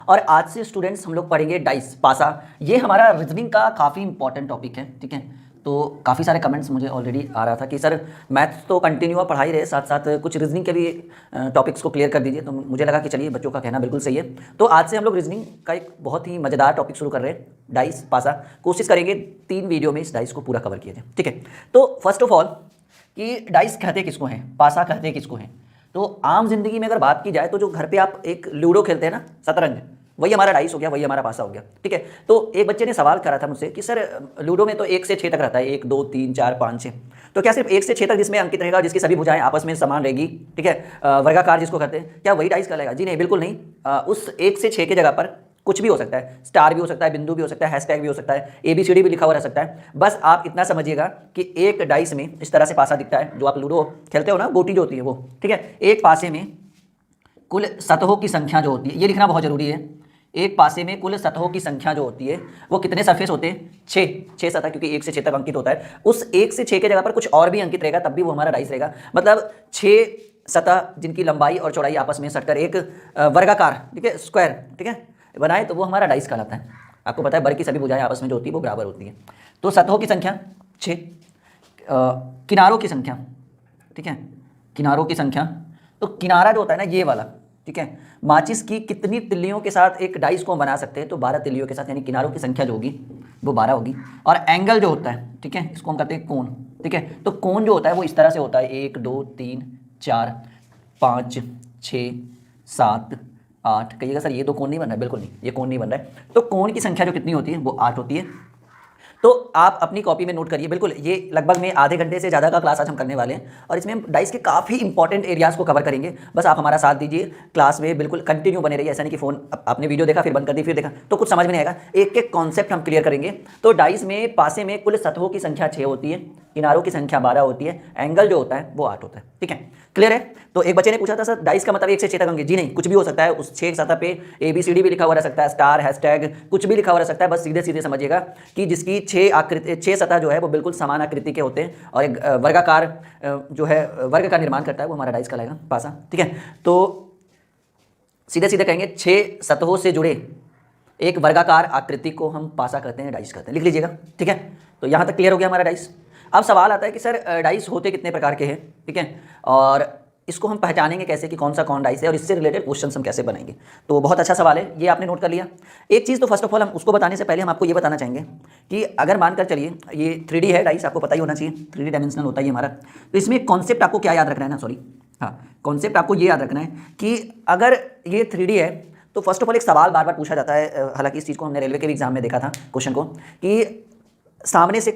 और आज से स्टूडेंट्स हम लोग पढ़ेंगे डाइस पासा। ये हमारा रीजनिंग का काफ़ी इंपॉर्टेंट टॉपिक है, ठीक है। तो काफ़ी सारे कमेंट्स मुझे ऑलरेडी आ रहा था कि सर मैथ्स तो कंटिन्यू पढ़ा ही रहे, साथ साथ कुछ रीजनिंग के भी टॉपिक्स को क्लियर कर दीजिए। तो मुझे लगा कि चलिए बच्चों का कहना बिल्कुल सही है। तो आज से हम लोग रीजनिंग का एक बहुत ही मज़ेदार टॉपिक शुरू कर रहे हैं, डाइस पासा। कोशिश करेंगे 3 वीडियो में इस डाइस को पूरा कवर किया जाए, ठीक है। तो फर्स्ट ऑफ ऑल कि डाइस कहते किसको हैं, पासा कहते किसको हैं। तो आम जिंदगी में अगर बात की जाए तो जो घर पे आप एक लूडो खेलते हैं ना, शतरंज, वही हमारा डाइस हो गया, वही हमारा पासा हो गया, ठीक है। तो एक बच्चे ने सवाल करा था मुझसे कि सर लूडो में तो 1 से 6 तक रहता है, 1 2 3 4 5 6, तो क्या सिर्फ 1 से 6 तक जिसमें अंकित रहेगा, जिसकी सभी भुजाएं आपस में समान रहेगी, ठीक है, वर्गाकार जिसको कहते हैं, क्या वही डाइस कहलाएगा? जी नहीं, बिल्कुल नहीं। उस 1 से 6 की जगह पर कुछ भी हो सकता है, स्टार भी हो सकता है, बिंदु भी हो सकता है, हैशटैग भी हो सकता है, ABCD भी लिखा हुआ रह सकता है। बस आप इतना समझिएगा कि एक डाइस में इस तरह से पासा दिखता है, जो आप लूडो खेलते हो ना, गोटी जो होती है वो, ठीक है। एक पासे में कुल सतहों की संख्या जो होती है, ये लिखना बहुत जरूरी है। एक पासे में कुल सतहों की संख्या जो होती है वो कितने सरफेस होते हैं? 6 सतह, क्योंकि 1 से 6 तक अंकित होता है। उस 1 से 6 की जगह पर कुछ और भी अंकित रहेगा, तब भी वो हमारा डाइस रहेगा। मतलब 6 सतह जिनकी लंबाई और चौड़ाई आपस में सटकर एक वर्गाकार, ठीक है, स्क्वायर, ठीक है, बनाए, तो वो हमारा डाइस कहलाता है। आपको पता है वर्ग की सभी भुजाएं आपस में जो होती है वो बराबर होती है। तो सतहों की संख्या 6, किनारों की संख्या, ठीक है, किनारों की संख्या। तो किनारा जो होता है ना, ये वाला, ठीक है, माचिस की कितनी तिल्लियों के साथ एक डाइस को बना सकते हैं? तो 12 तिल्लियों के साथ, यानी किनारों की संख्या जो होगी वो 12 होगी। और एंगल जो होता है, ठीक है, इसको हम कहते हैं कोण, ठीक है। तो कोण जो होता है वो इस तरह से होता है, 1 2 3 4 5 6 7 8। कहिएगा सर ये तो कोण नहीं बन रहा है, बिल्कुल नहीं, ये कोण नहीं बन रहा है। तो कोण की संख्या जो कितनी होती है वो 8 होती है। तो आप अपनी कॉपी में नोट करिए, बिल्कुल ये लगभग में आधे घंटे से ज़्यादा का क्लास आज हम करने वाले हैं, और इसमें हम डाइस के काफ़ी इंपॉर्टेंट एरियाज़ को कवर करेंगे। बस आप हमारा साथ दीजिए, क्लास में बिल्कुल कंटिन्यू बने रहिए। ऐसा नहीं कि फ़ोन आपने वीडियो देखा फिर बंद कर दी फिर देखा तो कुछ समझ में नहीं आएगा। एक एक कॉन्सेप्ट हम क्लियर करेंगे। तो डाइस में पासे में कुल सतहों की संख्या 6 होती है, किनारों की संख्या 12 होती है, एंगल जो होता है वो 8 होता है, ठीक है, क्लियर है। तो एक बच्चे ने पूछा था सर डाइस का मतलब 1 से 6 तक अंक? जी नहीं, कुछ भी हो सकता है। उस 6 सतह पे ABCD भी लिखा हुआ रह सकता है, स्टार, हैशटैग, कुछ भी लिखा हुआ रह सकता है। बस सीधे सीधे समझिएगा कि जिसकी 6 सतह जो है वो बिल्कुल समान आकृति के होते हैं, और एक वर्गाकार जो है वर्ग का निर्माण करता है, वो हमारा डाइस कहलाएगा, पासा, ठीक है। तो सीधे सीधे कहेंगे 6 सतहों से जुड़े एक वर्गाकार आकृति को हम पासा कहते हैं, डाइस कहते हैं, लिख लीजिएगा, ठीक है। तो यहाँ तक क्लियर हो गया हमारा डाइस। अब सवाल आता है कि सर डाइस होते कितने प्रकार के हैं, ठीक है, और इसको हम पहचानेंगे कैसे कि कौन सा कौन डाइस है, और इससे रिलेटेड क्वेश्चंस हम कैसे बनाएंगे। तो बहुत अच्छा सवाल है, ये आपने नोट कर लिया। एक चीज़ तो फर्स्ट ऑफ ऑल हम उसको बताने से पहले हम आपको ये बताना चाहेंगे कि अगर मानकर चलिए ये 3D है डाइस, आपको पता ही होना चाहिए 3D डायमेंशनल होता है ये हमारा। तो इसमें कॉन्सेप्ट आपको क्या याद रखना है ना, सॉरी हाँ, कॉन्सेप्ट आपको ये याद रखना है कि अगर ये 3D है तो फर्स्ट ऑफ ऑल एक सवाल बार बार पूछा जाता है, हालांकि इस चीज़ को हमने रेलवे के भी एग्जाम में देखा था क्वेश्चन को, कि सामने से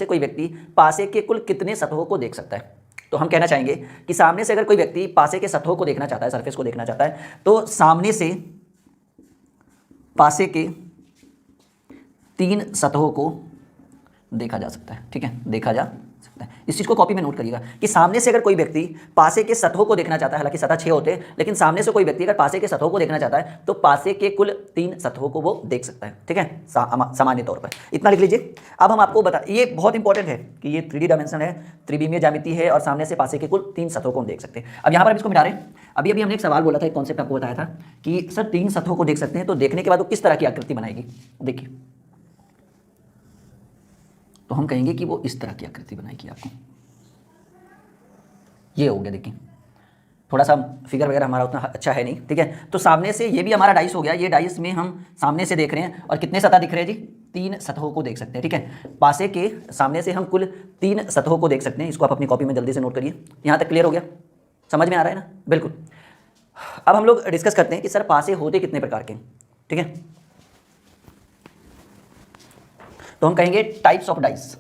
कोई व्यक्ति पासे के कुल कितने सतहों को देख सकता है। तो हम कहना चाहेंगे कि सामने से अगर कोई व्यक्ति पासे के सतहों को देखना चाहता है, सरफेस को देखना चाहता है, तो सामने से पासे के 3 सतहों को देखा जा सकता है, ठीक है, देखा जा सकता है। इस चीज़ को कॉपी में नोट करिएगा कि सामने से अगर कोई व्यक्ति पासे के सतहों को देखना चाहता है, हालांकि सतह 6 होते हैं, लेकिन सामने से कोई व्यक्ति अगर पासे के सतहों को देखना चाहता है तो पासे के कुल 3 सतहों को वो देख सकता है, ठीक है, सामान्य तौर पर इतना लिख लीजिए। अब हम आपको बता, ये बहुत इंपॉर्टेंट है कि ये 3D डायमेंशन है, त्रिविमीय ज्यामिति है, और सामने से पासे के कुल 3 सतहों को हम देख सकते हैं। अब यहाँ पर हम इसको मिटा रहे हैं। अभी हमने एक सवाल बोला था, एक कॉन्सेप्ट आपको बताया था कि सर 3 सतहों को देख सकते हैं, तो देखने के बाद वो किस तरह की आकृति बनाएगी। देखिए, तो हम कहेंगे कि वो इस तरह की आकृति बनाएगी आपको। ये हो गया, देखिए थोड़ा सा फिगर वगैरह हमारा उतना अच्छा है नहीं, ठीक है। तो सामने से ये भी हमारा डाइस हो गया, ये डाइस में हम सामने से देख रहे हैं, और कितने सतह दिख रहे हैं जी? 3 सतहों को देख सकते हैं, ठीक है। पासे के सामने से हम कुल 3 सतहों को देख सकते हैं। इसको आप अपनी कॉपी में जल्दी से नोट करिए। यहाँ तक क्लियर हो गया, समझ में आ रहा है ना? बिल्कुल। अब हम लोग डिस्कस करते हैं कि सर पासे होते कितने प्रकार के, ठीक है। तो हम कहेंगे टाइप्स ऑफ डाइस,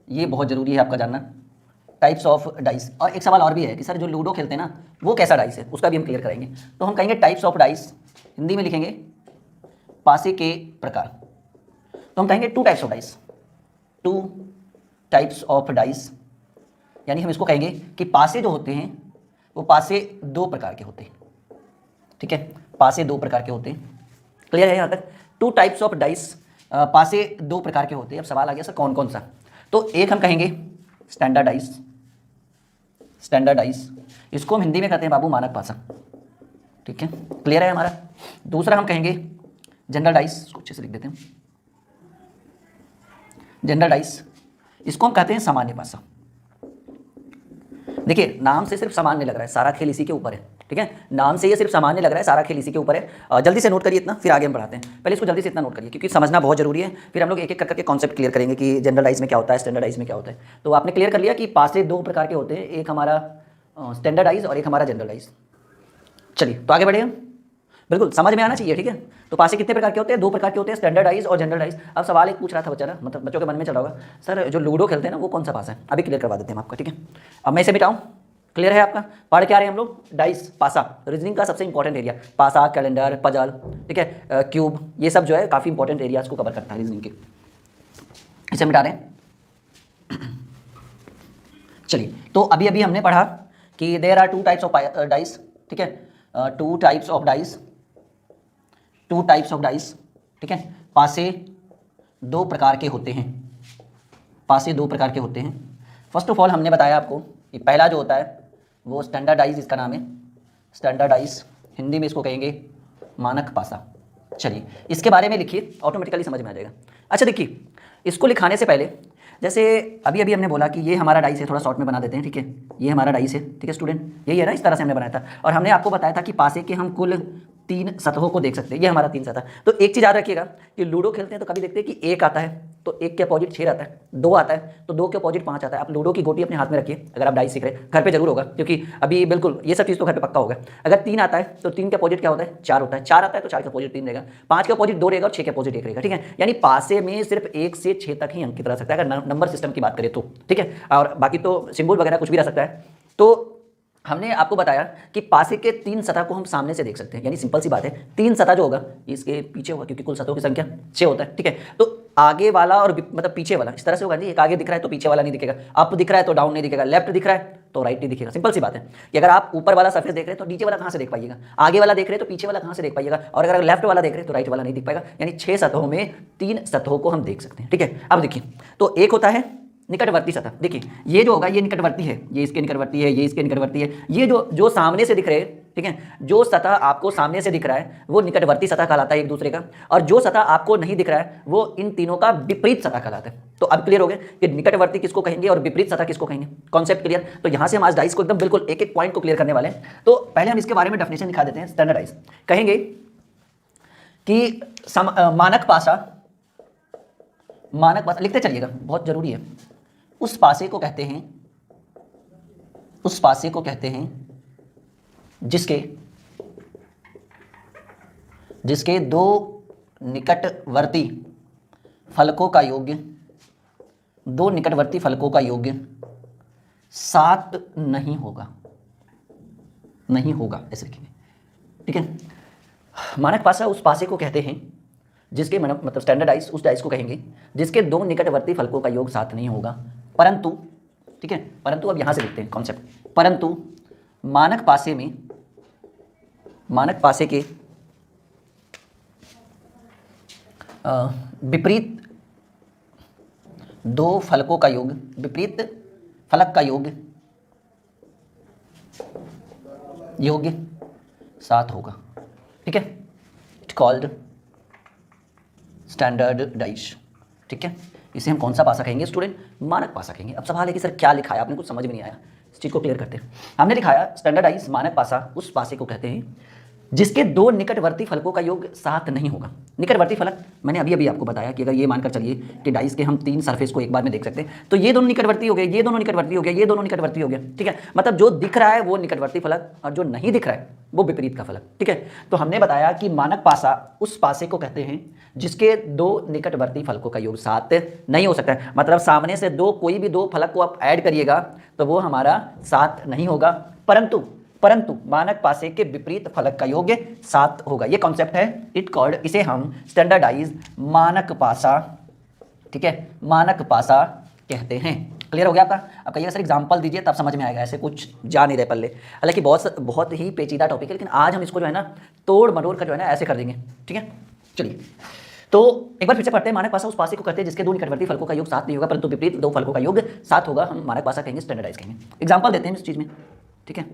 ये बहुत जरूरी है आपका जानना, टाइप्स ऑफ डाइस। और एक सवाल और भी है कि सर जो लूडो खेलते हैं ना वो कैसा डाइस है, उसका भी हम क्लियर करेंगे। तो हम कहेंगे टाइप्स ऑफ डाइस, हिंदी में लिखेंगे पासे के प्रकार। तो हम कहेंगे 2 types of dice, 2 types of dice, यानी हम इसको कहेंगे कि पासे जो होते हैं वो पासे 2 प्रकार के होते हैं, ठीक है, पासे 2 प्रकार के होते हैं। क्लियर है यहाँ तक? 2 टाइप्स ऑफ डाइस, पासे 2 प्रकार के होते हैं। अब सवाल आ गया सर कौन कौन सा? तो एक हम कहेंगे स्टैंडर्ड डाइस, इसको हम हिंदी में कहते हैं बाबू मानक पासा, ठीक है, क्लियर है हमारा। दूसरा हम कहेंगे जनरल डाइस, इसको अच्छे से लिख देते हैं, जनरल डाइस, इसको हम कहते हैं सामान्य पासा। देखिए नाम से सिर्फ सामान्य लग रहा है, सारा खेल इसी के ऊपर है, ठीक है, नाम से ये सिर्फ सामान्य लग रहा है, सारा खेल इसी के ऊपर है। जल्दी से नोट करिए इतना, फिर आगे हम बढ़ाते हैं। पहले इसको जल्दी से इतना नोट करिए क्योंकि समझना बहुत जरूरी है, फिर हम लोग एक एक करके कॉन्सेप्ट क्लियर करेंगे कि जनरलाइज में क्या होता है, स्टैंडर्डाइज में क्या होता है। तो आपने क्लियर कर लिया कि पासे दो प्रकार के होते हैं, एक हमारा स्टैंडर्डाइज और एक हमारा जनरलाइज। चलिए तो आगे बढ़े हम, बिल्कुल समझ में आना चाहिए, ठीक है। तो पासे कितने प्रकार के होते हैं, दो प्रकार के होते हैं, स्टैंडर्डाइज और जनरलाइज। अब सवाल एक पूछ रहा था बच्चा ना, मतलब बच्चों के मन में चला होगा, सर जो लूडो खेलते हैं ना वो कौन सा पासा है। अभी क्लियर करवा देते हैं आपका, ठीक है। अब मैं इसे मिटाऊं, क्लियर है आपका। पढ़ क्या रहे हैं हम लोग, डाइस, पासा, रीजनिंग का सबसे इंपॉर्टेंट एरिया, पासा, कैलेंडर, पजल, ठीक है, क्यूब, ये सब जो है काफ़ी इंपॉर्टेंट एरियाज को कवर करता है रीजनिंग के। इसे मिटा रहे हैं। चलिए तो अभी अभी हमने पढ़ा कि there are two types of dice, ठीक है, two types of dice, two types of dice, ठीक है। पासे दो प्रकार के होते हैं, पासे दो प्रकार के होते हैं। फर्स्ट ऑफ ऑल हमने बताया आपको कि पहला जो होता है वो स्टैंडर्डाइज, इसका नाम है स्टैंडर्डाइज, हिंदी में इसको कहेंगे मानक पासा। चलिए इसके बारे में लिखिए, ऑटोमेटिकली समझ में आ जाएगा। अच्छा देखिए, इसको लिखाने से पहले जैसे अभी अभी हमने बोला कि ये हमारा डाइस है, थोड़ा शॉर्ट में बना देते हैं, ठीक है, ये हमारा डाइस है, ठीक है स्टूडेंट, यही है ना, इस तरह से हमने बनाया था। और हमने आपको बताया था कि पासे के हम कुल 3 सतहों को देख सकते हैं, ये हमारा 3 सतह। तो एक चीज़ याद रखिएगा कि लूडो खेलते हैं तो कभी देखते हैं कि 1 आता है तो 1 के अपोजिट 6 आता है, 2 आता है तो 2 के अपोजिट 5 आता है। आप लूडो की गोटी अपने हाथ में रखिए, अगर आप डाइस सीख रहे हैं, घर पे जरूर होगा क्योंकि अभी बिल्कुल ये सब चीज़ तो घर पे पक्का होगा। अगर 3 आता है तो 3 के अपोजिट क्या होता है, 4 होता है, 4 आता है तो 4 के अपोजिट 3 रहेगा, 5 के अपोजिट 2 रहेगा और 6 के अपोजिट 1 रहेगा, ठीक है। यानी पासे में सिर्फ 1 से 6 तक ही अंकित रह सकता है अगर नंबर सिस्टम की बात करें तो, ठीक है, और बाकी तो सिंबल वगैरह कुछ भी रह सकता है। तो हमने आपको बताया कि पासे के 3 सतह को हम सामने से देख सकते हैं, यानी सिंपल सी बात है, 3 सतह जो होगा इसके पीछे होगा क्योंकि कुल सतहों की संख्या 6 होता है, ठीक है। तो आगे वाला और मतलब पीछे वाला इस तरह से होगा जी, एक आगे दिख रहा है तो पीछे वाला नहीं दिखेगा, अप दिख रहा है तो डाउन नहीं दिखेगा, लेफ्ट दिख रहा है तो राइट नहीं दिखेगा। सिंपल सी बात है कि अगर आप ऊपर वाला सरफेस देख रहे हैं तो नीचे वाला कहाँ से देख पाइएगा, आगे वाला देख रहे हैं तो पीछे वाला कहाँ से देख पाइएगा, और अगर लेफ्ट वाला देख रहे हैं तो राइट वाला नहीं दिख पाएगा। यानी 6 सतहों में 3 सतहों को हम देख सकते हैं, ठीक है। अब देखिए, तो एक होता है निकटवर्ती सतह, देखिए ये जो होगा ये निकटवर्ती है, ये इसके निकटवर्ती है, ये इसके निकटवर्ती है, ये जो सामने से दिख रहे हैं, ठीक है, जो सतह आपको सामने से दिख रहा है वो निकटवर्ती सतह कहलाता है एक दूसरे का, और जो सतह आपको नहीं दिख रहा है वो इन तीनों का विपरीत सतह कहलाता है। तो अब क्लियर हो गया कि निकटवर्ती किसको कहेंगे और विपरीत सतह किसको कहेंगे, कॉन्सेप्ट क्लियर। तो यहां से हम आज डाइस को एकदम बिल्कुल एक एक पॉइंट को क्लियर करने वाले हैं। तो पहले हम इसके बारे में डेफिनेशन दिखा देते हैं। स्टैंडर्डाइज कहेंगे कि मानक पासा, मानक पासा लिखते चलिएगा, बहुत जरूरी है। उस पासे को कहते हैं, उस पासे को कहते हैं जिसके दो निकटवर्ती फलकों का योग्य, दो निकटवर्ती फलकों का योग्य 7 नहीं होगा, नहीं होगा ऐसे लिखेंगे, ठीक है। मानक पासा उस पासे को कहते हैं जिसके मतलब स्टैंडर्डाइज उस डाइस को कहेंगे जिसके दो निकटवर्ती फलकों का योग 7 नहीं होगा, परंतु, ठीक है, परंतु अब यहां से देखते हैं कॉन्सेप्ट, परंतु मानक पासे में, मानक पासे के विपरीत दो फलकों का योग, विपरीत फलक का योग 7 होगा, ठीक है। इट कॉल्ड स्टैंडर्डाइज, ठीक है। इसे हम कौन सा पासा कहेंगे स्टूडेंट, मानक पासा कहेंगे। अब सवाल है कि सर क्या लिखा है आपने, कुछ समझ में नहीं आया, इस चीज़ को क्लियर करते हैं। हमने लिखाया स्टैंडर्डाइज मानक पासा उस पासे को कहते हैं जिसके दो निकटवर्ती फलकों का योग 7 नहीं होगा। निकटवर्ती फलक मैंने अभी अभी आपको बताया कि अगर ये मानकर चलिए कि डाइस के हम 3 सरफेस को एक बार में देख सकते हैं तो ये दोनों निकटवर्ती हो गए, ये दोनों निकटवर्ती हो गए, ये दोनों निकटवर्ती हो गया, ठीक है। मतलब जो दिख रहा है वो निकटवर्ती फलक और जो नहीं दिख रहा है वो विपरीत का फलक, ठीक है। तो हमने बताया कि मानक पासा उस पासे को कहते हैं जिसके दो निकटवर्ती फलकों का योग 7 नहीं हो सकता है। मतलब सामने से कोई भी 2 फलक को आप ऐड करिएगा तो वो हमारा 7 नहीं होगा, परंतु मानक पासे के विपरीत फलक का योग 7 होगा। ये कॉन्सेप्ट है, इट कॉल्ड, इसे हम स्टैंडर्डाइज मानक पासा, ठीक है, मानक पासा कहते हैं। क्लियर हो गया आपका। अब कहिएगा सर एग्जांपल दीजिए तब समझ में आएगा, ऐसे कुछ जा नहीं रहे पल्ले। हालांकि बहुत ही पेचीदा टॉपिक है, लेकिन आज हम इसको जो है ना तोड़ मरोड़ कर जो है ना ऐसे कर देंगे, ठीक है। चलिए तो एक बार फिर से पढ़ते हैं। मानक पासा उस पासे को कहते हैं जिसके दो निकटवर्ती फलकों का योग 7 नहीं होगा, परंतु विपरीत 2 फलकों का योग 7 होगा, हम मानक पासा कहेंगे, स्टैंडर्डाइज कहेंगे। एग्जाम्पल देते हैं इस चीज़ में, ठीक है,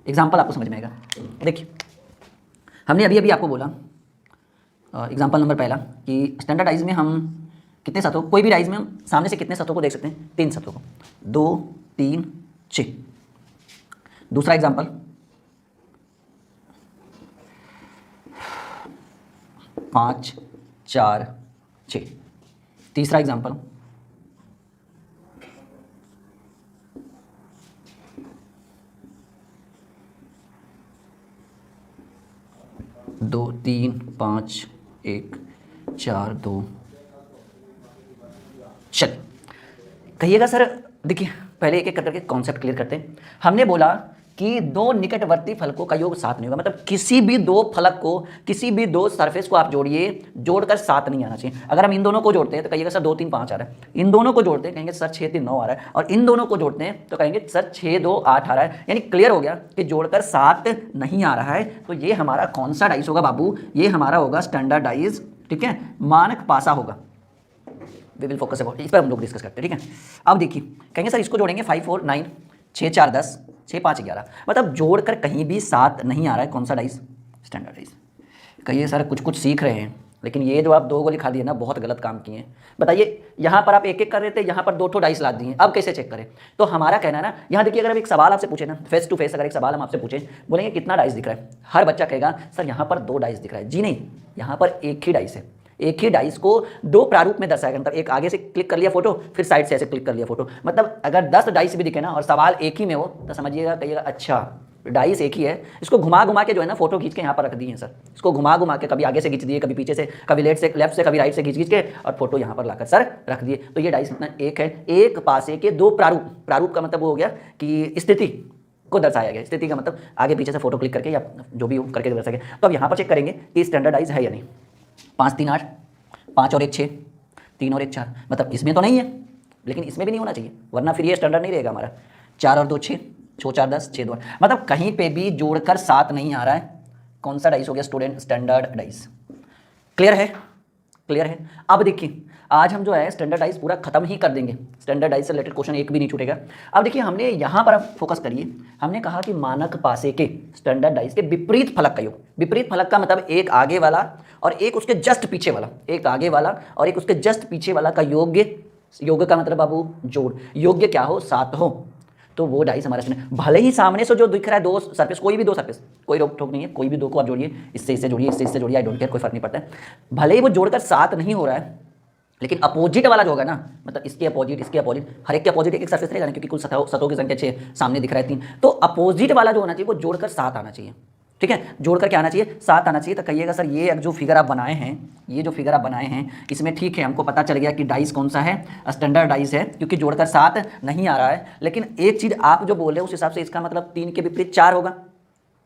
एग्जाम्पल आपको समझ में आएगा। देखिए हमने अभी अभी आपको बोला एग्जाम्पल नंबर पहला कि स्टैंडर्ड डाइज में हम कितने सतहों, कोई भी डाइज में हम सामने से कितने सतहों को देख सकते हैं, 3 सतहों को, 2 3 6। दूसरा एग्जाम्पल 5 4 6। तीसरा एग्जाम्पल 2 3 5 1 4 2। चलिए कहिएगा सर, देखिए पहले एक एक करके कॉन्सेप्ट क्लियर करते हैं। हमने बोला कि दो निकटवर्ती फलकों का योग 7 नहीं होगा, मतलब किसी भी दो फलक को, किसी भी दो सरफेस को आप जोड़िए, जोड़कर 7 नहीं आना चाहिए। अगर हम इन दोनों को जोड़ते हैं तो कहिएगा सर 2 3 5 आ रहा है, इन दोनों को जोड़ते हैं कहेंगे सर 6 3 9 आ रहा है, और इन दोनों को जोड़ते हैं तो कहेंगे सर 6 2 8 आ रहा है। यानी क्लियर हो गया कि जोड़कर 7 नहीं आ रहा है। तो ये हमारा कौन सा डाइस होगा बाबू, ये हमारा होगा स्टैंडर्ड डाइस, ठीक है, मानक पासा होगा। वी विल फोकस अबाउट, इस पर हम लोग डिस्कस करते हैं, ठीक है। अब देखिए कहेंगे सर इसको जोड़ेंगे 5 4 9 6 4 10 6 5 11, मतलब जोड़कर कहीं भी 7 नहीं आ रहा है। कौन सा डाइस, स्टैंडर्ड डाइस। कहिए सर कुछ कुछ सीख रहे हैं, लेकिन ये जो आप 2 को लिखा दिए ना, बहुत गलत काम किए हैं। बताइए यहाँ पर आप एक एक कर रहे थे, यहाँ पर 2 डाइस ला दिए, अब कैसे चेक करें। तो हमारा कहना है ना, यहाँ देखिए अगर एक सवाल आपसे पूछे ना, फेस टू फेस अगर एक सवाल हम आपसे पूछें, बोलेंगे कितना डाइस दिख रहा है, हर बच्चा कहेगा सर यहाँ पर 2 डाइस दिख रहा है। जी नहीं, यहाँ पर एक ही डाइस है। एक ही डाइस को 2 प्रारूप में दर्शाया गया, मतलब एक आगे से क्लिक कर लिया फोटो, फिर साइड से ऐसे क्लिक कर लिया फोटो। मतलब अगर 10 डाइस भी दिखे ना और सवाल एक ही में हो तो समझिएगा, कहिएगा अच्छा डाइस एक ही है। इसको घुमा घुमा के जो है ना फोटो खींच के यहाँ पर रख दिए हैं सर, इसको घुमा घुमा के कभी आगे से खींच दिए, कभी पीछे से, कभी लेफ्ट से कभी राइट से खींच के और फोटो यहाँ पर लाकर सर रख दिए। तो ये डाइस इतना एक है, एक पासे के 2 प्रारूप। प्रारूप का मतलब वो हो गया कि स्थिति को दर्शाया गया, स्थिति का मतलब आगे पीछे से फोटो क्लिक करके या जो भी हो करके दर्शाया गया। तो अब यहाँ पर चेक करेंगे कि स्टैंडर्डाइज है या नहीं। 5 3 8, 5 और 1 6, 3 और 1 4, मतलब इसमें तो नहीं है, लेकिन इसमें भी नहीं होना चाहिए, वरना फिर ये स्टैंडर्ड नहीं रहेगा हमारा। 4 और 2 6, 6 4 10, 6 2 8, मतलब कहीं पे भी जोड़कर 7 नहीं आ रहा है। कौन सा डाइस हो गया स्टूडेंट, स्टैंडर्ड डाइस। क्लियर है, क्लियर है। अब देखिए आज हम जो है स्टैंडर्ड डाइस पूरा खत्म ही कर देंगे, स्टैंडर्ड डाइस से रिलेटेड क्वेश्चन एक भी नहीं छूटेगा। अब देखिए हमने यहाँ पर आप फोकस करिए, हमने कहा कि मानक पासे के स्टैंडर्ड डाइस के विपरीत फलक का योग। विपरीत फलक का मतलब एक आगे वाला और एक उसके जस्ट पीछे वाला, एक आगे वाला और एक उसके जस्ट पीछे वाला का योग का मतलब बाबू जोड़, योग्य क्या हो, 7 हो, तो वो डाइस हमारा स्टैंडर्ड। भले ही सामने से जो दिख रहा है 2 सरफेस, कोई भी 2 सरफेस, कोई रोक ठोक नहीं है, कोई भी 2 को आप जोड़िए, इससे इससे जोड़िए, इससे इससे जोड़िए, आई डोंट केयर, कोई फर्क नहीं पड़ता है। भले ही वो जोड़कर 7 नहीं हो रहा है, लेकिन अपोजिट वाला जो होगा ना, मतलब इसके अपोजिट, इसके अपोजिट, हर एक के अपोजिट एक सरफेस रहेगा ना, क्योंकि कुल सतहों की संख्या 6, सामने दिख रहा है 3, तो अपोजिट वाला जो होना चाहिए वो जोड़कर 7 आना चाहिए। ठीक है, जोड़कर क्या आना चाहिए, 7 आना चाहिए। तो कहिएगा सर ये जो फिगर आप बनाए हैं, ये जो फिगर आप बनाए हैं, इसमें ठीक है हमको पता चल गया कि डाइस कौन सा है, स्टैंडर्ड डाइस है, क्योंकि जोड़कर 7 नहीं आ रहा है। लेकिन एक चीज़ आप जो बोल रहे हो उस हिसाब से इसका मतलब 3 के विपरीत 4 होगा,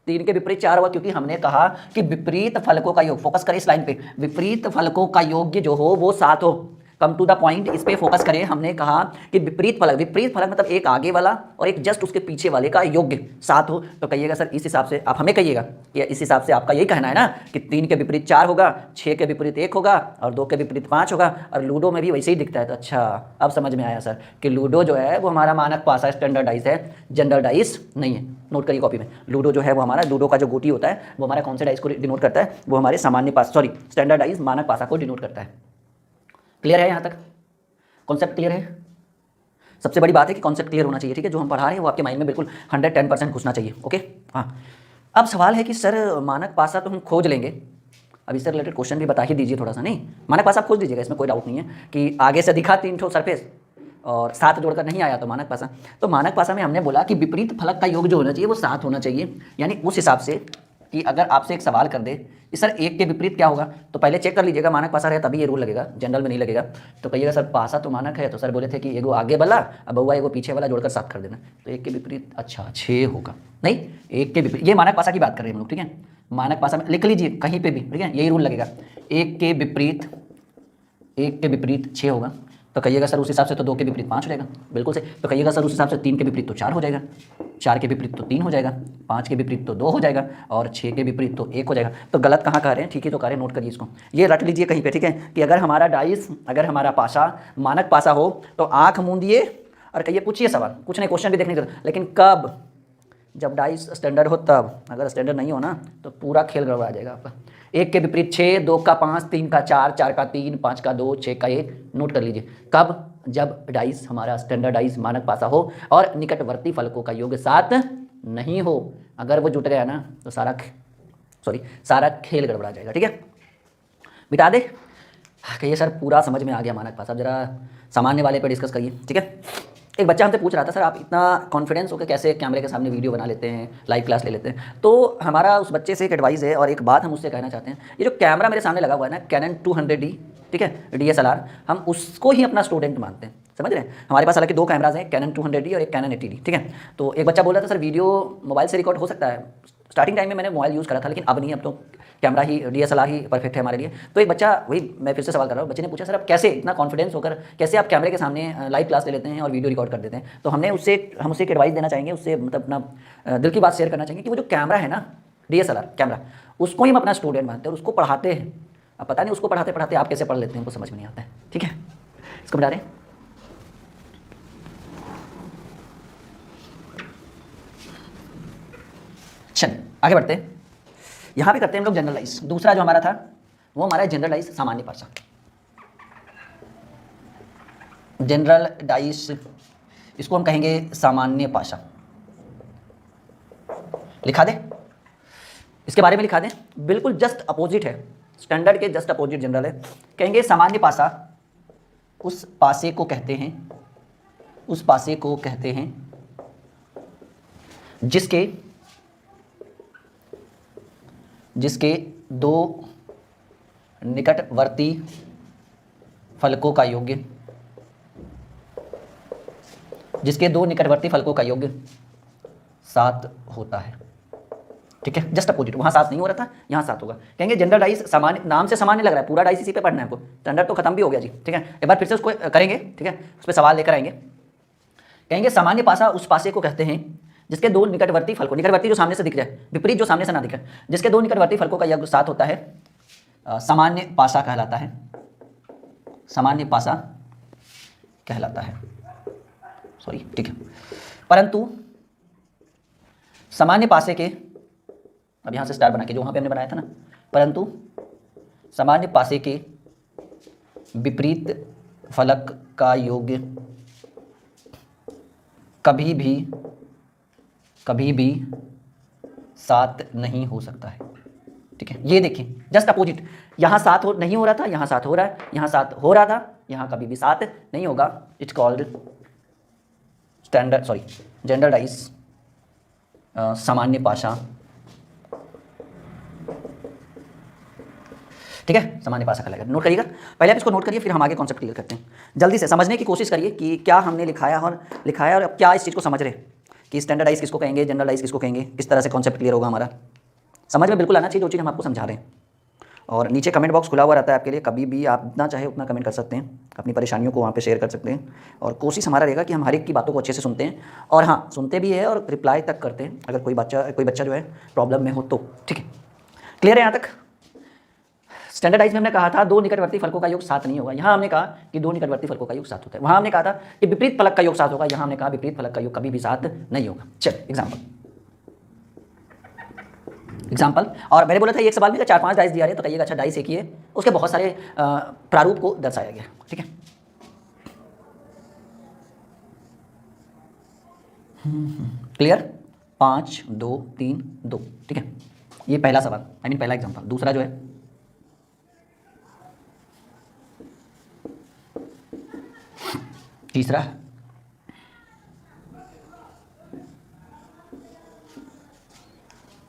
3 के विपरीत 4 होगा, क्योंकि हमने कहा कि विपरीत फलकों का योग, फोकस करें इस लाइन पे, विपरीत फलकों का योग जो हो वो 7 हो। कम टू द पॉइंट, इस पे फोकस करें। हमने कहा कि विपरीत फलक मतलब एक आगे वाला और एक जस्ट उसके पीछे वाले का योग्य 7 हो। तो कहिएगा सर इस हिसाब से आप हमें कहिएगा कि इस हिसाब से आपका यही कहना है ना कि 3 के विपरीत 4 होगा, 6 के विपरीत 1 होगा और 2 के विपरीत 5 होगा, और लूडो में भी वैसे ही दिखता है। तो अच्छा अब समझ में आया सर कि लूडो जो है वो हमारा मानक पासा स्टैंडर्डाइज है, जनरल डाइस नहीं है। नोट करिए कॉपी में, लूडो जो है वो हमारा, लूडो का जो गोटी होता है वो हमारा कौन से डाइस को डिनोट करता है, वो हमारे सामान्य पास, सॉरी स्टैंडर्डाइज मानक पासा को डिनोट करता है। क्लियर है यहाँ तक, कॉन्सेप्ट क्लियर है। सबसे बड़ी बात है कि कॉन्सेप्ट क्लियर होना चाहिए, ठीक है। जो हम पढ़ा रहे हैं वो आपके माइंड में बिल्कुल 110% घुसना चाहिए, ओके। हाँ, अब सवाल है कि सर मानक पासा तो हम खोज लेंगे, अब इससे रिलेटेड क्वेश्चन भी बता ही दीजिए थोड़ा सा। नहीं, मानक पासा आप खोज दीजिएगा, इसमें कोई डाउट नहीं है कि आगे से दिखा 3 सरफेस और 7 जोड़कर नहीं आया तो मानक पासा। तो मानक पासा में हमने बोला कि विपरीत फलक का योग जो होना चाहिए वो 7 होना चाहिए। यानी उस हिसाब से कि अगर आपसे एक सवाल कर दे कि सर 1 के विपरीत क्या होगा, तो पहले चेक कर लीजिएगा मानक पासा रहे तभी ये रूल लगेगा, जनरल में नहीं लगेगा। तो कहिएगा सर पासा तो मानक है, तो सर बोले थे कि एगो आगे वाला अब बउआ एगो पीछे वाला जोड़कर 7 कर देना, तो 1 के विपरीत अच्छा 6 होगा। नहीं, 1 के विपरीत, ये मानक पासा की बात कर रहे हैं हम लोग, ठीक है। मानक पासा में लिख लीजिए कहीं पे भी, ठीक है, यही रूल लगेगा। 1 के विपरीत 6 होगा। तो कहिएगा सर उस हिसाब से तो 2 के विपरीत 5 हो जाएगा, बिल्कुल से। तो कहिएगा सर उस हिसाब से 3 के विपरीत तो 4 हो जाएगा, 4 के विपरीत तो 3 हो जाएगा, 5 के विपरीत तो 2 हो जाएगा और 6 के विपरीत तो 1 हो जाएगा। तो गलत कहाँ कह रहे हैं, ठीक है तो कह रहे हैं, नोट करिए इसको, ये रट लीजिए कहीं पे, ठीक है, कि अगर हमारा डाइस, अगर हमारा पासा मानक पासा हो तो आँख मूंदिए और कहिए, पूछिए सवाल, कुछ नहीं क्वेश्चन भी देखने की जरूरत, लेकिन कब जब डाइस स्टैंडर्ड हो तब, अगर स्टैंडर्ड नहीं हो ना तो पूरा खेल गड़बड़ा जाएगा आपका। 1 के विपरीत 6, 2 का 5, 3 का 4, 4 का 3, 5 का 2, 6 का 1। नोट कर लीजिए कब, जब डाइस हमारा स्टैंडर्डाइज मानक पासा हो और निकटवर्ती फलकों का योग 7 नहीं हो। अगर वो जुट गया ना तो सारा खेल गड़बड़ा जाएगा। ठीक है, बिता दे। कहिए सर पूरा समझ में आ गया मानक पासा, जरा सामान्य वाले पे डिस्कस करिए। ठीक है, एक बच्चा हमसे पूछ रहा था सर आप इतना कॉन्फिडेंस होकर कैसे कैमरे के सामने वीडियो बना लेते हैं, लाइव क्लास ले लेते हैं। तो हमारा उस बच्चे से एक एडवाइस है और एक बात हम उससे कहना चाहते हैं। ये जो कैमरा मेरे सामने लगा हुआ है ना, कैनन 200D, ठीक है, DSLR, हम उसको ही अपना स्टूडेंट मानते हैं, समझ रहे हैं। हमारे पास हालांकि 2 कैमराज हैं, कैनन 200D और एक कैनन 80D। ठीक है, तो एक बच्चा बोल रहा था सर वीडियो मोबाइल से रिकॉर्ड हो सकता है। स्टार्टिंग टाइम में मैंने मोबाइल यूज़ करा था, लेकिन अब नहीं, अब तो कैमरा ही DSLR ही परफेक्ट है हमारे लिए। तो एक बच्चा, वही मैं फिर से सवाल कर रहा हूँ, बच्चे ने पूछा सर आप कैसे इतना कॉन्फिडेंस होकर कैसे आप कैमरे के सामने लाइव क्लास ले लेते हैं और वीडियो रिकॉर्ड कर देते हैं। तो हम उससे एक एडवाइस देना चाहेंगे, उससे मतलब अपना दिल की बात शेयर करना चाहेंगे कि वो जो कैमरा है ना, DSLR कैमरा, उसको ही हम अपना स्टूडेंट मानते हैं और उसको पढ़ाते हैं। अब पता नहीं उसको पढ़ाते पढ़ाते आप कैसे पढ़ लेते हैं, हमको समझ में नहीं आता है। ठीक है, इसको बता रहे हैं। चलिए आगे बढ़ते हैं। यहाँ पे करते हैं हम लोग जनरलाइज। दूसरा जो हमारा था वो हमारा जनरलाइज सामान्य पासा। जनरलाइज, इसको हम कहेंगे सामान्य पासा। लिखा दे, इसके बारे में लिखा दें, बिल्कुल जस्ट अपोजिट है, स्टैंडर्ड के जस्ट अपोजिट जनरल है। कहेंगे सामान्य पासा उस पासे को कहते हैं, उस पासे को कहते हैं जिसके 2 निकटवर्ती फलकों का योग, जिसके 2 निकटवर्ती फलकों का योग 7 होता है। ठीक है, जस्ट अपोजिट, वहाँ 7 नहीं हो रहा था, यहाँ 7 होगा। कहेंगे जनरल डाइस, सामान्य, नाम से सामान्य लग रहा है, पूरा डाइस इसी पे पढ़ना है आपको, स्टैंडर्ड तो खत्म भी हो गया जी। ठीक है, एक बार फिर से उसको करेंगे। ठीक है, उस पर सवाल लेकर आएंगे। कहेंगे सामान्य पासा उस पासे को कहते हैं जिसके 2 निकटवर्ती फलकों, निकटवर्ती जो सामने से दिख रहा है, विपरीत जो सामने से ना दिख रहा है, जिसके 2 निकटवर्ती फलकों का योग 7 होता है, सामान्य पासा कहलाता है, सामान्य पासा कहलाता है। सॉरी, ठीक है, परंतु सामान्य पासे के, अब यहाँ से स्टार बना के जो वहाँ पे हमने बनाया था ना, परंतु सामान्य पासे के विपरीत फलक का योग कभी भी 7 नहीं हो सकता है। ठीक है, ये देखिए जस्ट अपोजिट, यहाँ 7 नहीं हो रहा था, यहाँ 7 हो रहा है, यहाँ 7 हो रहा था, यहाँ कभी भी 7 नहीं होगा। इट्स कॉल्ड जनरलाइज सामान्य पासा। ठीक है, सामान्य पासा कहलाएगा। नोट करिएगा, पहले आप इसको नोट करिए, फिर हम आगे कॉन्सेप्ट क्लियर करते हैं। जल्दी से समझने की कोशिश करिए कि क्या हमने लिखाया और अब क्या इस चीज़ को समझ रहे हैं कि स्टैंडर्डाइज किसको कहेंगे, जनरलाइज किसको कहेंगे, किस तरह से कॉन्सेप्ट क्लियर होगा हमारा। समझ में बिल्कुल आना चाहिए जो चीज़ हम आपको समझा रहे हैं। और नीचे कमेंट बॉक्स खुला हुआ रहता है आपके लिए, कभी भी आप जितना चाहे उतना कमेंट कर सकते हैं, अपनी परेशानियों को वहाँ पे शेयर कर सकते हैं। और कोशिश हमारा रहेगा कि हम हर एक की बातों को अच्छे से सुनते हैं, और हाँ सुनते भी है और रिप्लाई तक करते हैं अगर कोई बच्चा जो है प्रॉब्लम में हो तो। ठीक है, क्लियर है यहाँ तक। स्टैंडर्डाइज में हमने कहा था 2 निकटवर्ती फलकों का योग 7 नहीं होगा, यहाँ हमने कहा कि 2 निकटवर्ती फलकों का योग 7 होता है। वहाँ हमने कहा था कि विपरीत फलक का योग 7 होगा, यहाँ हमने कहा विपरीत फलक का योग कभी भी 7 नहीं होगा। चलिए एग्जाम्पल, और मैंने बोला था एक सवाल में 4-5 डाइस दिया रहे तो कहिएगा अच्छा डाइस एक ही है, उसके बहुत सारे प्रारूप को दर्शाया गया। ठीक है, क्लियर, 5 2 3 2। ठीक है, ये पहला सवाल, पहला एग्जाम्पल। दूसरा जो है तीसरा,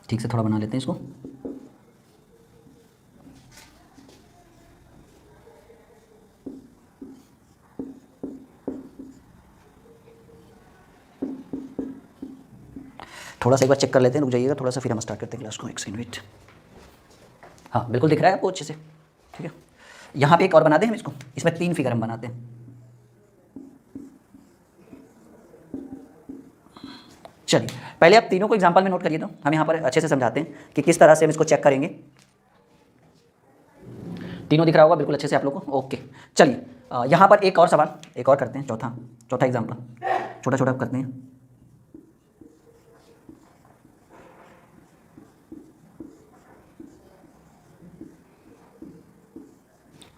ठीक से थोड़ा बना लेते हैं इसको। थोड़ा सा एक बार चेक कर लेते हैं, रुक जाइएगा थोड़ा सा, फिर हम स्टार्ट करते हैं क्लास को। एक सेकंड वेट। हाँ बिल्कुल दिख रहा है आपको अच्छे से। ठीक है, यहाँ पे एक और बना दें हम इसको, इसमें 3 फिगर हम बनाते हैं। चलिए पहले आप तीनों को एग्जांपल में नोट करिए, तो हम यहाँ पर अच्छे से समझाते हैं कि किस तरह से हम इसको चेक करेंगे। तीनों दिख रहा होगा बिल्कुल अच्छे से आप लोगों को। ओके, चलिए यहाँ पर एक और सवाल, एक और करते हैं, चौथा एग्जांपल, छोटा छोटा करते हैं।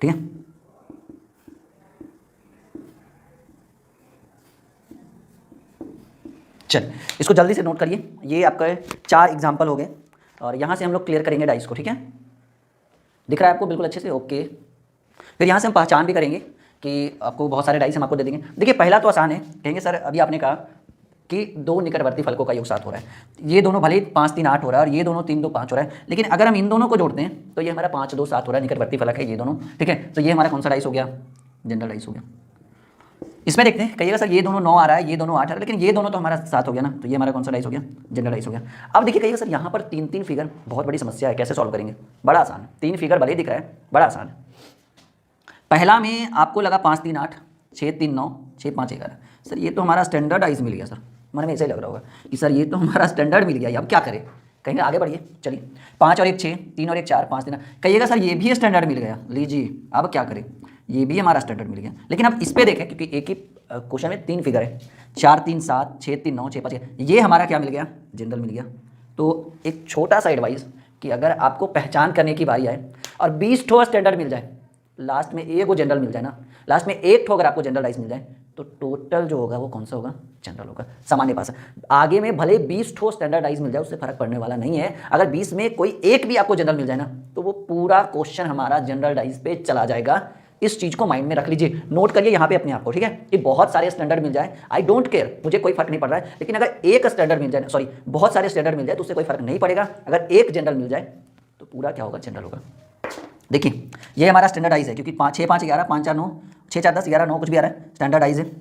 ठीक है। चल इसको जल्दी से नोट करिए, ये आपका 4 एग्जाम्पल हो गए और यहाँ से हम लोग क्लियर करेंगे डाइस को, ठीक है। दिख रहा है आपको बिल्कुल अच्छे से, ओके। फिर यहाँ से हम पहचान भी करेंगे कि आपको बहुत सारे डाइस हम आपको दे देंगे। देखिए पहला तो आसान है, कहेंगे सर अभी आपने कहा कि 2 निकटवर्ती फलकों का योग 7 हो रहा है, ये दोनों भले ही 5 3 8 हो रहा है और ये दोनों 3 2 5 हो रहा है, लेकिन अगर हम इन दोनों को जोड़ते हैं तो ये हमारा 5 2 7 हो रहा है, निकटवर्ती फलक है ये दोनों, ठीक है। तो ये हमारा कौन सा डाइस हो गया, जनरल डाइस हो गया। इसमें देखते हैं, कहिएगा सर ये दोनों 9 आ रहा है, ये दोनों 8 आ रहा है, लेकिन ये दोनों तो हमारा 7 हो गया ना, तो ये हमारा कौन सा डाइस हो गया, जनरल डाइस हो गया। अब देखिए कहिएगा सर यहाँ पर 3 3 फिगर, बहुत बड़ी समस्या है, कैसे सॉल्व करेंगे, बड़ा आसान है। 3 फिगर भले ही दिख रहा है, बड़ा आसान है। पहला में आपको लगा 5 3 8 6 3 9 6 5 11, सर ये तो हमारा स्टैंडर्ड डाइस मिल गया। सर मन में ऐसे ही लग रहा होगा कि सर ये तो हमारा स्टैंडर्ड मिल गया, अब क्या करें, कहेंगे आगे बढ़िए। चलिए 5 और 1 6, 3 और 1 4, 5 3, कहिएगा सर ये भी स्टैंडर्ड मिल गया, लीजिए अब क्या करें, ये भी हमारा स्टैंडर्ड मिल गया। लेकिन अब इस पे देखें, क्योंकि एक ही क्वेश्चन में 3 फिगर है, 4 3 7 6 3 9 6 5 ये हमारा क्या मिल गया, जनरल मिल गया। तो एक छोटा सा एडवाइस कि अगर आपको पहचान करने की बारी आए और 20 ठो स्टैंडर्ड मिल जाए, लास्ट में एक वो जनरल मिल जाए ना, लास्ट में एक ठो अगर आपको जनरल डाइस मिल जाए, तो टोटल जो होगा वो कौन सा होगा, जनरल होगा, सामान्य पास। आगे में भले 20 ठो स्टैंडर्ड डाइस मिल जाए, उससे फर्क पड़ने वाला नहीं है। अगर 20 में कोई एक भी आपको जनरल मिल जाए ना, तो वो पूरा क्वेश्चन हमारा जनरल डाइस पे चला जाएगा। इस चीज को माइंड में रख लीजिए, नोट करिए यहाँ पे अपने आप को, ठीक है। कि बहुत सारे स्टैंडर्ड मिल जाए, आई डोंट केयर, मुझे कोई फर्क नहीं पड़ रहा है, लेकिन अगर एक स्टैंडर्ड मिल जाए, सॉरी बहुत सारे स्टैंडर्ड मिल जाए, तो उससे कोई फर्क नहीं पड़ेगा। अगर एक जनरल मिल जाए तो पूरा क्या होगा, जनरल होगा। देखिए ये हमारा स्टैंडर्डाइज है, क्योंकि 5 6 5 11 5 4 9 6 4 10 11 9 कुछ भी आ रहा है, स्टैंडर्डाइज है।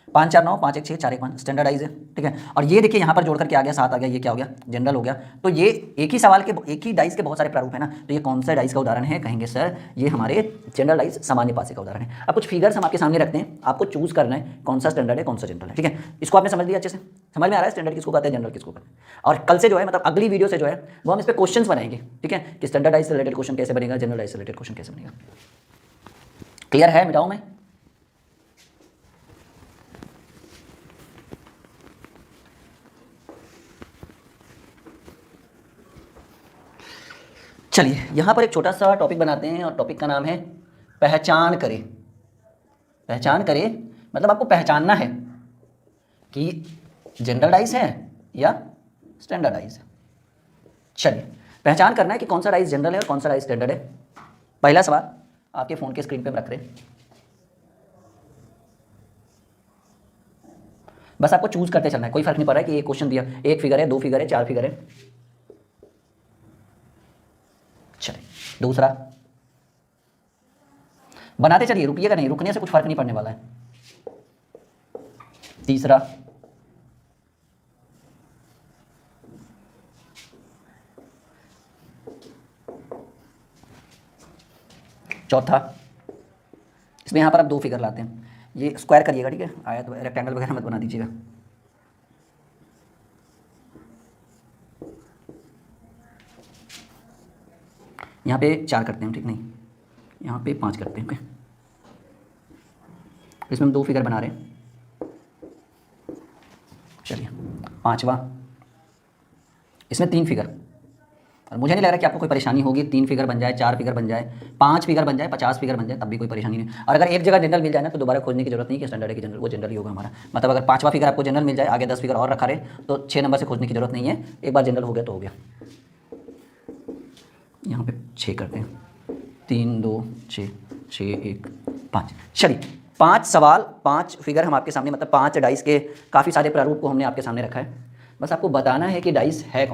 5 4 9 5 1 6 4 1 5 स्टैंडर्डाइज है, ठीक है। और ये देखिए यहाँ पर जोड़ करके आ गया 7 आ गया, ये क्या हो गया, जनरल हो गया। तो ये एक ही सवाल के, एक ही डाइस के बहुत सारे प्रारूप है ना, तो ये कौन सा डाइस का उदाहरण है, कहेंगे सर ये हमारे जनरल डाइस सामान्य पासे का उदाहरण है। अब कुछ फिगर्स हम आपके सामने रखते हैं, आपको चूज करना है कौन सा स्टैंडर्ड है कौन सा जनरल है, ठीक है। इसको आपने समझ लिया अच्छे से, समझ में आ रहा है स्टैंडर्ड किसको कहते हैं, जनरल किसको कहते हैं। और कल से जो है, मतलब अगली वीडियो से जो है वो हम इस पर क्वेश्चन बनाएंगे, ठीक है, कि स्टैंडर्डाइज से रिलेटेड क्वेश्चन कैसे बनेगा, जनरल डाइस से रिलेटेड क्वेश्चन कैसे बनेगा। क्लियर है, मिटाऊं मैं? चलिए यहाँ पर एक छोटा सा टॉपिक बनाते हैं और टॉपिक का नाम है पहचान करें। पहचान करें मतलब आपको पहचानना है कि जनरलाइज है या स्टैंडर्डाइज है। चलिए पहचान करना है कि कौन सा डाइस जनरल है और कौन सा डाइस स्टैंडर्ड है। पहला सवाल आपके फ़ोन के स्क्रीन पे हम रख रहे हैं, बस आपको चूज करते चलना है, कोई फर्क नहीं पड़ रहा है कि एक क्वेश्चन दिया, एक फिगर है, 2 फिगर है, 4 फिगर है। चलिए दूसरा बनाते चलिए, रुकिएगा नहीं, रुकने से कुछ फर्क नहीं पड़ने वाला है। तीसरा, चौथा, इसमें यहां पर आप 2 फिगर लाते हैं, ये स्क्वायर करिएगा, ठीक है, आयत रेक्टेंगल वगैरह मत बना दीजिएगा। यहाँ पे 4 करते हैं, ठीक नहीं, यहाँ पे 5 करते हैं, ओके। इसमें हम 2 फिगर बना रहे हैं। चलिए पांचवा, इसमें 3 फिगर, और मुझे नहीं लग रहा कि आपको कोई परेशानी होगी, 3 फिगर बन जाए, 4 फिगर बन जाए, 5 फिगर बन जाए, 50 फिगर बन जाए, तब भी कोई परेशानी नहीं। और अगर एक जगह जनरल मिल जाए ना, तो दोबारा खोजने की जरूरत नहीं कि स्टैंडर्ड है कि जनरल, वो जनरल ही होगा हमारा। मतलब अगर 5वां फिगर आपको जनरल मिल जाए, आगे 10 फिगर और रखा रहे, तो 6 नंबर से खोजने की जरूरत नहीं है, एक बार जनरल हो गया तो हो गया। यहाँ पे 6 करते हैं, 3 2 6 6 1 5। चलिए 5 सवाल, 5 फिगर हम आपके सामने, मतलब 5 डाइस के काफ़ी सारे प्रारूप को हमने आपके सामने रखा है। बस आपको बताना है कि डाइस है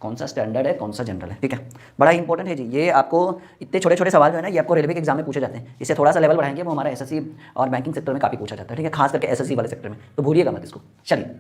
कौन सा स्टैंडर्ड है, कौन सा जनरल है, ठीक है। बड़ा ही इंपॉर्टेंट है जी, ये आपको इतने छोटे छोटे सवाल जो है ना, ये आपको रेलवे के एग्जाम में पूछे जाते हैं। इससे थोड़ा सा लेवल बढ़ाएंगे, वो हमारा एसएससी और बैंकिंग सेक्टर में काफ़ी पूछा जाता है, ठीक है, खास करके एसएससी वाले सेक्टर में, तो भूलिएगा मत इसको। चलिए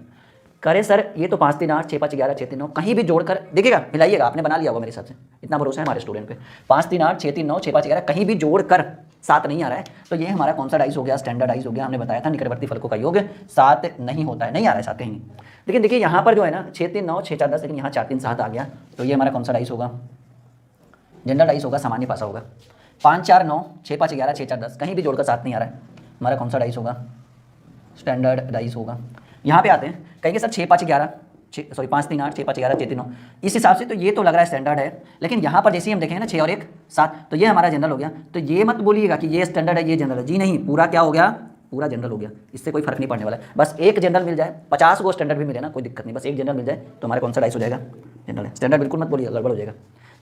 करे सर, ये तो 5 3 8 6 5 11 6 3 9 कहीं भी जोड़कर देखिएगा, मिलाइएगा, आपने बना लिया होगा मेरे हिसाब से, इतना भरोसा है हमारे स्टूडेंट पे। 5 3 8 6 3 9 6 5 11 कहीं भी जोड़कर 7 नहीं आ रहा है, तो ये हमारा कौन सा डाइस हो गया, स्टैंडर्डाइज हो गया। हमने बताया था निकटवर्ती फलकों का योग 7 नहीं होता है, नहीं आ रहा है 7 कहीं नहीं। लेकिन देखिए यहाँ पर जो है ना 6 3 9 6 4 10, लेकिन यहाँ 4 3 7 आ गया, तो ये हमारा कौन सा डाइस होगा, जनरल डाइस होगा, सामान्य पासा होगा। 5 4 9 6 5 11 6 4 10 कहीं भी जोड़कर 7 नहीं आ रहा है, हमारा कौन सा डाइस होगा, स्टैंडर्ड डाइस होगा। यहाँ पे आते हैं, कहेंगे सर 6 5 11 सॉरी 5 3 8 6 5 11 6 3 9, इस हिसाब से तो ये तो लग रहा है स्टैंडर्ड है। लेकिन यहाँ पर जैसे ही हम देखेंगे ना 6 और 1 7, तो ये हमारा जनरल हो गया। तो ये मत बोलिएगा कि ये स्टैंडर्ड है ये जनरल है, जी नहीं, पूरा क्या हो गया, पूरा जनरल हो गया। इससे कोई फर्क नहीं पड़ने वाला है। बस एक जनरल मिल जाए, 50 को स्टैंडर्ड भी मिले ना, कोई दिक्कत नहीं, बस एक जनरल मिल जाए तो हमारे कौन सा डाइस हो जाएगा, जनरल है। स्टैंडर्ड बिल्कुल मत बोलिएगा, गड़बड़ हो जाएगा।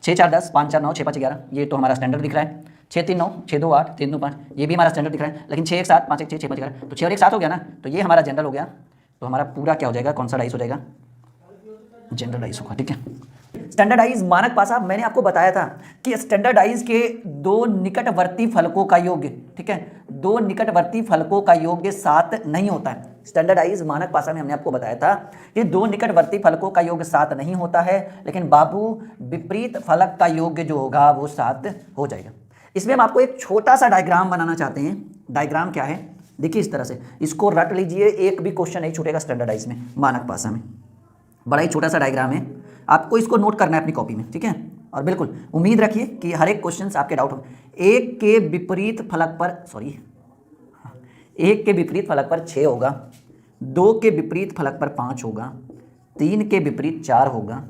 6 4 10 5 4 9 6 5 11, ये तो हमारा स्टैंडर्ड दिख रहा है। 6 3 9 6 2 8 3 2 5, ये भी हमारा स्टैंडर्ड दिख रहा है। लेकिन 6 1 7 5 1 6 6 5 11, तो 6 और 1 7 हो गया ना, तो ये हमारा जनरल हो गया। तो हमारा पूरा क्या हो जाएगा, कौन सा डाइस हो जाएगा, जनरलाइज होगा। ठीक है, स्टैंडर्डाइज मानक पासा, मैंने आपको बताया था कि स्टैंडर्डाइज के दो निकटवर्ती फलकों का योग, ठीक है, दो निकटवर्ती फलकों का योग 7 नहीं होता है। स्टैंडर्डाइज मानक पासा में हमने आपको बताया था कि दो निकटवर्ती फलकों का योग 7 नहीं होता है, लेकिन बाबू विपरीत फलक का योग जो होगा वो 7 हो जाएगा। इसमें हम आपको एक छोटा सा डायग्राम बनाना चाहते हैं। डायग्राम क्या है, देखिए इस तरह से, इसको रट लीजिए, एक भी क्वेश्चन नहीं छूटेगा स्टैंडर्डाइज में, मानक पासा में। बड़ा ही छोटा सा डायग्राम है, आपको इसको नोट करना है अपनी कॉपी में, ठीक है। और बिल्कुल उम्मीद रखिए कि हर एक क्वेश्चन आपके डाउट हो। एक के विपरीत फलक पर, सॉरी, एक के विपरीत फलक पर 6 होगा, 2 के विपरीत फलक पर 5 होगा, 3 के विपरीत 4 होगा,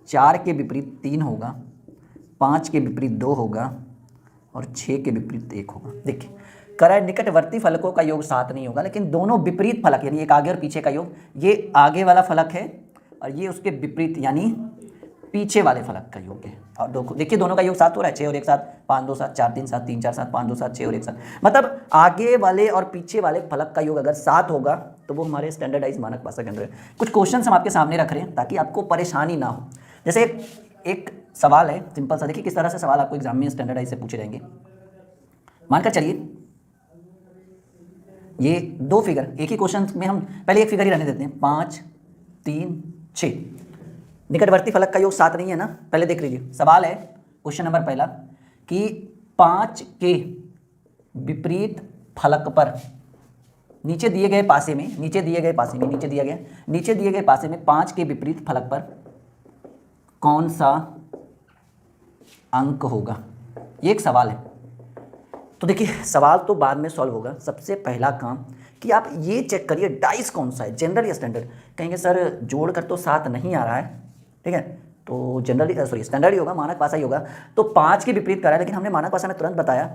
4 के विपरीत 3 होगा, 5 के विपरीत 2 होगा और 6 के विपरीत 1 होगा। देखिए करा है, निकटवर्ती फलकों का योग 7 नहीं होगा, लेकिन दोनों विपरीत फलक, यानी एक आगे और पीछे का योग, ये आगे वाला फलक है और ये उसके विपरीत यानी पीछे वाले फलक का योग है। और देखिए दोनों का योग 7 हो रहा है, 6 और 1 7, 5 2 7 4 3 7 3 4 7 5 2 7 6 और 1 7, मतलब आगे वाले और पीछे वाले फलक का योग अगर 7 होगा तो वो हमारे स्टैंडर्डाइज मानक भाषा के अंदर है। कुछ क्वेश्चन हम आपके सामने रख रहे हैं ताकि आपको परेशानी ना हो। जैसे एक सवाल है सिंपल सा, देखिए किस तरह से सवाल आपको एग्जाम में स्टैंडर्डाइज से पूछे जाएंगे। मानकर चलिए ये 2 फिगर, एक ही क्वेश्चन में हम पहले एक फिगर ही रहने देते हैं, 5 3 6, निकटवर्ती फलक का योग 7 नहीं है ना। पहले देख लीजिए सवाल है, क्वेश्चन नंबर पहला, कि 5 के विपरीत फलक पर नीचे दिए गए पासे में, नीचे दिए गए पासे में 5 के विपरीत फलक पर कौन सा अंक होगा, ये एक सवाल है। तो देखिए सवाल तो बाद में सॉल्व होगा, सबसे पहला काम कि आप ये चेक करिए डाइस कौन सा है, जनरल या स्टैंडर्ड। कहेंगे सर जोड़कर तो 7 नहीं आ रहा है, ठीक है, तो जनरल सॉरी स्टैंडर्ड ही होगा, मानक भाषा ही होगा। तो 5 के विपरीत करा है, लेकिन हमने मानक भाषा में तुरंत बताया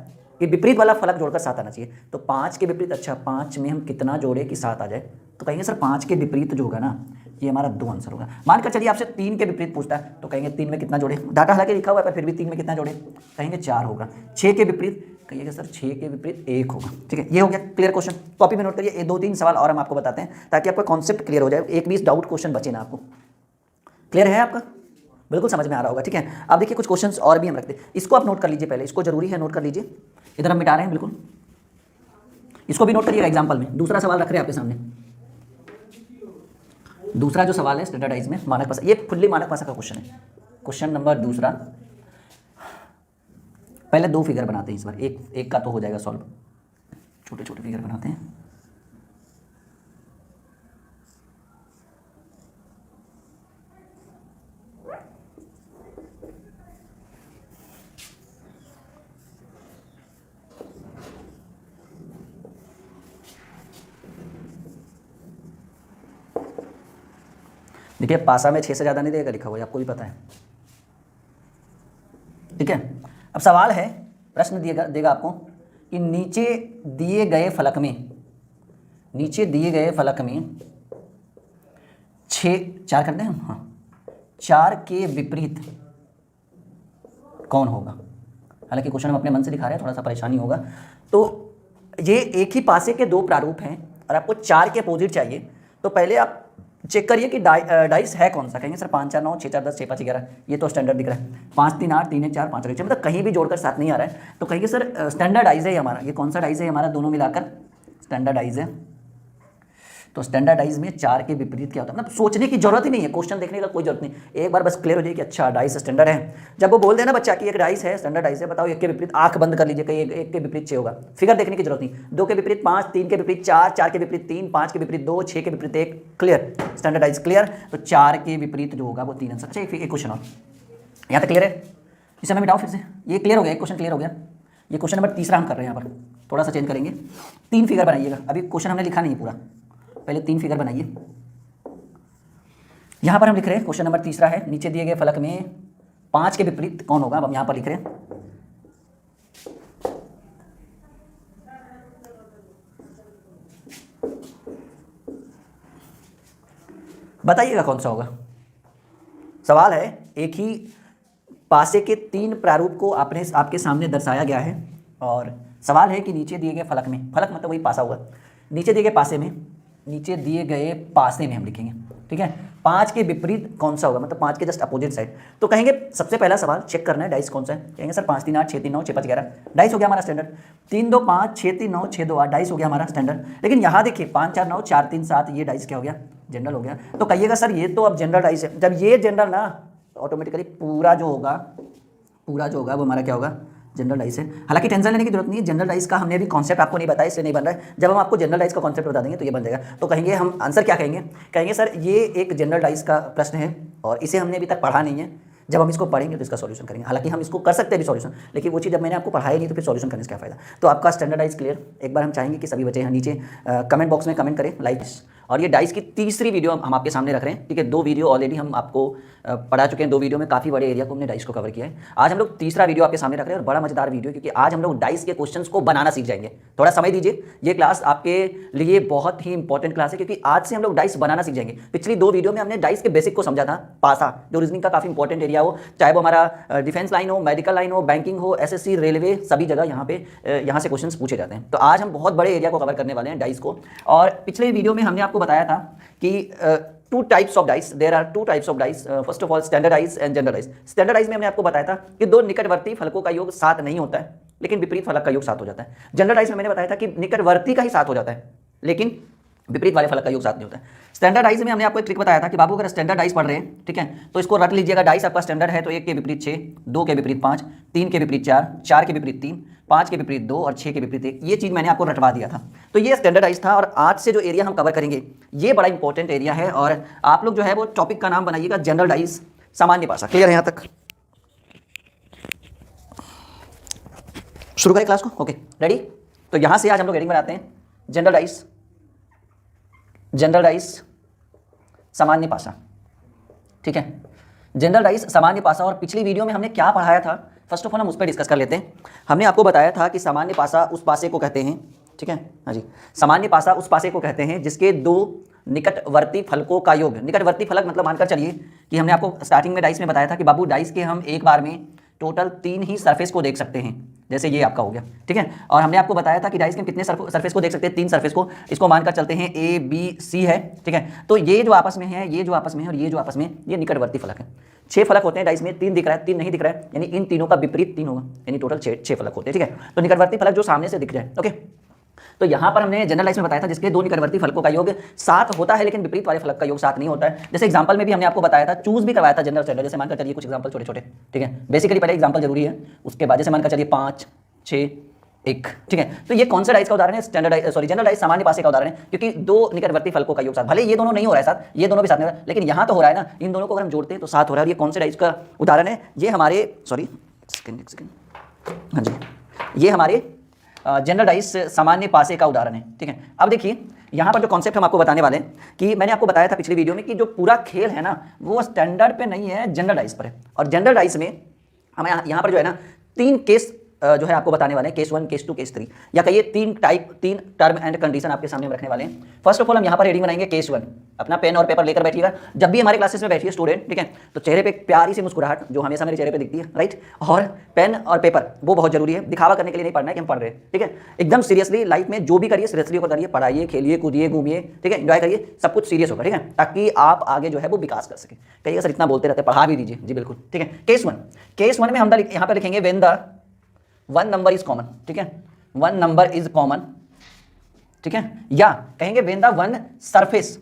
कि विपरीत वाला फलक जोड़कर 7 आना चाहिए। तो 5 के विपरीत, अच्छा 5 में हम कितना जोड़े कि 7 आ जाए, तो कहेंगे सर 5 के विपरीत जो होगा ना, ये हमारा 2 आंसर होगा। मानकर चलिए आपसे 3 के विपरीत पूछता है, तो कहेंगे 3 में कितना जोड़े, डाटा हालांकि लिखा हुआ है पर फिर भी 3 में कितना जोड़े, कहेंगे 4 होगा। 6 के विपरीत, कहिएगा सर 6 के विपरीत 1 होगा। ठीक है, ये हो गया क्लियर क्वेश्चन, कॉपी में नोट करिए। ये 2-3 सवाल और हम आपको बताते हैं ताकि आपका कॉन्सेप्ट क्लियर हो जाए, एक भी डाउट क्वेश्चन बचे ना आपको। क्लियर है आपका, बिल्कुल समझ में आ रहा होगा। ठीक है, अब देखिए कुछ क्वेश्चंस और भी हम रखते हैं, इसको आप नोट कर लीजिए, पहले इसको जरूरी है नोट कर लीजिए। इधर हम मिटा रहे हैं, बिल्कुल इसको भी नोट करिएगा एग्जाम्पल में। दूसरा सवाल रख रहे हैं आपके सामने, दूसरा जो सवाल है स्टैंडर्डाइज में मानक भाषा, ये फुल्ली मानक भाषा का क्वेश्चन है। क्वेश्चन नंबर दूसरा, पहले 2 फिगर बनाते हैं इस बार, एक का तो हो जाएगा सॉल्व, छोटे छोटे फिगर बनाते हैं। देखिए पासा में 6 से ज़्यादा नहीं देगा लिखा हुआ है, आपको भी पता है। ठीक है, अब सवाल है, प्रश्न देगा आपको कि नीचे दिए गए फलक में 4 करते हैं हम, हाँ 4 के विपरीत कौन होगा। हालांकि क्वेश्चन हम अपने मन से दिखा रहे हैं, थोड़ा सा परेशानी होगा। तो ये एक ही पासे के 2 प्रारूप हैं और आपको 4 के अपोजिट चाहिए, तो पहले आप चेक करिए कि डाइस है कौन सा। कहेंगे सर 5 4 9 6 4 10 6 5 11, ये तो स्टैंडर्ड दिख रहा है। 5 3 8 3 1 4 5 1 6, मतलब कहीं भी जोड़कर 7 नहीं आ रहा है, तो कहेंगे सर स्टैंडर्ड डाइस है हमारा। ये कौन सा डाइस है हमारा, दोनों मिलाकर स्टैंडर्ड डाइस है। तो स्टैंडर्डाइज में 4 के विपरीत क्या होता है, मतलब सोचने की जरूरत ही नहीं है, क्वेश्चन देखने का कोई जरूरत नहीं, एक बार बस क्लियर हो जाए कि अच्छा डाइस स्टैंडर्ड है। जब वो बोल देना बच्चा कि एक डाइस है स्टैंडर्ड डाइस है, बताओ एक के विपरीत, आंख बंद कर लीजिए, कहीं एक के विपरीत 6 होगा, फिगर देखने की जरूरत नहीं। 2 के विपरीत 5, 3 के विपरीत 4, 4 के विपरीत 3, 5 के विपरीत 2, 6 के विपरीत 1, क्लियर, स्टैंडर्डाइज क्लियर। तो 4 के विपरीत जो होगा वो 3 आंसर। अच्छा एक क्वेश्चन और यहाँ तक क्लियर है, इस समय मिटाओ फिर से, ये क्लियर हो गया, एक क्वेश्चन क्लियर हो गया। ये क्वेश्चन नंबर तीसरा हम कर रहे हैं, यहाँ पर थोड़ा सा चेंज करेंगे। 3 फिगर बनाइएगा, अभी क्वेश्चन हमने लिखा नहीं पूरा, पहले 3 फिगर बनाइए। यहाँ पर हम लिख रहे हैं क्वेश्चन नंबर तीसरा है, नीचे दिए गए फलक में 5 के विपरीत कौन होगा। अब हम यहाँ पर लिख रहे हैं बताइएगा कौन सा होगा। सवाल है, एक ही पासे के 3 प्रारूप को आपके सामने दर्शाया गया है और सवाल है कि नीचे दिए गए फलक में, फलक मतलब वही पासा हुआ, नीचे दिए गए पासे में हम लिखेंगे, ठीक है, 5 के विपरीत कौन सा होगा, मतलब 5 के जस्ट अपोजिट साइड। तो कहेंगे सबसे पहला सवाल चेक करना है डाइस कौन सा है। कहेंगे सर 5 3 8 6 3 9 6 5 11 डाइस हो गया हमारा स्टैंडर्ड, 3 2 5 6 3 9 6 2 8 डाइस हो गया हमारा स्टैंडर्ड। लेकिन यहाँ देखिए 5 4 9 4 3 7 ये डाइस क्या हो गया, जनरल हो गया। तो कहिएगा सर ये तो अब जनरल डाइस है, जब ये जनरल ना ऑटोमेटिकली पूरा जो होगा वो हमारा क्या होगा, जनरल डाइस है। हालांकि टेंशन लेने की जरूरत नहीं है, जनरल डाइस का हमने भी कॉन्सेप्ट आपको नहीं बताया इसलिए नहीं बन रहा है। जब हम आपको जनरल डाइस का कॉन्सेप्ट बता देंगे तो ये बन जाएगा। तो कहेंगे हम आंसर क्या कहेंगे सर ये एक जनरल डाइस का प्रश्न है और इसे हमने अभी तक पढ़ा नहीं है, जब हम इसको पढ़ेंगे तो इसका सॉल्यूशन करेंगे। हालांकि हम इसको कर सकते हैं भी सॉल्यूशन, लेकिन वो चीज़ जब मैंने आपको पढ़ाई नहीं तो फिर सॉल्यूशन करने से क्या फायदा। तो आपका स्टैंडर्डाइज क्लियर। एक बार हम चाहेंगे कि सभी बच्चे यहाँ नीचे कमेंट बॉक्स में कमेंट करें लाइक। और ये डाइस की तीसरी वीडियो हम आपके सामने रख रहे हैं, ठीक है। 2 वीडियो ऑलरेडी हम आपको पढ़ा चुके हैं, 2 वीडियो में काफ़ी बड़े एरिया को हमने डाइस को कवर किया है। आज हम लोग तीसरा वीडियो आपके सामने रख रहे हैं और बड़ा मजेदार वीडियो, क्योंकि आज हम लोग डाइस के क्वेश्चंस को बनाना सीख जाएंगे। थोड़ा समय दीजिए, ये क्लास आपके लिए बहुत ही इंपॉर्टेंट क्लास है, क्योंकि आज से हम लोग डाइस बनाना सीख जाएंगे। पिछली 2 वीडियो में हमने डाइस के बेसिक को समझा था, पासा जो रीजनिंग का काफ़ी इंपॉर्टेंट एरिया हो, चाहे वो हमारा डिफेंस लाइन हो, मेडिकल लाइन हो, बैंकिंग हो, एसएससी, रेलवे, सभी जगह यहाँ से क्वेश्चंस पूछे जाते हैं। तो आज हम बहुत बड़े एरिया को कवर करने वाले हैं डाइस को। और पिछले वीडियो में हमने आपको बताया था कि 2 types of dice, there are 2 types of dice, first of all standardise and generalise. Standardise में हमने आपको बताया था कि 2 निकटवर्ती फलकों का योग 7 नहीं होता है, लेकिन विपरीत फलक का योग 7 हो जाता है। जनरलाइज में मैंने बताया था कि निकटवर्ती का ही 7 हो जाता है, लेकिन विपरीत वाले फलक का योग 7 नहीं होता है। स्टैंडर्डाइज में हमने आपको एक ट्रिक बताया था कि बाबू अगर स्टैंडर्डाइज पढ़ रहे हैं, ठीक है, तो इसको रट लीजिएगा। डाइस आपका स्टैंडर्ड है तो 1 के विपरीत 6, 2 के विपरीत 5, 3 के विपरीत 4, 4 के विपरीत 3, 5 के विपरीत 2 और 6 के विपरीत 1। ये चीज़ मैंने आपको रटवा दिया था। तो ये स्टैंडर्डाइज था और आज से जो एरिया हम कवर करेंगे ये बड़ा इंपॉर्टेंट एरिया है। और आप लोग जो है वो टॉपिक का नाम बनाइएगा जनरलाइज सामान्य पासा। क्लियर है यहाँ तक? शुरू करें क्लास को? Okay, ready? तो यहाँ से आज हम लोग हेडिंग बनाते हैं जनरलाइज सामान्य पासा, ठीक है। जनरलाइज सामान्य पासा। और पिछली वीडियो में हमने क्या पढ़ाया था, फर्स्ट ऑफ ऑल हम उस पर डिस्कस कर लेते हैं। हमने आपको बताया था कि सामान्य पासा उस पासे को कहते हैं, ठीक है, हाँ जी, सामान्य पासा उस पासे को कहते हैं जिसके 2 निकटवर्ती फलकों का योग। निकटवर्ती फलक मतलब मानकर चलिए कि हमने आपको स्टार्टिंग में डाइस में बताया था कि बाबू डाइस के हम एक बार में टोटल 3 ही सरफेस को देख सकते हैं, जैसे ये आपका हो गया, ठीक है। और हमने आपको बताया था कि डाइस के कितने सरफेस को देख सकते हैं, 3 सरफेस को। इसको मानकर चलते हैं A B C है, ठीक है। तो ये जो आपस में है, ये जो आपस में है और ये जो आपस में, ये निकटवर्ती फलक है। 6 फलक होते हैं डाइस में, 3 दिख रहा है, 3 नहीं दिख रहा है, यानी इन तीनों का विपरीत 3 होगा, यानी टोटल 6 फलक होते हैं, ठीक है। तो निकटवर्ती फलक जो सामने से दिख जाए, ओके। तो यहाँ पर हमने जनरलाइज में बताया था जिसके 2 निकटवर्ती फलकों का योग 7 होता है, लेकिन विपरीत वाले फलक का योग 7 नहीं होता है। जैसे एग्जांपल में भी हमने आपको बताया था, चूज भी करवाया था जनरल स्टैंडर्ड। जैसे मानकर चलिए कुछ एग्जांपल छोटे छोटे, ठीक है, बेसिकली पहले एग्जांपल जरूरी है, उसके बाद जैसे मानकर चलिए 5 6 1, ठीक है। तो ये कौन सा डाइस का उदाहरण है? जनरलाइज सामान्य पासे का उदाहरण है, क्योंकि 2 निकटवर्ती फलकों का योग 7, भले ये दोनों नहीं हो रहा है साथ, ये दोनों भी साथ नहीं हो रहा है, लेकिन यहाँ तो हो रहा है ना, इन दोनों को अगर हम जोड़ते हैं तो 7 हो रहा है। और ये कौन से डाइस का उदाहरण है? ये हमारे हाँ जी, ये हमारे जनरलाइज सामान्य पासे का उदाहरण है, ठीक है। अब देखिए यहाँ पर जो कॉन्सेप्ट हम आपको बताने वाले हैं कि मैंने आपको बताया था पिछली वीडियो में कि जो पूरा खेल है ना वो स्टैंडर्ड पे नहीं है, जनरलाइज पर है। और जनरलाइज में हमें यहाँ पर जो है ना 3 केस जो है आपको बताने वाले हैं, केस 1, केस 2, केस 3, या कहिए 3 टर्म एंड कंडीशन आपके सामने रखने वाले हैं। फर्स्ट ऑफ ऑल हम यहाँ पर हेडिंग बनाएंगे केस 1। अपना पेन और पेपर लेकर बैठिएगा। जब भी हमारे क्लासेस में बैठिए स्टूडेंट, ठीक है, तो चेहरे पे प्यारी सी मुस्कुराहट जो हमेशा मेरे चेहरे पे दिखती है, राइट। और पेन और पेपर वो बहुत जरूरी है, दिखावा करने के लिए नहीं पढ़ना है कि हम पढ़ रहे हैं, ठीक है। एकदम सीरियसली लाइफ में जो भी करिए सीरियसली होकर करिए, पढ़ाइए, खेलिए, कूदिए, घूमिए, ठीक है, एंजॉय करिए, सब कुछ सीरियस होगा, ठीक है, ताकि आप आगे जो है वो विकास कर सके। कहिएगा सर इतना बोलते रहते, पढ़ा भी दीजिए। जी बिल्कुल, ठीक है। केस 1 में हम यहाँ पर लिखेंगे when the 1 number is common, ठीक है, 1 नंबर इज कॉमन, ठीक है। या कहेंगे व्हेन द 1 सरफेस,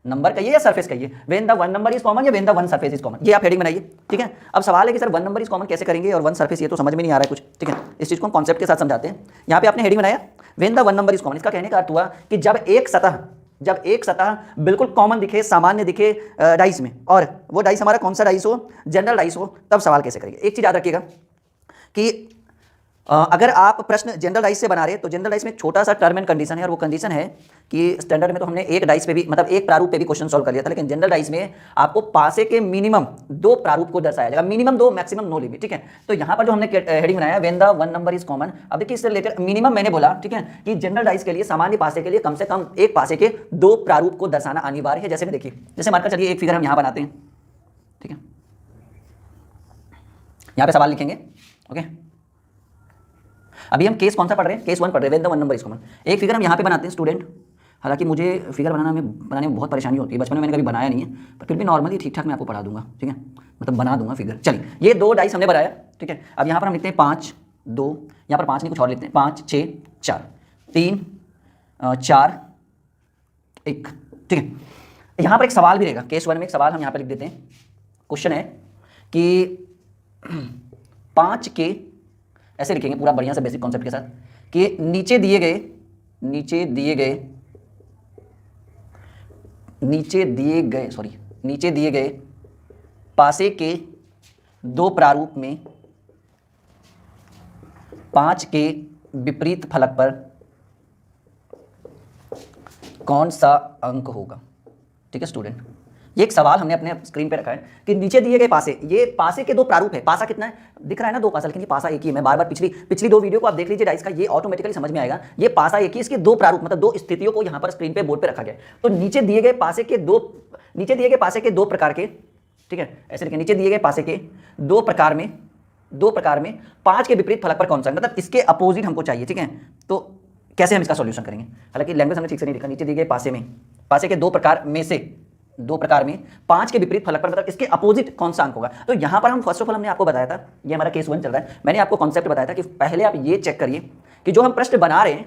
नंबर कहिए या सरफेस कहिए, when the 1 number is common या when the 1 surface is common, ये आप हेडिंग बनाइए, ठीक है। अब सवाल है कि सर 1 नंबर इज कॉमन कैसे करेंगे और 1 सरफेस, ये तो समझ में नहीं आ रहा है कुछ, ठीक है। इस चीज को हम कॉन्सेप्ट के साथ समझाते हैं। यहाँ पे आपने हेडिंग बनाया when the 1 number is common. इसका कहने का अर्थ हुआ कि जब एक सतह बिल्कुल कॉमन दिखे, सामान्य दिखे डाइस में, और वो डाइस हमारा कौन सा डाइस हो, जनरल डाइस हो, तब सवाल कैसे करेंगे। एक चीज याद रखिएगा कि अगर आप प्रश्न जनरल डाइस से बना रहे हैं तो जनरल डाइस में छोटा सा टर्म एंड कंडीशन है, और वो कंडीशन है कि स्टैंडर्ड में तो हमने एक डाइस पे भी मतलब एक प्रारूप पे भी क्वेश्चन सॉल्व कर लिया था, लेकिन जनरल डाइस में आपको पासे के मिनिमम 2 प्रारूप को दर्शाया जाएगा, मिनिमम 2 मैक्सिमम नो लिमिट, ठीक है। तो यहाँ पर जो हमने हेडिंग बनाया when the one number is common, अब देखिए इससे रिलेटेड मिनिमम मैंने बोला, ठीक है, कि जनरल डाइस के लिए सामान्य पासे के लिए कम से कम एक पासे के 2 प्रारूप को दर्शाना अनिवार्य है। जैसे में देखिए, जैसे मानकर चलिए एक फिगर हम यहाँ बनाते हैं, ठीक है, यहाँ पे सवाल लिखेंगे, ओके। अभी हम केस कौन सा पढ़ रहे हैं, केस 1 पढ़ रहे हैं, when the one number is common. एक फिगर हम यहाँ पे बनाते हैं स्टूडेंट, हालांकि मुझे फिगर बनाने में बहुत परेशानी होती है, बचपन में मैंने कभी बनाया नहीं है, पर फिर भी नॉर्मली ठीक ठाक मैं आपको पढ़ा दूंगा, ठीक है, मतलब बना दूंगा फिगर। चलिए ये 2 डाइस हमने बनाया, ठीक है। अब यहाँ पर हम लिखते हैं 5 2, यहाँ पर 5 नहीं कुछ और लिखते हैं, 5 6 4 3 4 1, ठीक है। यहाँ पर एक सवाल भी रहेगा, केस 1 में एक सवाल हम यहाँ पर लिख देते हैं। क्वेश्चन है कि 5 के, ऐसे लिखेंगे पूरा बढ़िया से बेसिक कॉन्सेप्ट के साथ, कि नीचे दिए गए पासे के 2 प्रारूप में 5 के विपरीत फलक पर कौन सा अंक होगा, ठीक है स्टूडेंट। ये एक सवाल हमने अपने स्क्रीन पे रखा है कि नीचे दिए गए पासे, ये पासे के 2 प्रारूप है, पासा कितना है दिख रहा है ना, 2 पासा, लेकिन ये पासा एक ही है। मैं बार बार पिछली 2 वीडियो को आप देख लीजिए डाइस का, ये ऑटोमेटिकली समझ में आएगा। ये पासा एक ही, इसके 2 प्रारूप मतलब 2 स्थितियों को यहाँ पर स्क्रीन पे बोर्ड पे रखा गया है। तो नीचे दिए गए पासे के 2 प्रकार के, ठीक है, ऐसे लिखें, नीचे दिए गए पासे के 2 प्रकार में 5 के विपरीत फलक पर कौन सा, मतलब इसके अपोजिट हमको चाहिए, ठीक है। तो कैसे हम इसका सॉल्यूशन करेंगे, हालांकि लैंग्वेज हमने ठीक से नहीं लिखा, नीचे दिए गए पासे के 2 प्रकार में 5 के विपरीत फलक पर मतलब इसके अपोजिट कौन सा अंक होगा। तो यहां पर हम फर्स्ट ऑफ ऑल हमने आपको बताया था, ये हमारा केस 1 चल रहा है, मैंने आपको कॉन्सेप्ट बताया था कि पहले आप ये चेक करिए कि जो हम प्रश्न बना रहे हैं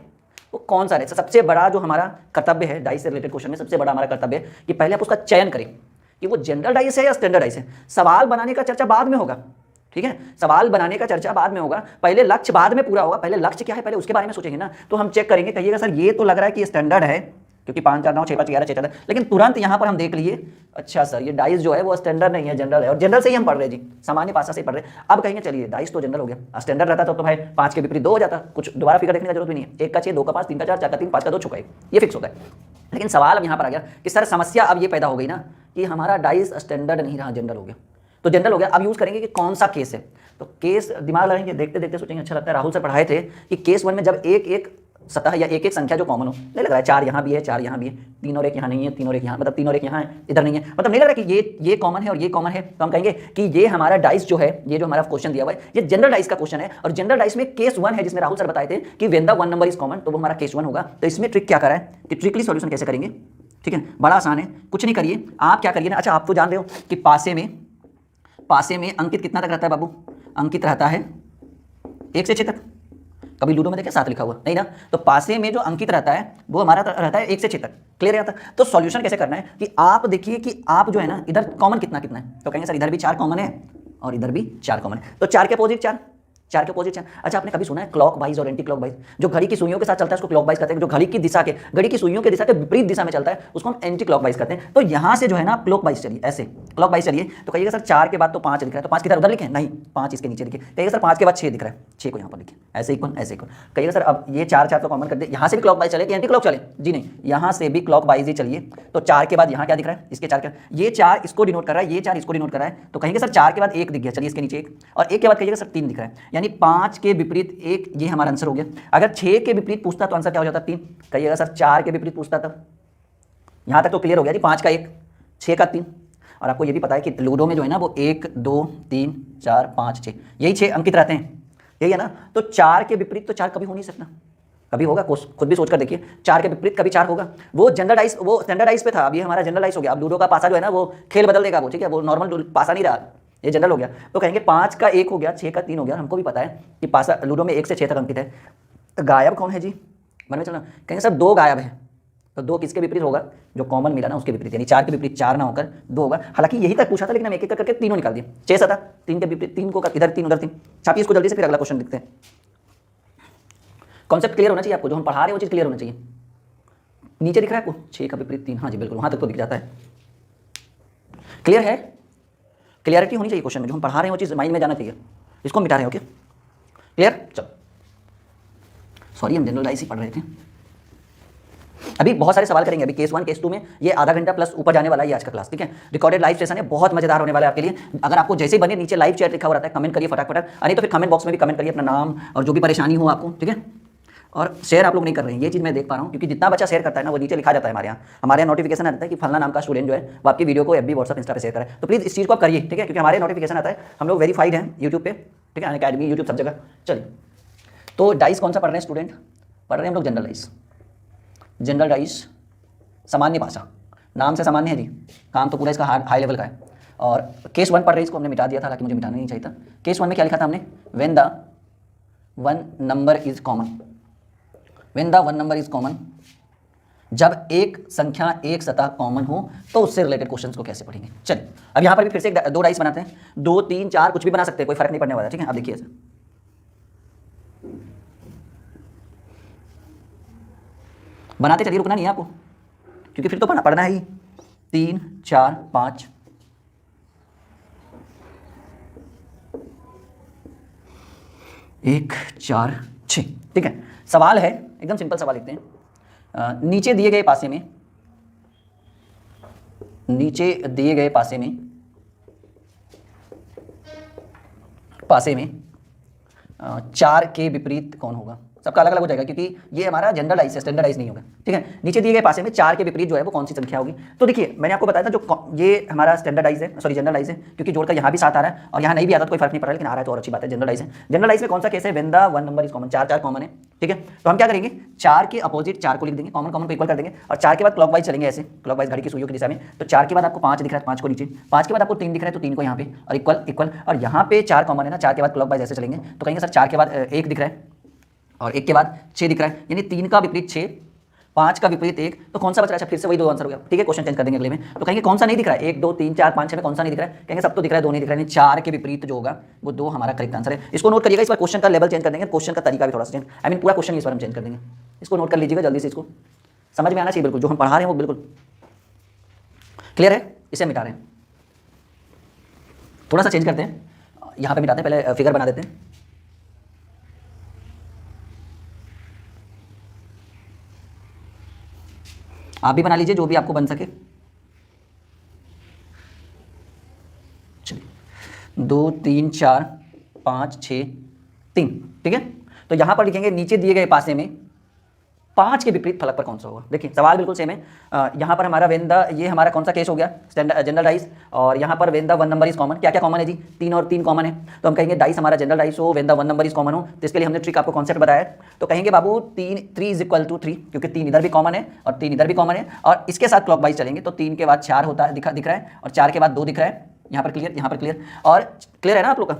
वो कौन सा है। सबसे बड़ा जो हमारा कर्तव्य है डाइस से रिलेटेड क्वेश्चन में, सबसे बड़ा हमारा कर्तव्य है कि पहले आप उसका चयन करें कि वो जनरल डाइस है या स्टैंडर्ड डाइस है। सवाल बनाने का चर्चा बाद में होगा, ठीक है, सवाल बनाने का चर्चा बाद में होगा, पहले लक्ष्य बाद में पूरा होगा। पहले लक्ष्य क्या है पहले उसके बारे में सोचेंगे ना। तो हम चेक करेंगे, कहिएगा सर ये तो लग रहा है कि स्टैंडर्ड है, क्योंकि 5 4 9 6 5 11 6 4, लेकिन तुरंत यहाँ पर हम देख लिए अच्छा सर ये डाइस जो है वो स्टैंडर्ड नहीं है, जनरल है, और जनरल से ही हम पढ़ रहे हैं जी, सामान्य पासा से पढ़ रहे हैं। अब कहेंगे चलिए डाइस तो जनरल हो गया, स्टैंडर्ड रहता तो भाई 5 के विपरीत 2 हो जाता, कुछ दोबारा फिगर देखने की जरूरत भी नहीं है, 1 का 6 2 का 5 3 का 4 4 का 3 5 का 2 छुका 1, ये फिक्स होता है। लेकिन सवाल अब यहाँ पर आ गया कि सर समस्या अब ये पैदा हो गई ना कि हमारा डाइस स्टैंडर्ड नहीं रहा, जनरल हो गया। तो जनरल हो गया, अब यूज करेंगे कि कौन सा केस है। तो केस दिमाग लगाएंगे, देखते देखते सोचेंगे अच्छा लगता है, राहुल सर पढ़ाए थे कि केस 1 में जब एक सतह या एक संख्या जो कॉमन हो, नहीं लग रहा है 4 यहाँ भी है 4 यहाँ भी है, 3 और 1 यहाँ नहीं है, 3 और 1 यहाँ, मतलब 3 और 1 यहाँ है इधर नहीं है, मतलब नहीं लग रहा कि ये कॉमन है और ये कॉमन है। तो हम कहेंगे कि ये हमारा डाइस जो है, ये जो हमारा क्वेश्चन दिया हुआ है ये जनरल डाइस का क्वेश्चन है, और जनरल डाइस में केस 1 है जिसमें राहुल सर बताए थे कि when the one number is common, तो वो हमारा केस 1 होगा। तो इसमें ट्रिक क्या करा है कि ट्रिकली सॉल्यूशन कैसे करेंगे, ठीक है, बड़ा आसान है, कुछ नहीं करिए, आप क्या करिए ना, अच्छा आप तो जान रहे हो कि पासे में अंकित कितना तक रहता है बाबू, अंकित रहता है 1 से 6 तक। कभी लूडो में देखे 7 लिखा हुआ नहीं ना, तो पासे में जो अंकित रहता है वो हमारा रहता है 1 से 6 तक, क्लियर है। तो सॉल्यूशन कैसे करना है कि आप देखिए कि आप जो है ना इधर कॉमन कितना कितना है, तो कहेंगे सर इधर भी 4 कॉमन है और इधर भी 4 कॉमन है, तो 4 के अपोजिट 4 के अपोजिट 4। अच्छा आपने कभी सुना है क्लॉक वाइज और एंटी क्लॉक वाइज, जो घड़ी की सुइयों के साथ चलता है उसको क्लॉक वाइज कहते हैं, जो घड़ी की सुइयों के दिशा के विपरीत दिशा में चलता है उसको हम एंटी क्लॉक वाइज कहते हैं। तो यहाँ से जो है ना क्लॉक वाइज चलिए, ऐसे क्लॉक वाइज चलिए, तो कहिएगा सर 4 के बाद तो 5 लिख रहा है, तो 5 किधर उधर लिखे, नहीं 5 इसके नीचे लिखे, कहिएगा सर 5 के बाद 6 दिख रहा है, 6 को यहाँ पर लिखे, ऐसे इक्वल ऐसे इक्वल, कहिएगा सर अब ये 4 4 तो कॉमन कर दे, यहाँ से भी क्लॉक वाइज चले कि एंटी क्लॉक चले, जी नहीं यहाँ से भी क्लॉक वाइज ही चलिए। तो 4 के बाद यहाँ क्या दिख रहा है, इसके 4 का, ये 4 इसको डिनोट कर रहा है, ये 4 इसको डिनोट कर रहा है, तो कहेंगे सर 4 के बाद 1 दिख गया, चलिए इसके नीचे 1, और 1 के बाद कहिएगा सर 3 दिख रहा है, यानी 5 के विपरीत 1, ये हमारा आंसर हो गया। अगर 6 के विपरीत पूछता तो आंसर क्या हो जाता, 3, कहिएगा सर 4 के विपरीत पूछता तब, यहां तक तो क्लियर हो गया जी, 5 का 1 6 का 3। और आपको ये भी पता है कि लूडो में जो है ना वो 1 2 3 4 5 6 यही 6 अंकित रहते हैं, यही है ना। तो 4 के विपरीत तो 4 कभी हो नहीं सकता, कभी होगा खुद भी सोचकर देखिए, 4 के विपरीत कभी 4 होगा। वो जनरलाइज वो स्टैंडर्डाइज पे था, अब ये हमारा जनरलाइज हो गया। अब लूडो का पासा जो है ना वो खेल बदल देगा वो, ठीक है, वो नॉर्मल पासा नहीं रहा, ये जनरल हो गया। तो कहेंगे 5 का 1 हो गया, 6 का 3 हो गया। हमको भी पता है कि पासा लूडो में 1 से 6 तक अंकित है। तो गायब कौन है जी, मन में चलना, कहेंगे सर 2 गायब है, तो 2 किसके विपरीत होगा, जो कॉमन मिला ना उसके विपरीत, यानी 4 के विपरीत 4 ना होकर 2 होगा। हालांकि यही तक पूछा था, लेकिन हम एक एक करके तीनों निकाल दिए, 6 सता 3 के विपरीत 3 को इधर 3 उधर 3। छापिए इसको जल्दी से, फिर अगला क्वेश्चन लिखते हैं। कॉन्सेप्ट क्लियर होना चाहिए आपको, जो हम पढ़ा रहे हैं वो चीज़ क्लियर होना चाहिए। नीचे दिख रहा है आपको 6 का विपरीत 3, हाँ जी बिल्कुल, वहाँ तक तो दिख जाता है। क्लियर है, क्लियरिटी होनी चाहिए क्वेश्चन में, जो हम पढ़ा रहे हैं वो चीज़ माइंड में जाना चाहिए, इसको मिटा रहे हो क्या, क्लियर। चलो सॉरी, हम जनरल डाइस ही पढ़ रहे थे। अभी बहुत सारे सवाल करेंगे, अभी केस 1 केस 2 में ये आधा घंटा प्लस ऊपर जाने वाला है आज का क्लास, ठीक है। रिकॉर्डेड लाइव सेशन है, बहुत मजेदार होने वाला है आपके लिए। अगर आपको जैसे ही बने नीचे लाइव चैट लिखा हुआ रहता है, कमेंट करिए फटाफट, नहीं तो फिर कमेंट बॉक्स में भी कमेंट करिए अपना नाम और जो भी परेशानी हो आपको, ठीक है। और शेयर आप लोग नहीं कर रहे हैं, ये चीज़ मैं देख पा रहा हूँ, क्योंकि जितना बच्चा शेयर करता है ना वो नीचे लिखा जाता है हमारे यहाँ नोटिफिकेशन आता है कि फलना नाम का स्टूडेंट जो है वो आपकी वीडियो को FB व्हाट्सएप इंस्टा पे शेयर करे। तो प्लीज़ इस चीज़ को आप करिए, ठीक है, क्योंकि हमारे नोटिफिकेशन आता है, हम लोग वेरीफाइड हैं यूट्यूब पे, ठीक है, अनअकैडमी यूट्यूब सब जगह। चलिए, तो डाइस कौन सा पढ़ रहे हैं स्टूडेंट? पढ़ रहे हैं हम लोग जनरल डाइस। जनरल डाइस सामान्य भाषा, नाम से सामान्य है जी, काम तो पूरा इसका हाई लेवल का है। और केस 1 पढ़ रहे, इसको हमने मिटा दिया था, हालांकि मुझे मिटाना नहीं चाहिए था। केस 1 में क्या लिखा था हमने? When the one number is common, when the one number is common, जब एक संख्या एक सतह कॉमन हो तो उससे रिलेटेड क्वेश्चंस को कैसे पढ़ेंगे। चलिए, अब यहाँ पर भी फिर से दो डाइस बनाते हैं, 2 3 4 कुछ भी बना सकते हैं, कोई फर्क नहीं पड़ने वाला, ठीक है। अब देखिए ऐसे बनाते चलिए, रुकना नहीं है आपको, क्योंकि फिर तो पढ़ना है ही। 3 4 5, 1 4 6, ठीक है। सवाल है, एकदम सिंपल सवाल लिखते हैं। नीचे दिए गए पासे में, नीचे दिए गए पासे में 4 के विपरीत कौन होगा? सबका अलग अलग हो जाएगा, क्योंकि ये हमारा जनरलाइज है, स्टैंडर्डाइज नहीं होगा, ठीक है। नीचे दिए गए पासे में 4 के विपरीत जो है वो कौन सी संख्या होगी? तो देखिए, मैंने आपको बताया था जो ये हमारा स्टैंडर्डाइज है, सॉरी जनरलाइज है, क्योंकि जोड़कर यहाँ भी 7 आ रहा है और यहाँ नहीं भी आता तो कोई फर्क नहीं पड़ रहा, लेकिन आ रहा है तो और अच्छी बात है। जनरलाइज है, जनरलाइज में कौन सा केस है? When the one number is common, 4 4 common है, ठीक है। तो हम क्या करेंगे? 4 के अपोजिट 4 को लिख देंगे, कॉमन कॉमन को इक्वल कर देंगे, और 4 के बाद क्लॉकवाइज चलेंगे, ऐसे क्लॉकवाइज घड़ी की सुइयों की दिशा में। तो 4 के बाद आपको 5 दिख रहा है, 5 को नीचे, 5 के बाद आपको 3 दिख रहा है तो 3 को यहाँ पे, और इक्वल इक्वल, और यहाँ पे 4 कॉमन है ना, 4 के बाद क्लॉकवाइज ऐसे चलेंगे तो कहेंगे सर 4 के बाद 1 दिख रहा है और 1 के बाद 6 दिख रहा है, यानी 3 का विपरीत 6, 5 का विपरीत 1, तो कौन सा बच रहा है? फिर से वही 2 आंसर हो गया, ठीक है। क्वेश्चन चेंज कर देंगे अगले में, तो कहेंगे कौन सा नहीं दिख रहा है? 1 2 3 4 5 6 में कौन सा नहीं दिख रहा है? कहेंगे सब तो दिख रहा है, 2 नहीं दिख रहा है, 4 के विपरीत जो होगा वो 2 हमारा करेक्ट आंसर है। इसको नोट करिएगा, इस बार क्वेश्चन का लेवल चेंज कर देंगे, क्वेश्चन का तरीका भी थोड़ा सा चेंज, आई मीन पूरा क्वेश्चन इस बार हम चेंज कर देंगे। इसको नोट कर लीजिएगा जल्दी से, इसको समझ में आना चाहिए बिल्कुल, जो हम पढ़ा रहे हैं वो बिल्कुल क्लियर है। इसे मिटा रहे हैं, थोड़ा सा चेंज करते हैं, यहाँ पे मिटाते हैं, पहले फिगर बना देते हैं। आप भी बना लीजिए जो भी आपको बन सके। चलिए 2 3 4 5 6 3, ठीक है। तो यहां पर लिखेंगे नीचे दिए गए पासे में 5 के विपरीत फलक पर कौन सा होगा। देखिए सवाल बिल्कुल सेम है। यहाँ पर हमारा व्हेन द, ये हमारा कौन सा केस हो गया? जनरलाइज, और यहाँ पर when the one number is common, क्या क्या कॉमन है जी? 3 और 3 कॉमन है, तो हम कहेंगे डाइस हमारा जनरलाइज हो, when the one number is common हो। तो इसके लिए हमने ट्रिक आपको कॉन्सेप्ट बताया, तो कहेंगे बाबू 3 इज इक्वल टू 3, क्योंकि 3 इधर भी कॉमन है और 3 इधर भी कॉमन है, और इसके साथ क्लॉकवाइज चलेंगे तो 3 के बाद 4 होता है, दिख रहा है, और 4 के बाद 2 दिख रहा है, यहाँ पर क्लियर, यहाँ पर क्लियर, और क्लियर है ना आप लोग का?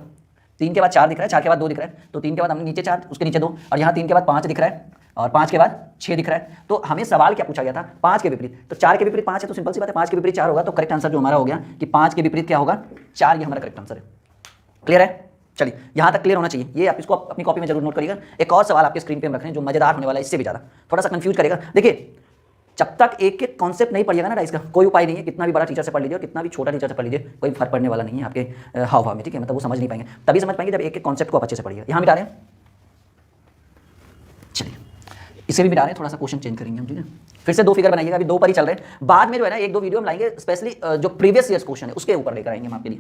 3 के बाद 4 दिख रहा है, 4 के बाद 2 दिख रहा है, तो 3 के बाद हमने नीचे 4, उसके नीचे 2, और यहाँ 3 के बाद 5 दिख रहा है, और 5 के बाद 6 दिख रहा है। तो हमें सवाल क्या पूछा गया था? 5 के विपरीत, तो 4 के विपरीत 5 है, तो सिंपल सी बात है 5 के विपरीत 4 होगा, तो करेक्ट आंसर जो हमारा हो गया कि 5 के विपरीत क्या होगा? 4, ये हमारा करेक्ट आंसर है। क्लियर है? चलिए यहाँ तक क्लियर होना चाहिए, ये आप इसको अपनी कॉपी में जरूर नोट करिएगा। एक और सवाल आपके स्क्रीन पे हम रख रहे हैं जो मजेदार होने वाला है, इससे भी ज़्यादा थोड़ा सा कंफ्यूज करेगा। देखिए जब तक एक एक कॉन्सेप्ट नहीं पढ़िएगा ना, इसका कोई उपाय नहीं है, कितना भी बड़ा टीचर से पढ़ लीजिए और कितना भी छोटा टीचर से पढ़ लीजिए, कोई फर्क पड़ने वाला नहीं है आपके हाव भाव में, ठीक है। मतलब वो समझ नहीं पाएंगे, तभी समझ पाएंगे जब एक एक कॉन्सेप्ट को आप अच्छे से पढ़िएगा। यहाँ मिटा रहे हैं, चलिए इसे भी मिटा रहे हैं, थोड़ा सा क्वेश्चन चेंज करेंगे हम, ठीक है। फिर से 2 फिगर बनाइएगा, अभी 2 पर ही चल रहे हैं, बाद में जो है ना 1-2 वीडियो हम लाएंगे स्पेशली जो प्रीवियस ईयर्स क्वेश्चन है उसके ऊपर लेकर आएंगे हम आपके लिए।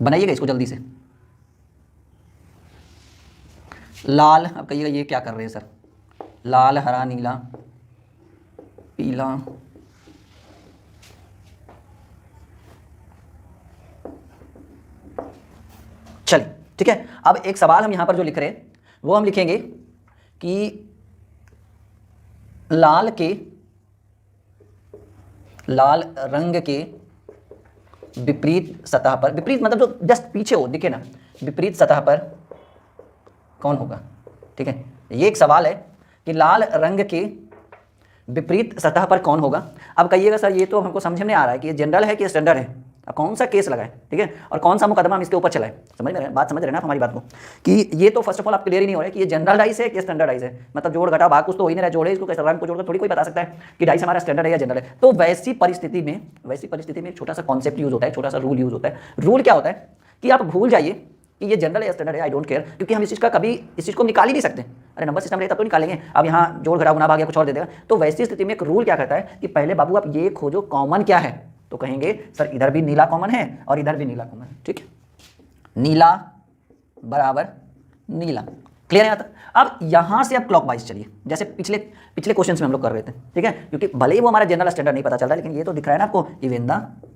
बनाइएगा इसको जल्दी से। लाल, अब कहिएगा ये क्या कर रहे हैं सर? लाल, हरा, नीला, पीला, चलिए ठीक है। अब एक सवाल हम यहां पर जो लिख रहे हैं वो हम लिखेंगे कि लाल रंग के विपरीत सतह पर, विपरीत मतलब जो जस्ट पीछे हो दिखे ना, विपरीत सतह पर कौन होगा, ठीक है। ये एक सवाल है कि लाल रंग के विपरीत सतह पर कौन होगा। अब कहिएगा सर ये तो हमको समझ में नहीं आ रहा है कि ये जनरल है कि स्टैंडर्ड है। अब कौन सा केस लगाए, ठीक है, और कौन सा मुकदमा हम इसके ऊपर चलाए, समझ में बात समझ रहे ना आप हमारी बात को, कि ये तो फर्स्ट ऑफ ऑल आप क्लियर ही नहीं हो रहा है कि ये जनरल डाइस है कि स्टैंडर्ड डाइस है, मतलब जोड़ घटा भाग कुछ तो हो ही नहीं रहा, जोड़े इसको कैसे रंग को जोड़कर थोड़ी कोई बता सकता है कि डाइस हमारा स्टैंडर्ड है या जनरल है। तो वैसी परिस्थिति में एक छोटा सा कॉन्सेप्ट यूज होता है, छोटा सा रूल यूज होता है। रूल क्या होता है कि आप भूल जाइए कि ये जनरल है स्टैंडर्ड है, आई डोंट केयर, क्योंकि हम इस चीज़ का कभी इस चीज़ को निकाल ही नहीं सकते। अरे नंबर सिस्टम रहे तब तो निकालेंगे, अब यहाँ जोड़ घटा गुना भाग या कुछ और दे देगा। तो वैसी स्थिति में एक रूल क्या कहता है कि पहले बाबू आप ये खोजो कॉमन क्या है, तो कहेंगे सर इधर भी नीला कॉमन है और इधर भी नीला कॉमन है, ठीक है, नीला बराबर नीला, क्लियर है यहाँ तक। अब यहाँ से अब क्लॉकवाइज चलिए, जैसे पिछले क्वेश्चंस में हम लोग कर रहे थे, ठीक है, क्योंकि भले ही वो हमारा जनरल स्टैंडर्ड नहीं पता चल रहा है, लेकिन ये तो दिख रहा है ना आपको, ये when the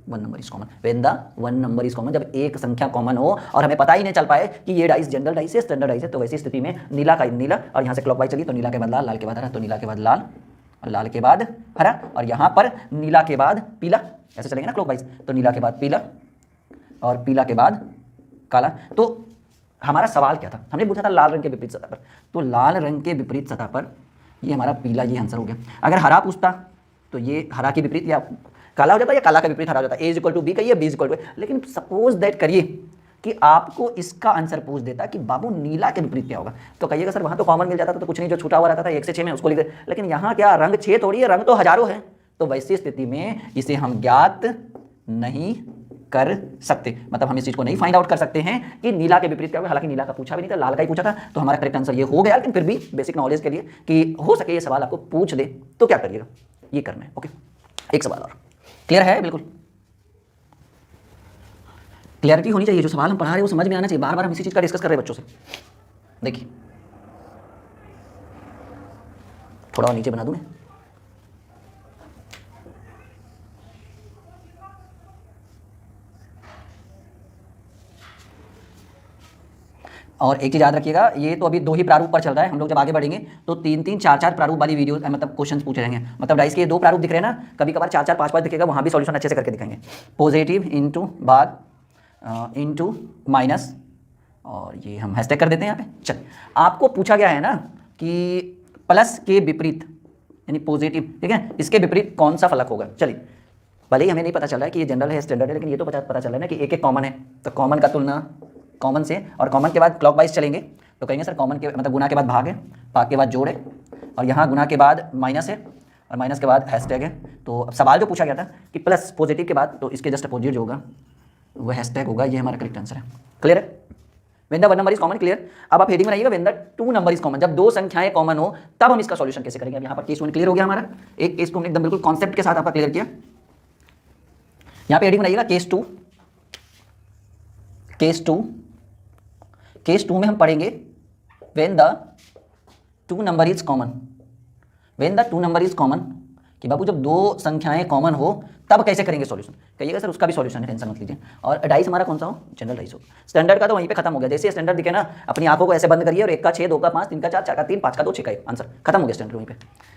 one number is common, when the one number is common, जब एक संख्या कॉमन हो और हमें पता ही नहीं चल पाए कि ये डाइस जनरल डाइस है स्टैंडर्ड डाइस है, तो वैसी स्थिति में नीला का नीला, और यहाँ से क्लॉकवाइज चलिए तो नीला के बाद लाल, लाल के बाद हरा, तो नीला के बाद लाल और लाल के बाद हरा, और यहाँ पर नीला के बाद पीला, ऐसे चलेंगे ना क्लॉकवाइज, तो नीला के बाद पीला और पीला के बाद काला। तो हमारा सवाल क्या था, हमने पूछा था लाल रंग के विपरीत सतह पर, तो लाल रंग के विपरीत सतह पर ये हमारा पीला, ये आंसर हो गया। अगर हरा पूछता तो ये हरा के विपरीत या काला हो जाता, या काला का विपरीत हरा हो जाता, ए इज इक्वल टू बी कहिए, बी इज इक्वल टू, लेकिन सपोज दैट करिए कि आपको इसका आंसर पूछ देता कि बाबू नीला के विपरीत क्या होगा, तो कहिएगा सर वहाँ तो कॉमन मिल जाता था, तो कुछ नहीं, जो छूटा हुआ रहता था 1 से 6 में उसको लिख दे, लेकिन यहाँ क्या रंग 6 थोड़ी है, रंग तो हजारों है, तो वैसी स्थिति में इसे हम ज्ञात नहीं कर सकते, मतलब हम इस चीज को नहीं फाइंड आउट कर सकते हैं कि नीला के विपरीत क्या होगा। हालांकि नीला का पूछा भी नहीं था, लाल का ही पूछा था, तो हमारा करेक्ट आंसर ये हो गया, लेकिन फिर भी बेसिक नॉलेज के लिए कि हो सके ये सवाल आपको पूछ दे तो क्या करिएगा, ये करना है। ओके, एक सवाल और, क्लियर है, बिल्कुल क्लियरिटी होनी चाहिए, जो सवाल हम पढ़ा रहे हैं वो समझ में आना चाहिए, बार बार हम इसी चीज का डिस्कस कर रहे हैं बच्चों से। देखिए थोड़ा और नीचे बना दूं मैं, और एक चीज़ याद रखिएगा, ये तो अभी 2 ही प्रारूप पर चल रहा है, हम लोग जब आगे बढ़ेंगे तो 3-3, 4-4 प्रारूप वाली वीडियो मतलब क्वेश्चन पूछे जाएंगे, मतलब डाइस के 2 प्रारूप दिख रहे हैं ना, कभी कभार 4-4, 5-5 दिखेगा, वहाँ भी सॉल्यूशन अच्छे से करके दिखाएंगे, पॉजिटिव इंटू भाग इंटू माइनस, और ये हम हैशटैग कर देते हैं यहाँ पे। चल, आपको पूछा गया है ना कि प्लस के विपरीत यानी पॉजिटिव, ठीक है, इसके विपरीत कौन सा फलक होगा। चलिए, भले ही हमें नहीं पता चल रहा है कि ये जनरल है स्टैंडर्ड है, लेकिन ये तो पता चल रहा है ना कि एक एक कॉमन है, तो कॉमन का तुलना कॉमन से, और कॉमन के बाद क्लॉकवाइज चलेंगे तो कहेंगे सर कॉमन के मतलब गुना के बाद भाग है, भाग के बाद जोड़ है, और यहाँ गुना के बाद माइनस है, और माइनस के बाद हैशटैग है। तो अब सवाल जो पूछा गया था कि प्लस पॉजिटिव के बाद, तो इसके जस्ट अपोजिट जो होगा वो हैशटैग होगा, ये हमारा करेक्ट आंसर है। क्लियर है, when the one number is common, clear. अब आप हेडिंग बनाइएगा when the 2 number is common, जब 2 संख्याएं कॉमन हो तब हम इसका सॉल्यूशन कैसे करेंगे। अब यहाँ पर केस 1 क्लियर हो गया हमारा, एक केस को हमने एकदम बिल्कुल कॉन्सेप्ट के साथ आपका क्लियर किया। यहाँ पे हेडिंग बनाइएगा केस 2, केस 2 में हम पढ़ेंगे when the 2 number is common, when the 2 number is common, कि बाबू जब 2 संख्याएं कॉमन हो तब कैसे करेंगे सॉल्यूशन। कहिएगा सर उसका भी सॉल्यूशन है, टेंशन मत लीजिए। और डाइस हमारा कौन सा हो, जनरल डाइस हो, स्टैंडर्ड का तो वहीं पे खत्म हो गया, जैसे स्टैंडर्ड दिखे ना अपनी आंखों को ऐसे बंद करिए और 1 का 6, 2 का 5, 3 का 4, 4 का 3, 5 का 2, 6 का 1, आंसर खत्म हो गया स्टैंडर्ड वहीं पे।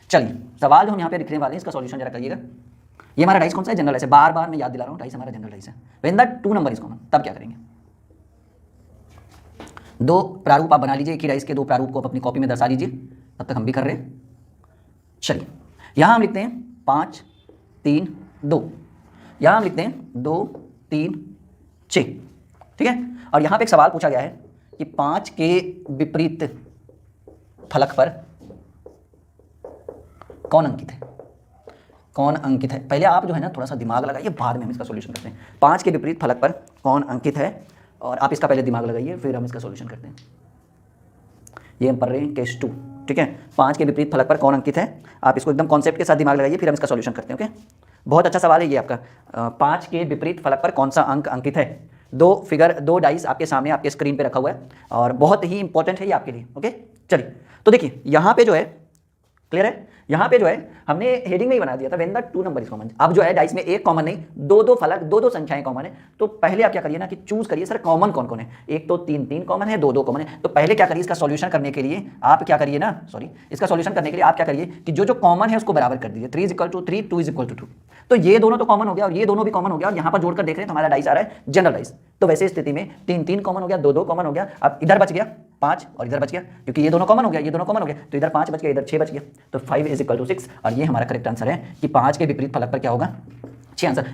चलिए सवाल जो हम यहाँ पे लिखने वाले हैं इसका सॉल्यूशन जरा करिएगा। ये हमारा डाइस कौन सा है, जनरल डाइस है, बार बार मैं याद दिला रहा हूँ, डाइस हमारा जनरल डाइस है। When the 2 number is common तब क्या करेंगे, 2 प्रारूप आप बना लीजिए, एक ही डाइस के 2 प्रारूप को आप अपनी कॉपी में दर्शा लीजिए, तब तक हम भी कर रहे हैं। चलिए यहाँ हम लिखते हैं 5, 3, 2, यहाँ हम लिखते हैं 2, 3, 6, ठीक है। और यहाँ पे एक सवाल पूछा गया है कि 5 के विपरीत फलक पर कौन अंकित है, कौन अंकित है। पहले आप जो है ना थोड़ा सा दिमाग लगाइए, बाद में हम इसका सॉल्यूशन करते हैं। 5 के विपरीत फलक पर कौन अंकित है, और आप इसका पहले दिमाग लगाइए, फिर हम इसका सॉल्यूशन करते हैं। ये हम पढ़ रहे हैं केस 2, ठीक है। 5 के विपरीत फलक पर कौन अंकित है, आप इसको एकदम कॉन्सेप्ट के साथ दिमाग लगाइए, फिर हम इसका सॉल्यूशन करते हैं। ओके, बहुत अच्छा सवाल है ये आपका। 5 के विपरीत फलक पर कौन सा अंक अंकित है। 2 डाइस आपके सामने आपके स्क्रीन पे रखा हुआ है और बहुत ही इंपॉर्टेंट है ये आपके लिए। ओके, चलिए तो देखिए यहाँ पे जो है, क्लियर है, यहाँ पे जो है हमने हेडिंग में ही बना दिया था, when the 2 number is common. अब जो है डाइस में एक कॉमन नहीं, 2 फलक, 2 संख्याएं कॉमन है, तो पहले आप क्या करिए ना कि चूज करिए सर कॉमन कौन कौन है। एक तो 3 कॉमन है, 2 कॉमन है, तो पहले क्या करिए इसका सॉल्यूशन करने के लिए आप क्या करिए ना, इसका सॉल्यूशन करने के लिए आप क्या करिए कि जो कॉमन है उसको बराबर कर दीजिए। 3 = 3, 2 = 2, तो ये दोनों तो कॉमन हो गया और ये दोनों भी कॉमन हो गया, और यहाँ पर जोड़कर देख रहे हैं तो हमारा डाइस आ रहा है जनरल डाइस। तो वैसे स्थिति में 3 कॉमन हो गया, 2 कॉमन हो गया, अब इधर बच गया 5 और इधर बच गया, क्योंकि ये दोनों कॉमन हो गया, ये दोनों कॉमन हो गया, तो इधर 5 बच गया, इधर 6 बच गया, तो 5 = 6। और ये हमारा करेक्ट आंसर है कि 5 के विपरीत फलक पर क्या होगा, 6 आंसर।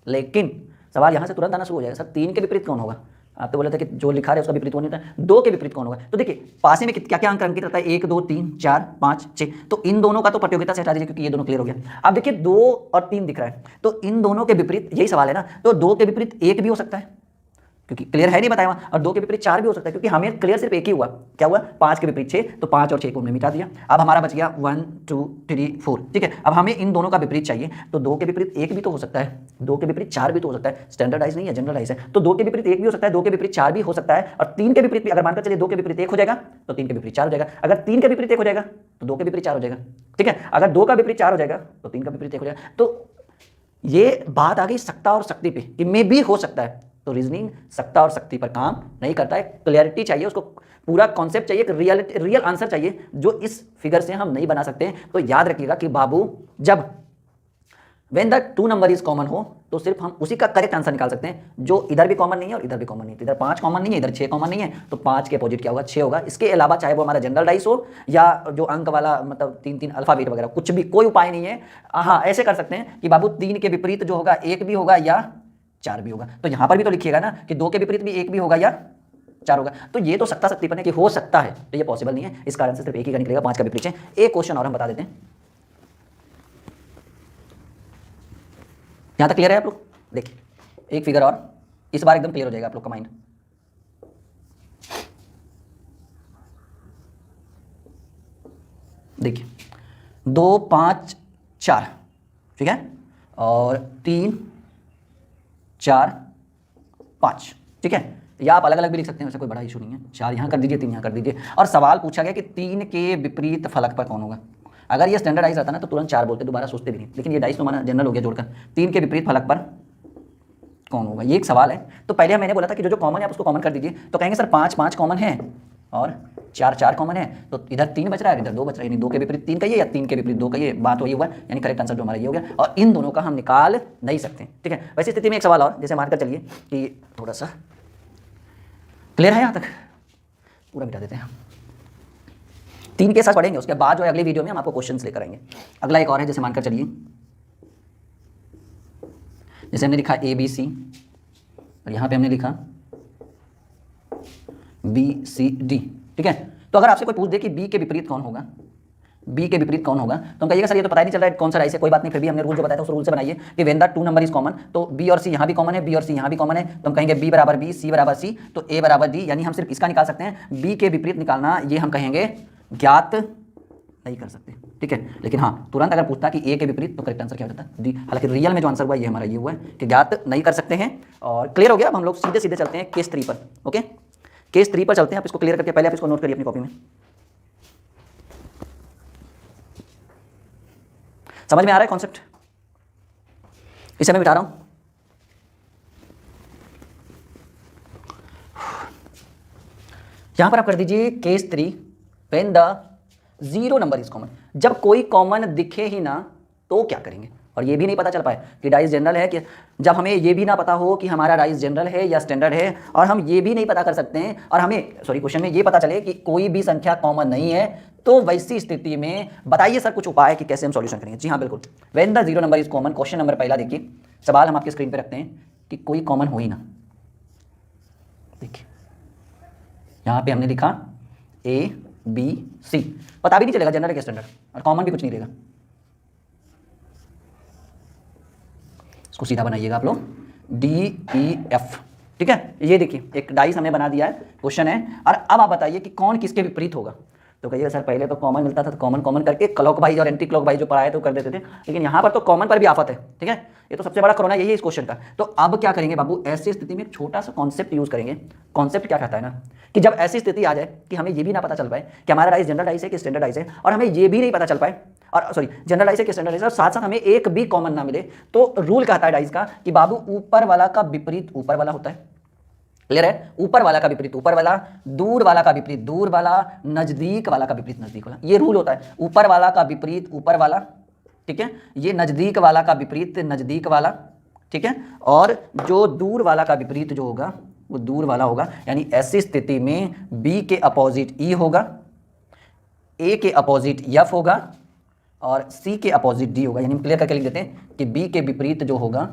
लेकिन सवाल यहाँ से तुरंत आना शुरू हो जाएगा, सर 3 के विपरीत कौन होगा? आप तो बोले थे कि जो लिखा है उसका विपरीत कौन होता है, 2 के विपरीत कौन होगा? तो देखिए पासे में क्या क्या अंक अंकित रहता है, 1 2 3 4 5 6, तो इन दोनों का तो प्रतियोगिता से हटा दीजिए क्योंकि ये दोनों क्लियर हो गया। अब देखिए 2 और 3 दिख रहा है, तो इन दोनों के विपरीत, यही सवाल है ना, तो 2 के विपरीत 1 भी हो सकता है क्योंकि क्लियर है नहीं बताया वहाँ, और 2 के विपरीत 4 भी हो सकता है क्योंकि हमें क्लियर सिर्फ एक ही हुआ, क्या हुआ? 5 के विपरीत 6, तो 5 और 6 को हमने मिटा दिया। अब हमारा बच गया 1 2 3 4, ठीक है। अब हमें इन दोनों का विपरीत चाहिए, तो 2 के विपरीत 1 भी तो हो सकता है, 2 के विपरीत 4 भी तो हो सकता है, स्टैंडर्डाइज नहीं है, जनरलाइज है। तो 2 के विपरीत 1 भी हो सकता है, 2 के विपरीत 4 भी हो सकता है, और 3 के विपरीत भी, अगर मानकर चलिए 2 के विपरीत 1 हो जाएगा तो 3 के विपरीत 4 हो जाएगा, अगर 3 के विपरीत 1 हो जाएगा तो 2 के विपरीत 4 हो जाएगा, ठीक है। अगर 2 का विपरीत 4 हो जाएगा तो 3 का विपरीत 1 हो जाएगा। तो ये बात आ गई सत्ता और शक्ति पे कि मे भी हो सकता है। तो रीजनिंग सत्ता और शक्ति पर काम नहीं करता है, क्लैरिटी चाहिए उसको, पूरा कॉन्सेप्ट चाहिए, एक रियल आंसर चाहिए जो इस फिगर से हम नहीं बना सकते। तो याद रखिएगा कि बाबू जब when the 2 number is common हो तो सिर्फ हम उसी का करेक्ट आंसर निकाल सकते हैं जो इधर भी कॉमन नहीं है और इधर भी कॉमन नहीं है। इधर 5 कॉमन नहीं है, इधर 6 कॉमन नहीं है, तो 5 के अपोजिट क्या होगा? 6 होगा। इसके अलावा चाहे वो हमारा जनरल डाइस हो या जो अंक वाला मतलब 3-3 अल्फाबेट वगैरह, कुछ भी, कोई उपाय नहीं है। हाँ ऐसे कर सकते हैं कि बाबू 3 के विपरीत जो होगा 1 भी होगा या 4 भी होगा। तो यहां पर भी तो लिखिएगा ना कि 2 के विपरीत भी 1 भी होगा या 4 होगा। तो ये तो सत्ता शक्ति पर है कि हो सकता है, तो ये पॉसिबल नहीं है, इस कारण से सिर्फ एक ही का निकलेगा, 5 का विपरीत है। एक क्वेश्चन और हम बता देते हैं, यहां तक क्लियर है आप लोग? देखिए एक फिगर और, इस बार एकदम क्लियर हो जाएगा आप लोग का माइंड। देखिए 2 5 4, ठीक है, और 3 4 5, ठीक है, या आप अलग अलग भी लिख सकते हैं, वैसे कोई बड़ा इशू नहीं है। 4 यहाँ कर दीजिए, 3 यहाँ कर दीजिए। और सवाल पूछा गया कि 3 के विपरीत फलक पर कौन होगा। अगर ये स्टैंडर्डाइज रहता ना तो तुरंत 4 बोलते, दोबारा सोचते भी नहीं, लेकिन ये डाइस तो हमारा जनरल हो गया जोड़कर। 3 के विपरीत फलक पर कौन होगा, ये एक सवाल है। तो पहले मैंने बोला था कि जो जो कॉमन है आप उसको कॉमन कर दीजिए, तो कहेंगे सर 5 5 कॉमन है और 4 4 कॉमन है, तो इधर 3 बच रहा है, इधर 2 बच रहा है, यानी 2 के विपरीत 3 का ये या 3 के विपरीत 2 का ये, बात वही हुआ, यानी करेक्ट आंसर जो हमारा ये हो गया। और इन दोनों का हम निकाल नहीं सकते, ठीक है। वैसी स्थिति में एक सवाल और, जैसे मानकर चलिए कि थोड़ा सा क्लियर है, यहाँ तक पूरा मिटा देते हैं, 3 के साथ पढ़ेंगे, उसके बाद जो है अगली वीडियो में हम आपको क्वेश्चंस लेकर आएंगे। अगला एक और है, जैसे मानकर चलिए, जैसे हमने लिखा ABC और यहाँ पे हमने लिखा BCD, ठीक है। तो अगर आपसे कोई पूछ दे कि B के विपरीत कौन होगा, B के विपरीत कौन होगा, तो हम कहिएगा सर ये तो पता ही नहीं चल रहा है कौन सा राइस है। कोई बात नहीं, फिर भी हमने रूल जो बताया था उस रूल से बनाइए कि when the 2 number is common, तो B और C यहाँ भी कॉमन है, B और C यहाँ भी कॉमन है, तो हम कहेंगे B बराबर B, C बराबर C, तो A बराबर D, यानी हम सिर्फ इसका निकाल सकते हैं। B के विपरीत निकालना ये हम कहेंगे ज्ञात नहीं कर सकते, ठीक है। लेकिन हाँ तुरंत अगर पूछता कि A के विपरीत, तो करेक्ट आंसर क्या हो जाता है? D। हालांकि रियल में जो आंसर हुआ ये हमारा ये हुआ है कि ज्ञात नहीं कर सकते हैं। और क्लियर हो गया। अब हम लोग सीधे सीधे चलते हैं केस 3 पर, ओके। केस 3 पर चलते हैं, आप इसको क्लियर करके पहले आप इसको नोट करिए अपनी कॉपी में। समझ में आ रहा है कॉन्सेप्ट? इसे मैं बिठा रहा हूं। यहां पर आप कर दीजिए case 3 when the 0 number is common. जब कोई कॉमन दिखे ही ना तो क्या करेंगे, और ये भी नहीं पता चल पाए कि डाइस जनरल है कि, जब हमें ये भी ना पता हो कि हमारा डाइस जनरल है या स्टैंडर्ड है, और हम ये भी नहीं पता कर सकते हैं, और हमें क्वेश्चन में ये पता चले कि कोई भी संख्या कॉमन नहीं है, तो वैसी स्थिति में बताइए सर कुछ उपाय कि कैसे हम सॉल्यूशन करेंगे। जी हाँ बिल्कुल, when the 0 number is common. Question number पहला देखिए, सवाल हम आपके स्क्रीन पे रखते हैं कि कोई कॉमन हो ही ना। देखिए यहाँ पे हमने लिखा ABC, पता भी नहीं चलेगा जनरल या स्टैंडर्ड, और कॉमन भी कुछ नहीं रहेगा। इसको सीधा बनाइएगा आप लोग DEF, ठीक है। ये देखिए एक डाइस हमने बना दिया है, क्वेश्चन है, और अब आप बताइए कि कौन किसके विपरीत होगा। तो कहिए सर पहले तो कॉमन मिलता था, तो कॉमन कॉमन करके क्लॉक वाइज और एंटी क्लॉक वाइज जो पढ़ाए तो कर देते थे, लेकिन यहाँ पर तो कॉमन पर भी आफत है, ठीक है। ये तो सबसे बड़ा कोरोना यही है इस क्वेश्चन का। तो अब क्या करेंगे बाबू, ऐसी स्थिति में एक छोटा सा कॉन्सेप्ट यूज करेंगे। कॉन्सेप्ट क्या कहता है ना कि जब ऐसी स्थिति आ जाए कि हमें ये भी ना पता चल पाए कि हमारा डाइस जनरल डाइस है कि स्टैंडर्ड डाइस है, और हमें ये भी नहीं पता चल पाए, और सॉरी जनरल डाइस है कि स्टैंडर्ड डाइस है, और साथ साथ हमें एक भी कॉमन ना मिले, तो रूल कहता है डाइस का कि बाबू ऊपर वाला का विपरीत ऊपर वाला होता है। क्लियर है? ऊपर वाला का विपरीत ऊपर वाला, दूर वाला का विपरीत दूर वाला, नजदीक वाला का विपरीत नजदीक वाला, ये रूल होता है। ऊपर वाला का विपरीत ऊपर वाला, ठीक है, ये नजदीक वाला का विपरीत नजदीक वाला, ठीक है, और जो दूर वाला का विपरीत जो होगा वो दूर वाला होगा। यानी ऐसी स्थिति में B के अपोजिट E होगा, A के अपोजिट F होगा, और C के अपोजिट D होगा। यानी हम क्लियर करके लिख देते हैं कि B के विपरीत जो होगा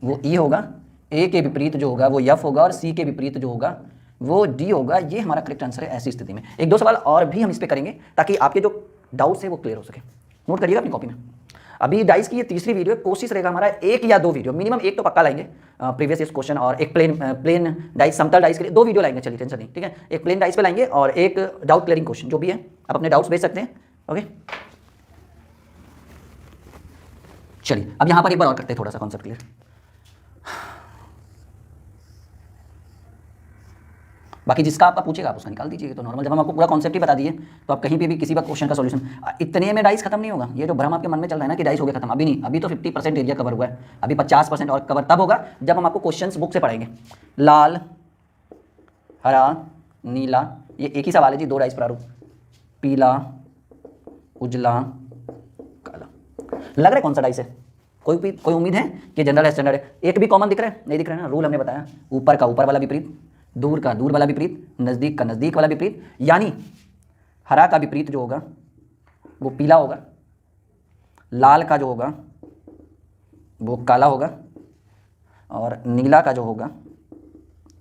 वो ई होगा, ए के विपरीत जो होगा वो एफ होगा और सी के विपरीत जो होगा वो डी होगा। ये हमारा करेक्ट आंसर है ऐसी स्थिति में। एक दो सवाल और भी हम इस पर करेंगे ताकि आपके जो डाउट्स है वो क्लियर हो सके। नोट करिएगा अपनी कॉपी में। अभी डाइस की ये तीसरी वीडियो, कोशिश रहेगा हमारा 1 या 2 वीडियो, मिनिमम 1 तो पक्का लाएंगे प्रीवियस ईयर क्वेश्चन, और एक प्लेन डाइस, समतल डाइस के लिए 2 वीडियो लाएंगे, चलिए टेंशन नहीं, ठीक है। एक प्लेन डाइस पे लाएंगे और एक डाउट क्लियरिंग क्वेश्चन, जो भी है आप अपने डाउट्स भेज सकते हैं। ओके, चलिए अब यहाँ पर एक बार और करते हैं थोड़ा सा कॉन्सेप्ट क्लियर। बाकी जिसका आपका पूछेगा आप उसका निकाल दीजिए, तो नॉर्मल। जब हम आपको पूरा कॉन्सेप्ट ही बता दिए तो आप कहीं पे भी किसी बात क्वेश्चन का सॉल्यूशन, इतने में डाइस खत्म नहीं होगा। ये जो भ्रम आपके मन में चल रहा है ना कि डाइस हो गया खत्म, अभी नहीं, अभी तो 50% एरिया कवर हुआ है, अभी 50% और कवर तब होगा जब हम आपको क्वेश्चंस बुक से पढ़ाएंगे। लाल, हरा, नीला, ये एक ही सवाल है जी, 2 डाइस प्रारूप, पीला, उजला, काला। लग रहा है कौन सा डाइस है? कोई उम्मीद है कि जनरल है, स्टैंडर्ड है? एक भी कॉमन दिख रहा है? नहीं दिख रहा है ना। रूल हमने बताया, ऊपर का ऊपर वाला विपरीत, दूर का दूर वाला विपरीत, नज़दीक का नज़दीक वाला विपरीत, यानी हरा का विपरीत जो होगा वो पीला होगा, लाल का जो होगा वो काला होगा, और नीला का जो होगा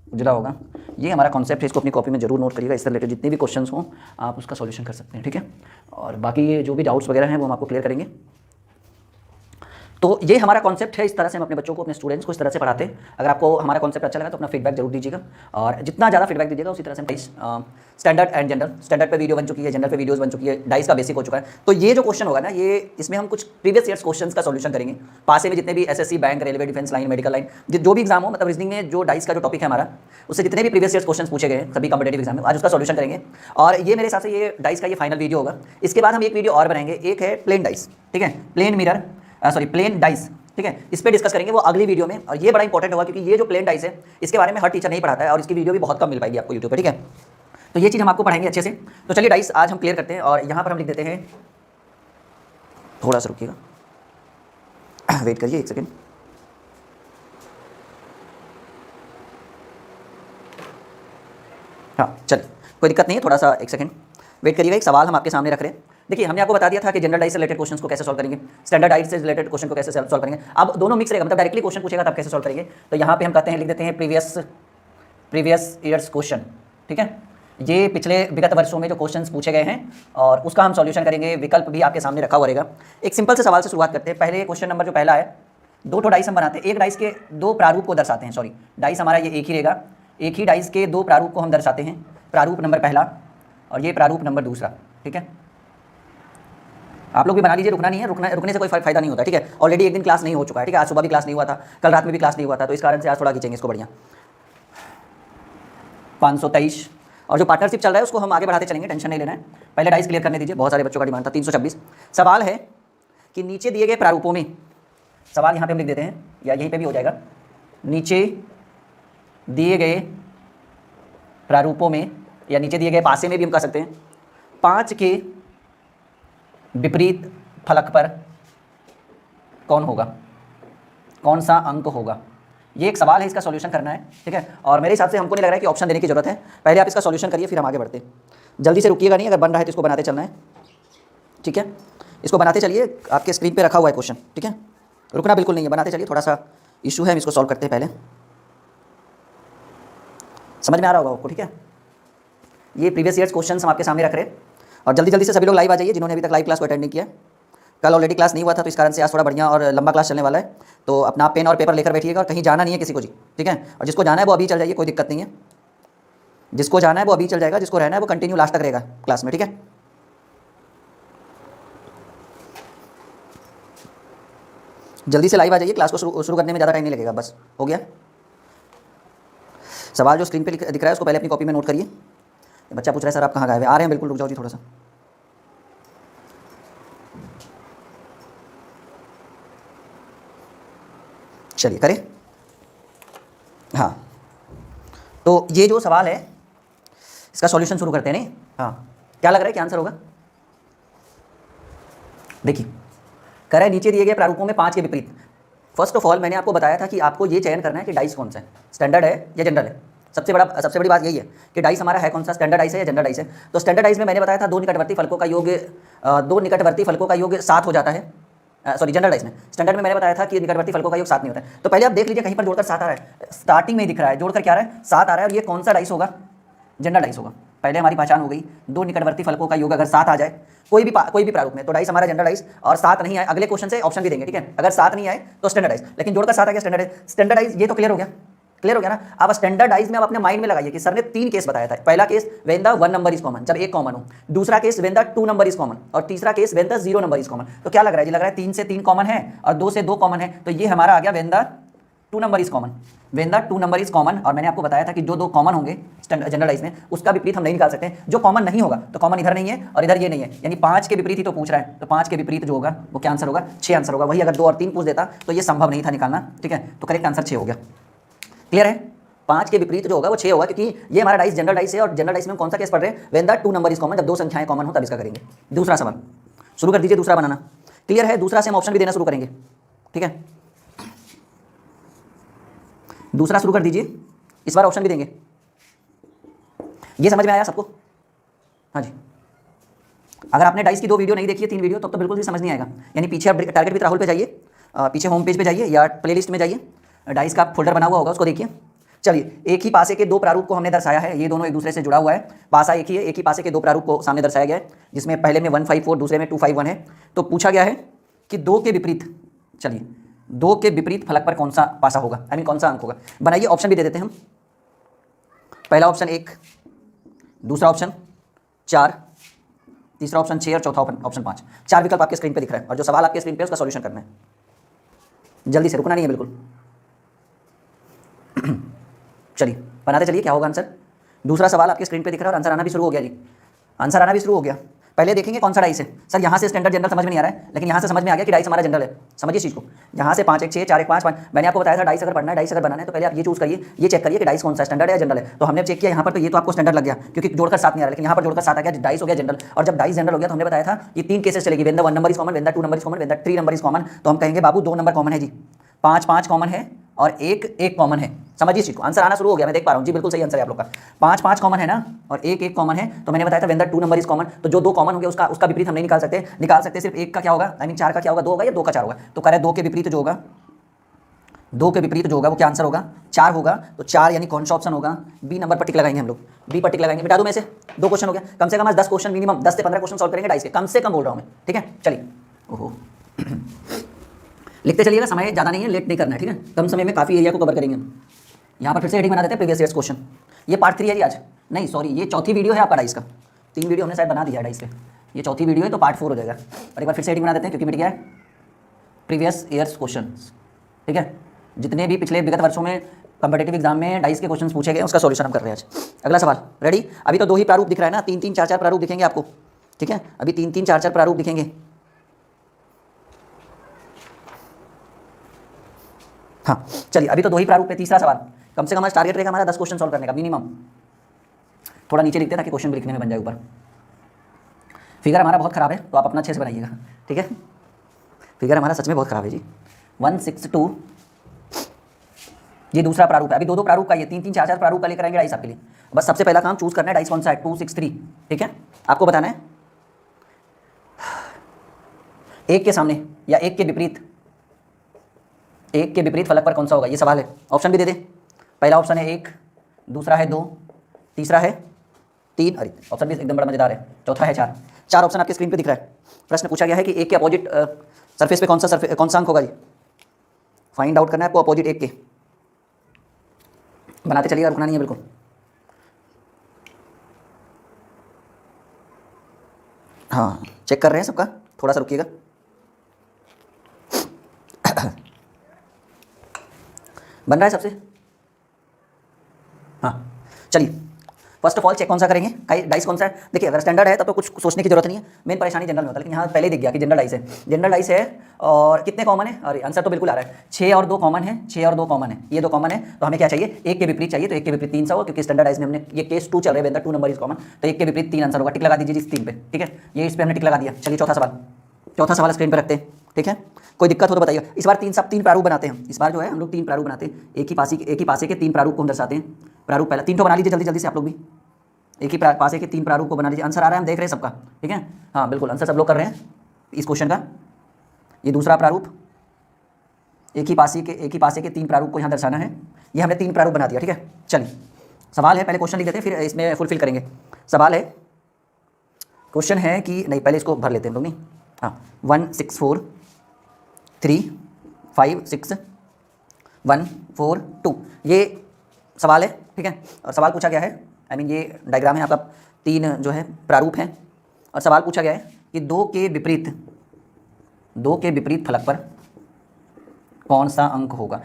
उजला होगा। ये हमारा कॉन्सेप्ट है, इसको अपनी कॉपी में जरूर नोट करिएगा। इससे रिलेटेड जितने भी क्वेश्चंस हों आप उसका सॉल्यूशन कर सकते हैं, ठीक है। और बाकी ये जो भी डाउट्स वगैरह हैं वो हम आपको क्लियर करेंगे। तो ये हमारा कॉन्सेप्ट है, इस तरह से हम अपने बच्चों को, अपने स्टूडेंट्स को इस तरह से पढ़ाते हैं। अगर आपको हमारा कॉन्सेप्ट अच्छा लगा तो अपना फीडबैक जरूर दीजिएगा, और जितना ज़्यादा फीडबैक दीजिएगा उसी तरह से dice, standard and general, standard पे वीडियो बन चुकी है, जनरल पे वीडियोस बन चुकी है, डाइस का बेसिक हो चुका है। तो ये जो क्वेश्चन होगा ना, ये इसमें हम कुछ प्रीवियस ईयर्स क्वेश्चंस का सॉल्यूशन करेंगे। पास में जितने भी SSC, bank, railway, defence line, medical line, जो भी एग्जाम हो, मतलब रीजनिंग में जो डाइस का जो टॉपिक है हमारा, उससे जितने भी प्रीवियस ईयर्स क्वेश्चन पूछे गए सभी कॉम्पिटेटिव एग्जाम में, आज उसका सॉल्यूशन करेंगे। और ये मेरे हिसाब से ये डाइस का ये फाइनल वीडियो होगा। इसके बाद हम एक वीडियो और बनाएंगे, एक है प्लेन डाइस, ठीक है, प्लेन डाइस, ठीक है, इस पे डिस्कस करेंगे वो अगली वीडियो में। और ये बड़ा इंपॉर्टेंट होगा क्योंकि ये जो प्लेन डाइस है इसके बारे में हर टीचर नहीं पढ़ाता है, और इसकी वीडियो भी बहुत कम मिल पाएगी आपको यूट्यूब पे, ठीक है। तो ये चीज़ हम आपको पढ़ाएंगे अच्छे से। तो चलिए डाइस आज हम क्लियर करते हैं, और यहाँ पर हम लिख देते हैं, थोड़ा सा रुकिएगा, वेट करिए 1 सेकेंड। हाँ चलिए, कोई दिक्कत नहीं है, थोड़ा सा 1 सेकेंड वेट करिएगा। एक सवाल हम आपके सामने रख रहे हैं। देखिए, हमने आपको बता दिया था कि जनरल डाइस से रिलेटेड क्वेश्चंस को कैसे सॉल्व करेंगे, स्टैंडर्ड डाइस से रिलेटेड क्वेश्चन को कैसे सॉल्व करेंगे। अब दोनों मिक्स रहेगा, मतलब डायरेक्टली क्वेश्चन पूछेगा तब कैसे सॉल्व करेंगे। तो यहाँ पे हम कहते हैं, लिख देते हैं प्रीवियस ईयर्स क्वेश्चन, ठीक है। ये पिछले विगत वर्षों में जो क्वेश्चंस पूछे गए हैं और उसका हम सॉल्यूशन करेंगे। विकल्प भी आपके सामने रखा हुआ रहेगा। एक सिंपल से सवाल से शुरुआत करते हैं। पहले क्वेश्चन नंबर जो पहला है, 2 डाइस हम बनाते हैं, एक डाइस के 2 प्रारूप को दर्शाते हैं। सॉरी, डाइस हमारा ये एक ही रहेगा, एक ही डाइस के 2 प्रारूप को हम दर्शाते हैं। प्रारूप नंबर पहला और ये प्रारूप नंबर दूसरा, ठीक है। आप लोग भी बना लीजिए, रुकना नहीं है, रुकने से कोई फायदा नहीं होता, ठीक है। ऑलरेडी एक दिन क्लास नहीं हो चुका है, ठीक है। आज सुबह भी क्लास नहीं हुआ था, कल रात में भी क्लास नहीं हुआ था, तो इस कारण से आज थोड़ा खींचेंगे इसको बढ़िया। 523 और जो पार्टनरशिप चल रहा है उसको हम आगे बढ़ाते चलेंगे, टेंशन नहीं लेना है। पहले डाइस क्लियर करने दीजिए, बहुत सारे बच्चों का डिमांड था। 326 सवाल है कि नीचे दिए गए प्रारूपों में, सवाल यहाँ पे हम लिख देते हैं या यहीं पे भी हो जाएगा, नीचे दिए गए प्रारूपों में या नीचे दिए गए पासे में भी हम कह सकते हैं, 5 के विपरीत फलक पर कौन होगा, कौन सा अंक होगा। ये एक सवाल है, इसका सॉल्यूशन करना है, ठीक है। और मेरे हिसाब से हमको नहीं लग रहा है कि ऑप्शन देने की जरूरत है। पहले आप इसका सॉल्यूशन करिए, फिर हम आगे बढ़ते हैं। जल्दी से रुकिएगा नहीं, अगर बन रहा है तो इसको बनाते चलना है, ठीक है। इसको बनाते चलिए, आपके स्क्रीन पे रखा हुआ है क्वेश्चन, ठीक है। रुकना बिल्कुल नहीं है, बनाते चलिए। थोड़ा सा इशू है, हम इसको सॉल्व करते हैं पहले। समझ में आ रहा होगा आपको, ठीक है। ये प्रीवियस ईयर्स क्वेश्चन हम आपके सामने रख रहे हैं, और जल्दी जल्दी से सभी लोग लाइव आ जाइए जिन्होंने अभी तक लाइव क्लास को अटेंड नहीं किया। कल ऑलरेडी क्लास नहीं हुआ था, तो इस कारण से आज थोड़ा बढ़िया और लंबा क्लास चलने वाला है। तो अपना पेन और पेपर लेकर बैठिएगा, और कहीं जाना नहीं है किसी को जी, ठीक है। और जिसको जाना है वो अभी चल जाइए, कोई दिक्कत नहीं है। जिसको जाना है वो अभी चल जाएगा, जिसको रहना है वो कंटिन्यू लास्ट तक रहेगा क्लास में, ठीक है। जल्दी से लाइव आ जाइए, क्लास को शुरू करने में ज़्यादा टाइम नहीं लगेगा, बस हो गया। सवाल जो स्क्रीन पे दिख रहा है उसको पहले अपनी कॉपी में नोट करिए। बच्चा पूछ रहा है सर आप कहाँ गए? आ रहे हैं, बिल्कुल रुक जाओ जी थोड़ा सा। चलिए करें। हाँ, तो ये जो सवाल है इसका सॉल्यूशन शुरू करते हैं। नहीं, हाँ, क्या लग रहा है क्या आंसर होगा? देखिए, कह रहा है नीचे दिए गए प्रारूपों में 5 के विपरीत। फर्स्ट ऑफ ऑल मैंने आपको बताया था कि आपको ये चयन करना है कि डाइस कौन सा है, स्टैंडर्ड है या जनरल है। सबसे बड़ी बात यही है कि डाइस हमारा है कौन सा, स्टैंडर्ड डाइस है या जनरल डाइस है। तो स्टैंडर्ड डाइस में मैंने बताया था 2 निकटवर्ती फलकों का योग 7 हो जाता है, सॉरी जनरल डाइस में, स्टैंडर्ड में मैंने बताया था कि निकटवर्ती फलकों का योग 7 नहीं होता है। तो पहले आप देख लीजिए कहीं पर जोड़कर 7 आ रहा है, स्टार्टिंग में ही दिख रहा है, जोड़कर क्या आ रहा है 7 आ रहा है, और ये कौन सा डाइस होगा, जनरल डाइस होगा। पहले हमारी पहचान हो गई, दो निकटवर्ती फलकों का योग अगर 7 आ जाए कोई भी प्रारूप में, तो डाइस हमारा जनरल डाइस, और 7 नहीं आए अगले क्वेश्चन से ऑप्शन भी देंगे, ठीक है। अगर 7 नहीं आए तो स्टैंडर्डाइज, लेकिन जोड़कर 7 आ गया स्टैंडर्डाइज, ये तो क्लियर हो गया, क्लियर हो गया ना। अब स्टैंडर्डाइज में आप अपने माइंड में लगाइए कि सर ने 3 केस बताया था। पहला case when the 1 number is common, जब एक कॉमन हो, दूसरा case when the 2 number is common, और तीसरा case when the 0 number is common. तो क्या लग रहा है जी, लग रहा है 3 से 3 कॉमन है और 2 से 2 कॉमन है, तो ये हमारा आ गया when the 2 number is common, when the 2 number is common. और मैंने आपको बताया था कि जो 2 कॉमन होंगे जनरलाइज में उसका विपरीत हम नहीं निकाल सकते। जो कॉमन नहीं होगा तो कॉमन इधर नहीं है और इधर ये नहीं है, यानी 5 के विपरीत ही तो पूछ रहा है, तो 5 के विपरीत जो होगा वो क्या आंसर होगा, 6 आंसर होगा। वही अगर 2 और 3 पूछ देता तो ये संभव नहीं था निकालना, ठीक है। तो करेक्ट आंसर 6 हो गया, क्लियर है। 5 के विपरीत जो होगा वो 6 होगा, क्योंकि ये हमारा डाइस जनरल डाइस है, और जनरल डाइस में कौन सा केस पढ़ रहे हैं, when the 2 number is common, जब 2 संख्याएं कॉमन हो तब इसका करेंगे। दूसरा सवाल शुरू कर दीजिए, दूसरा बनाना, क्लियर है। दूसरा से हम ऑप्शन भी देना शुरू करेंगे, ठीक है। दूसरा शुरू कर दीजिए, इस बार ऑप्शन भी देंगे। ये समझ में आया सबको? हाँ जी। अगर आपने डाइस की 2 वीडियो नहीं देखी है, 3 वीडियो, तब तो बिल्कुल भी समझ नहीं आएगा। यानी पीछे आप टारगेट विद राहुल पे जाइए, पीछे होम पेज पे जाइए या प्लेलिस्ट में जाइए, डाइस का फोल्डर बना हुआ होगा, उसको देखिए। चलिए, एक ही पासे के 2 प्रारूप को हमने दर्शाया है, ये दोनों एक दूसरे से जुड़ा हुआ है, पासा एक ही है, एक ही पासे के 2 प्रारूप को सामने दर्शाया गया है, जिसमें पहले में 154 दूसरे में 251 है। तो पूछा गया है कि 2 के विपरीत, चलिए 2 के विपरीत फलक पर कौन सा पासा होगा, आई मीन कौन सा अंक होगा। बनाइए, ऑप्शन भी दे देते हैं हम। पहला ऑप्शन 1, दूसरा ऑप्शन 4, तीसरा ऑप्शन 6 और चौथा ऑप्शन 5। 4 विकल्प आपके स्क्रीन पे दिख रहा है, और जो सवाल आपके स्क्रीन पे है उसका सॉल्यूशन करना है। जल्दी से, रुकना नहीं है बिल्कुल। चलिए बनाते चलिए, क्या होगा आंसर। दूसरा सवाल आपके स्क्रीन पे दिख रहा है और आंसर आना भी शुरू हो गया जी, आंसर आना भी शुरू हो गया। पहले देखेंगे कौन सा डाइस है। सर यहाँ से स्टैंडर्ड जनरल समझ में नहीं आ रहा है, लेकिन यहाँ से समझ में आ गया कि डाइस हमारा जनरल है। समझिए इस चीज़ को, यहाँ से 5 1 6 4 1 5 5। मैंने आपको बताया था डाइस अगर पढ़ना है, डाइस अगर बनाना है तो पहले आप ये चूज करिए, ये चेक करिए कि डाइस कौन सा स्टैंडर्ड है या जनरल है। तो हमने चेक किया यहाँ पर, तो ये तो आपको स्टैंडर्ड लग गया क्योंकि जोड़कर 7 नहीं आ रहा, लेकिन यहाँ पर जोड़कर 7 आ गया, डाइस हो गया जनरल। और जब डाइस जनरल हो गया तो हमने बताया था कि 3 केसेस चलेगी, when the 1 number is common, when the 2 number is common, when the 3 number is common. तो हम कहेंगे बाबू 2 नंबर कॉमन है जी, 5 5 कॉमन है और 1 1 कॉमन है। समझिए इस चीज़ को, आंसर आना शुरू हो गया, मैं देख पा रहा हूँ जी, बिल्कुल सही आंसर है आप लोग का। 5 5 कॉमन है ना, और 1 1 कॉमन है। तो मैंने बताया था when the 2 number is common, तो जो 2 कॉमन होंगे उसका विपरीत हम नहीं निकाल सकते। निकाल सकते सिर्फ 1 का क्या होगा, आई मीन 4 का क्या होगा, 2 होगा या 2 का 4 होगा। तो कह रहे 2 के विपरीत जो होगा, 2 के विपरीत जो होगा वो क्या आंसर होगा, 4 होगा। तो 4 यानी कौन सा ऑप्शन होगा, बी नंबर पर टिक लगाएंगे हम लोग, बी पर टिक लगाएंगे। बिटा दूं में से 2 क्वेश्चन हो गया, कम से कम आज 10 क्वेश्चन, मिनिमम 10 से 15 क्वेश्चन सॉल्व करेंगे डाइस के, कम से कम बोल रहा हूँ मैं, ठीक है। चलिए, ओहो लिखते चलिएगा, समय ज़्यादा नहीं है, लेट नहीं करना है, ठीक है। कम समय में काफ़ी एरिया को कवर करेंगे। यहाँ पर फिर से हेडिंग बना देते हैं, प्रीवियस ईयर्स क्वेश्चन। ये पार्ट 3 है जी आज, नहीं सॉरी, ये चौथी वीडियो है आपका डाइस का। 3 वीडियो हमने शायद बना दिया है डाइस पे, ये चौथी वीडियो है, तो पार्ट 4 हो जाएगा। और एक बार फिर से हेडिंग बना देते हैं क्योंकि मिट गया है, प्रीवियस ईयर्स क्वेश्चन, ठीक है। जितने भी पिछले विगत वर्षों में कंपटीटिव एग्जाम में डाइस के क्वेश्चन पूछे गए उसका सॉल्यूशन हम कर रहे हैं आज। अगला सवाल, रेडी। अभी तो 2 ही प्रारूप दिख रहा है ना, 3 3 4 4 प्रारूप दिखेंगे आपको, ठीक है। अभी 3 3 4 4 प्रारूप दिखेंगे। हाँ चलिए, अभी तो 2 ही प्रारूप पे। तीसरा सवाल, कम से कम आज टारगेट रहेगा हमारा 10 क्वेश्चन सॉल्व करने का मिनिमम। थोड़ा नीचे लिखते हैं ताकि क्वेश्चन भी लिखने में बन जाए ऊपर। फिगर हमारा बहुत खराब है तो आप अपना अच्छे से बनाइएगा, ठीक है। फिगर हमारा सच में बहुत खराब है जी। 162, ये दूसरा प्रारूप है। अभी 2 2 प्रारूप का, ये 3 3 4 4 प्रारूप का लेकर आएंगे डाइस आपके लिए। बस सबसे पहला काम चूज करना है डाइस कौन सा है, 263, ठीक है। आपको बताना है 1 के सामने या 1 के विपरीत, 1 के विपरीत फलक पर कौन सा होगा, ये सवाल है। ऑप्शन भी दे दे। पहला ऑप्शन है 1, दूसरा है 2, तीसरा है 3, अरे ऑप्शन भी एकदम बड़ा मजेदार है, चौथा है 4। 4 ऑप्शन आपके स्क्रीन पे दिख रहा है। प्रश्न पूछा गया है कि 1 के अपोजिट सरफेस पे कौन सा अंक होगा जी, फाइंड आउट करना है आपको अपोजिट 1 के। बनाते चलिएगा, रुकना नहीं है बिल्कुल। हाँ चेक कर रहे हैं सबका, थोड़ा सा रुकिएगा। बन रहा है सबसे? हाँ चलिए, फर्स्ट ऑफ ऑल चेक कौन सा करेंगे, डाइस कौन सा है। देखिए अगर स्टैंडर्ड है तब तो कुछ सोचने की जरूरत नहीं है, मेन परेशानी जनरल में होता है। लेकिन यहाँ पहले ही दिख गया कि जनरल डाइस है, जनरल डाइस है। और कितने कॉमन है, और आंसर तो बिल्कुल आ रहा है, 6 और 2 कॉमन है, 6 और 2 कॉमन है, ये 2 कॉमन है। तो हमें क्या चाहिए, 1 के विपरीत चाहिए, तो 1 के विपरीत 3 हो, क्योंकि स्टैंडर्ड डाइस में हमने ये केस 2 चल रहे हैं, 2 नंबर इज कॉमन, तो 1 के विपरीत 3 आंसर होगा। टिक लगा दीजिए इस 3 पे, ठीक है। ये इस पर हमने टिक लगा दिया। चलिए चौथा सवाल, चौथा सवाल स्क्रीन पर रखते हैं, ठीक है। कोई दिक्कत हो तो बताइए। इस बार 3 प्रारूप बनाते हैं, इस बार जो है हम लोग 3 प्रारूप बनाते हैं। एक ही पासे के 3 प्रारूप को हम दर्शाते हैं। प्रारूप पहला 3 तो बना लीजिए जल्दी जल्दी से आप लोग भी, एक ही पासे के 3 प्रारूप को बना लीजिए। आंसर आ रहा है, हम देख रहे हैं सबका, ठीक है। हाँ बिल्कुल, आंसर सब लोग कर रहे हैं इस क्वेश्चन का। ये दूसरा प्रारूप, एक ही पासे के 3 प्रारूप को यहाँ दर्शाना है। ये हमने 3 प्रारूप बना दिया, ठीक है। चलिए सवाल है, पहले क्वेश्चन लिख देते हैं फिर इसमें फुलफिल करेंगे। सवाल है, क्वेश्चन है कि नहीं, पहले इसको भर लेते हैं हम लोग, नहीं हाँ, 1 6 4 3 5 6 1 4 2 ये सवाल है, ठीक है। और सवाल पूछा गया है, ये डायग्राम है आपका, 3 जो है प्रारूप हैं और सवाल पूछा गया है कि दो के विपरीत फलक पर कौन सा अंक होगा।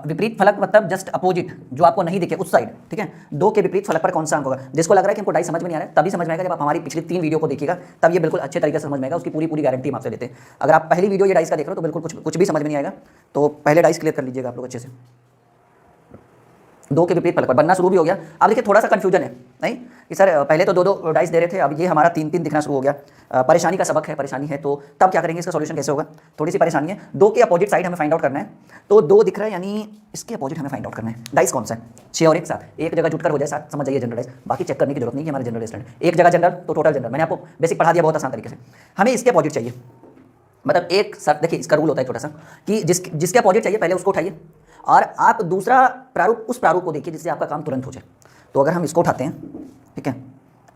विपरीत फलक मतलब जस्ट अपोजिट, जो आपको नहीं दिखे उस साइड, ठीक है। 2 के विपरीत फलक पर कौन सा अंक होगा। जिसको लग रहा है कि हमको डाइस समझ में नहीं आ रहा है, तभी समझ में आएगा जब आप हमारी पिछली 3 वीडियो को देखिएगा, तब ये बिल्कुल अच्छे तरीके से समझ में आएगा। उसकी पूरी गारंटी हम आपसे देते हैं। अगर आप पहली वीडियो ये डाइस का देख रहे हो तो बिल्कुल कुछ भी समझ में नहीं आएगा, तो पहले डाइस क्लियर कर लीजिएगा आप लोग अच्छे से। 2 के विपरीत फलक पर बनना शुरू भी हो गया। अब देखिए थोड़ा सा कंफ्यूजन है, नहीं कि सर पहले तो 2 डाइस दे रहे थे, अब ये हमारा 3 दिखना शुरू हो गया। परेशानी का सबक है, परेशानी है, तो तब क्या करेंगे, इसका सॉल्यूशन कैसे होगा। थोड़ी सी परेशानी है। 2 के अपोजिट साइड हमें फाइंड आउट करना है, तो 2 दिख रहा है, यानी इसके अपोजिट हमें फाइंड आउट करना है। डाइस कौन सा है, 6 और 1 7, एक जगह जुटकर हो जाए 7, समझ जाइए जनरल डाइस। बाकी चेक करने की जरूरत नहीं है, हमारे जनरल स्टैंड एक जगह जनरल तो टोटल जनरल। मैंने आपको बेसिक पढ़ा दिया बहुत आसान तरीके से। हमें इसके अपोजिट चाहिए, मतलब एक सर देखिए इसका रूल होता है छोटा सा कि जिसके अपोजिट चाहिए पहले उसको उठाइए और आप दूसरा प्रारूप उस प्रारूप को देखिए जिससे आपका काम तुरंत हो जाए। तो अगर हम इसको उठाते हैं, ठीक है,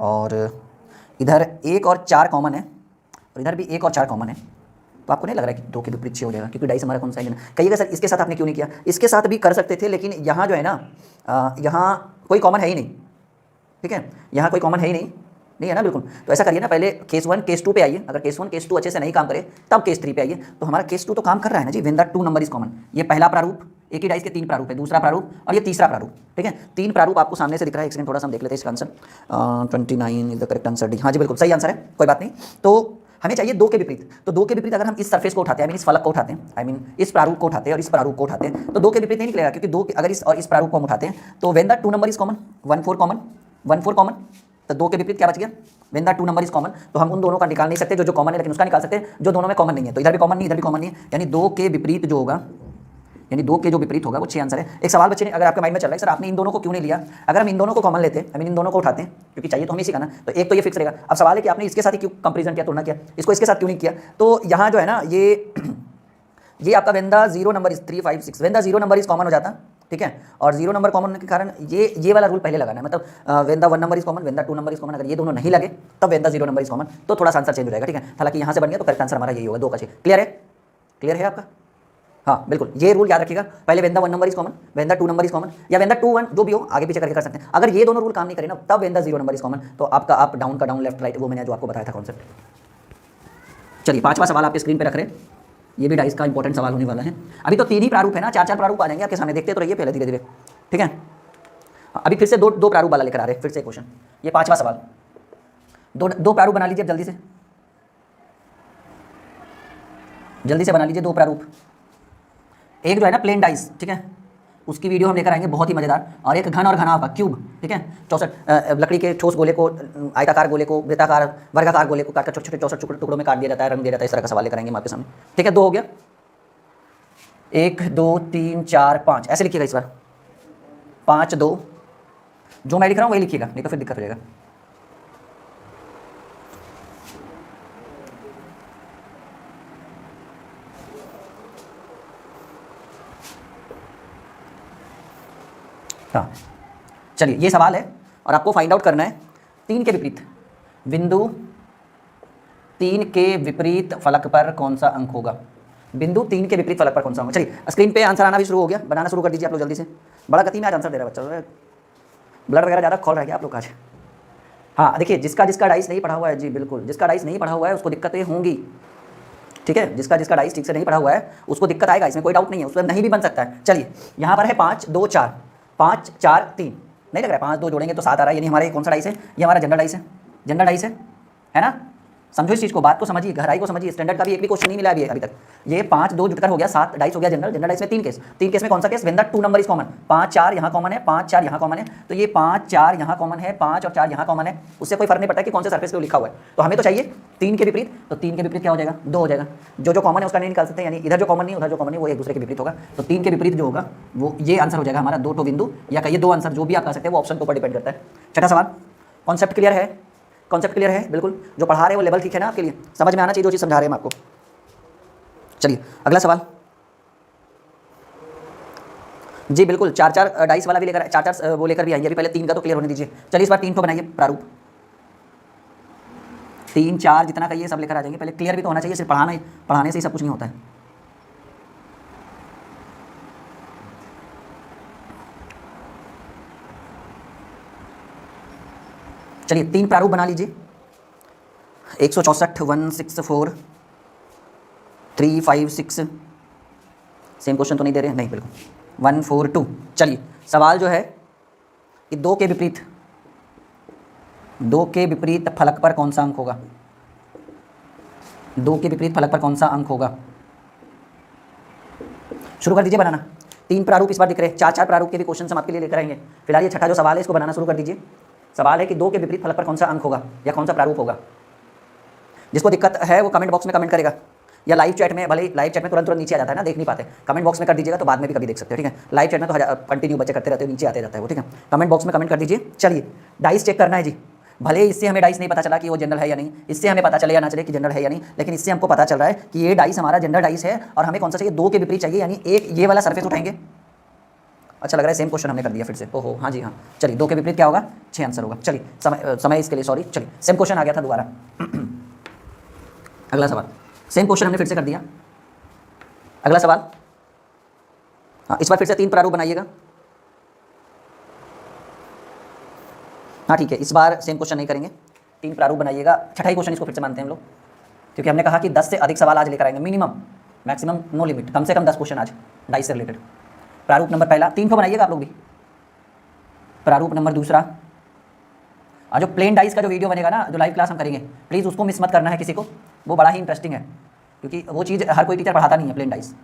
और इधर 1 और 4 कॉमन है और इधर भी 1 और 4 कॉमन है, तो आपको नहीं लग रहा है कि 2 के विपरीत 6 हो जाएगा, क्योंकि डाइस हमारा कौन सा है। कहिएगा सर इसके साथ आपने क्यों नहीं किया। इसके साथ भी कर सकते थे, लेकिन यहाँ जो है ना, यहाँ कोई कॉमन है ही नहीं, ठीक है, यहाँ कोई कॉमन है ही नहीं है ना, बिल्कुल। तो ऐसा करिए ना, पहले केस 1 केस 2 पे आइए। अगर केस 1 केस 2 अच्छे से नहीं काम करे तब केस 3 पे आइए। तो हमारा केस 2 तो काम कर रहा है ना जी, when the 2 number is common. ये पहला प्रारूप, एक ही डाइस के 3 प्रारूप है, दूसरा प्रारूप और ये तीसरा प्रारूप, ठीक है। 3 प्रारूप आपको सामने से दिख रहा है। एक सेकंड थोड़ा सा हम देख लेते हैं इसका answer. 29 is the correct answer, D. हाँ जी बिल्कुल सही आंसर है, कोई बात नहीं। तो हमें चाहिए 2 के विपरीत। तो 2 के विपरीत अगर हम इस सरफेस को उठाते हैं, इस फलक को उठाते हैं, इस प्रारूप को उठाते हैं और इस प्रारूप को उठाते हैं, तो 2 के विपरीत नहीं निकलेगा, क्योंकि 2 अगर इस और इस प्रारूप को हम उठाते हैं तो when the 2 number is common, 1 4 common, 1 4 common, तो 2 के विपरीत क्या बच गया, when the 2 number is common. तो हम उन दोनों का निकाल नहीं सकते जो कॉमन है, लेकिन उसका निकाल सकते हैं जो दोनों में कॉमन नहीं है। तो इधर भी कॉमन नहीं, इधर भी कॉमन नहीं है, यानी 2 के विपरीत जो होगा, यानी 2 के जो विपरीत होगा वो 6 आंसर है। एक सवाल बच्चे ने, अगर आपके माइंड में चल रहा है सर आपने इन दोनों को क्यों नहीं लिया। अगर हम इन दोनों को कॉमन लेते हैं, इन दोनों को उठाते हैं, क्योंकि चाहिए तो हमें इसी का ना, तो एक तो ये फिक्स रहेगा। अब सवाल है कि आपने इसके साथ ही क्यों कंपेरिजन किया, तुलना किया, इसको इसके साथ क्यों नहीं किया। तो यहाँ जो है ना, ये आपका when the 0 number is 3 5 6, when the 0 number is common हो जाता, ठीक है। और 0 नंबर कॉमन होने के कारण ये वाला रूल पहले लगाना है, मतलब when the 1 number is common, when the 2 number is common. अगर ये दोनों नहीं लगे तब when the 0 number is common, तो थोड़ा सा आंसर चेंज हो जाएगा, ठीक है। हालांकि यहाँ से बन गया तो करेक्ट आंसर हमारा यही होगा, 2 का 6। क्लियर है, क्लियर है आपका। हाँ बिल्कुल, ये रूल याद रखिएगा, पहले when the 1 number is common, when the 2 number is common, या व्हेन द 2 1 जो भी हो आगे पीछे करके कर सकते हैं। अगर ये दोनों रूल काम नहीं करें ना, तब when the 0 number is common, तो आपका अप डाउन का डाउन, लेफ्ट राइट, वो मैंने जो आपको बताया था कॉन्सेप्ट। चलिए 5वां सवाल आपके स्क्रीन पे रख रहे हैं, ये भी डाइस का इंपॉर्टेंट सवाल होने वाला है। अभी तो 3 ही प्रारूप है ना, 4 प्रारूप आ जाएंगे आपके सामने, देखते तो रहिए पहले धीरे धीरे, ठीक है। अभी फिर से दो प्रारूप वाला लेकर आ रहे हैं, फिर से क्वेश्चन। ये 5वां सवाल, दो प्रारूप बना लीजिए जल्दी से बना लीजिए 2 प्रारूप। एक जो है ना प्लेन डाइस, ठीक है, उसकी वीडियो हम लेकर आएंगे, बहुत ही मजेदार। और एक घन और घनाभ का क्यूब, ठीक है, 64 लकड़ी के ठोस गोले को, आयताकार गोले को, वृत्ताकार वर्गाकार गोले को काटकर छोटे छोटे 64 टुकड़ों में काट दिया जाता है, रंग दिया जाता है। इस तरह का सवाल लेकर आएंगे हम आपके सामने, ठीक है। 2 हो गया, 1 2 3 4 5 ऐसे लिखिएगा इस बार, 5 2, जो मैं लिख रहा हूँ वही लिखिएगा, नहीं तो फिर दिक्कत हो जाएगा। हाँ चलिए, ये सवाल है और आपको फाइंड आउट करना है 3 के विपरीत बिंदु, 3 के विपरीत फलक पर कौन सा अंक होगा। बिंदु 3 के विपरीत फलक पर कौन सा होगा। चलिए स्क्रीन पे आंसर आना भी शुरू हो गया, बनाना शुरू कर दीजिए आप लोग जल्दी से। बड़ा गति में आज आंसर दे रहा है बच्चा, ब्लड वगैरह ज़्यादा खोल रहा है क्या आप लोग आज। हाँ देखिए, जिसका डाइस नहीं पढ़ा हुआ है, जी बिल्कुल, जिसका डाइस नहीं पढ़ा हुआ है उसको दिक्कतें होंगी, ठीक है। जिसका डाइस ठीक से नहीं पढ़ा हुआ है उसको दिक्कत आएगा, इसमें कोई डाउट नहीं है, उसमें नहीं भी बन सकता है। चलिए यहाँ पर है 5 2 4, 5 4 3, नहीं लग रहा है 5 2 जोड़ेंगे तो 7 आ रहा है, यानी हमारा कौन सा डाइस है, ये हमारा जनरल डाइस है ना। समझो इस चीज़ को, बात को समझिए, गहराई को समझिए। स्टैंडर्ड का भी एक भी क्वेश्चन नहीं मिला अभी तक। ये 5 2 जुटकर हो गया 7 डाइस हो गया जनरल डाइस में 3 केस में कौन सा case, when the 2 number is common. 5 4 यहाँ कॉमन है, 5 4 यहाँ कॉमन है, तो ये 5 4 यहाँ कॉमन है, 5 और 4 यहाँ कॉमन है, उससे कोई फर्क नहीं पड़ता कि कौन से सरफेस पे लिखा हुआ है। तो हमें तो चाहिए 3 के विपरीत, तो 3 के विपरीत क्या हो जाएगा, 2 हो जाएगा। जो कॉमन है उसका नहीं निकाल सकते, यानी इधर जो कॉमन नहीं उधर जो कॉमन है वो एक दूसरे के विपरीत होगा। तो 3 के विपरीत जो होगा वो ये आंसर हो जाएगा हमारा, 2 बिंदु, या कहिए 2 आंसर, जो भी आप कह सकते हैं, वो ऑप्शन के ऊपर डिपेंड करता है। छठा सवाल, कॉन्सेप्ट क्लियर है, कॉन्सेप्ट क्लियर है, बिल्कुल जो पढ़ा रहे हैं वो लेवल ठीक है ना आपके लिए, समझ में आना चाहिए जो चीज़ समझा रहे हैं हम आपको। चलिए अगला सवाल। जी बिल्कुल, 4-4 डाइस वाला भी लेकर, 4-4 वो लेकर भी आएंगे। अभी पहले 3 का तो क्लियर होने दीजिए। चलिए इस बार 3 को बनाइए प्रारूप, 3-4 जितना कहिए सब लेकर आ जाएंगे। पहले क्लियर भी तो होना चाहिए, सिर्फ पढ़ाने से ही सब कुछ नहीं होता है। चलिए 3 प्रारूप बना लीजिए। 164, 164, 356, सेम क्वेश्चन तो नहीं दे रहे हैं? नहीं बिल्कुल, 142। चलिए सवाल जो है कि 2 के विपरीत फलक पर कौन सा अंक होगा? 2 के विपरीत फलक पर कौन सा अंक होगा? शुरू कर दीजिए बनाना। 3 प्रारूप इस बार दिख रहे हैं, 4-4 प्रारूप के भी क्वेश्चन हम आपके लिए लेकर आएंगे। फिलहाल ये छठा जो सवाल है इसको बनाना शुरू कर दीजिए। सवाल है कि 2 के विपरीत फलक पर कौन सा अंक होगा या कौन सा प्रारूप होगा। जिसको दिक्कत है वो कमेंट बॉक्स में कमेंट करेगा, या लाइव चैट में, भले लाइव चैट में तुरंत नीचे आ जाता है ना, देख नहीं पाते। कमेंट बॉक्स में कर दीजिएगा तो बाद में भी कभी देख सकते हो, ठीक है। लाइव चैट में तो कंटिन्यू बच्चे करते रहते हो, नीचे आते रहता है वो, ठीक है। कमेंट बॉक्स में कमेंट कर दीजिए। चलिए डाइस चेक करना है जी। भले इससे हमें डाइस नहीं पता चला कि वो जनरल है या नहीं, इससे हमें पता चले या ना चले कि जनरल है या नहीं, लेकिन इससे हमको पता चल रहा है कि ये डाइस हमारा जनरल डाइस है और हमें कौन सा चाहिए? 2 के विपरीत चाहिए, यानी एक ये वाला सरफेस उठाएंगे। अच्छा लग रहा है सेम क्वेश्चन हमने कर दिया फिर से, ओहो हाँ जी हाँ। चलिए 2 के विपरीत क्या होगा? 6 आंसर होगा। चलिए समय इसके लिए सॉरी। चलिए सेम क्वेश्चन आ गया था दोबारा। अगला सवाल, सेम क्वेश्चन हमने फिर से कर दिया। अगला सवाल, हाँ इस बार फिर से 3 प्रारूप बनाइएगा। हाँ ठीक है, इस बार सेम क्वेश्चन नहीं करेंगे, 3 प्रारूप बनाइएगा। छठा ही क्वेश्चन इसको फिर से मानते हैं हम लोग, क्योंकि हमने कहा कि 10 से अधिक सवाल आज लेकर आएंगे, मिनिमम, मैक्सिमम नो लिमिट, कम से कम 10 क्वेश्चन आज डाइस से रिलेटेड। प्रारूप नंबर पहला, 3 को बनाइएगा आप लोग भी। प्रारूप नंबर दूसरा, जो प्लेन डाइस का जो वीडियो बनेगा ना, जो लाइव क्लास हम करेंगे, प्लीज़ उसको मिस मत करना है किसी को, वो बड़ा ही इंटरेस्टिंग है, क्योंकि वो चीज़ हर कोई टीचर पढ़ाता नहीं है, प्लेन डाइस।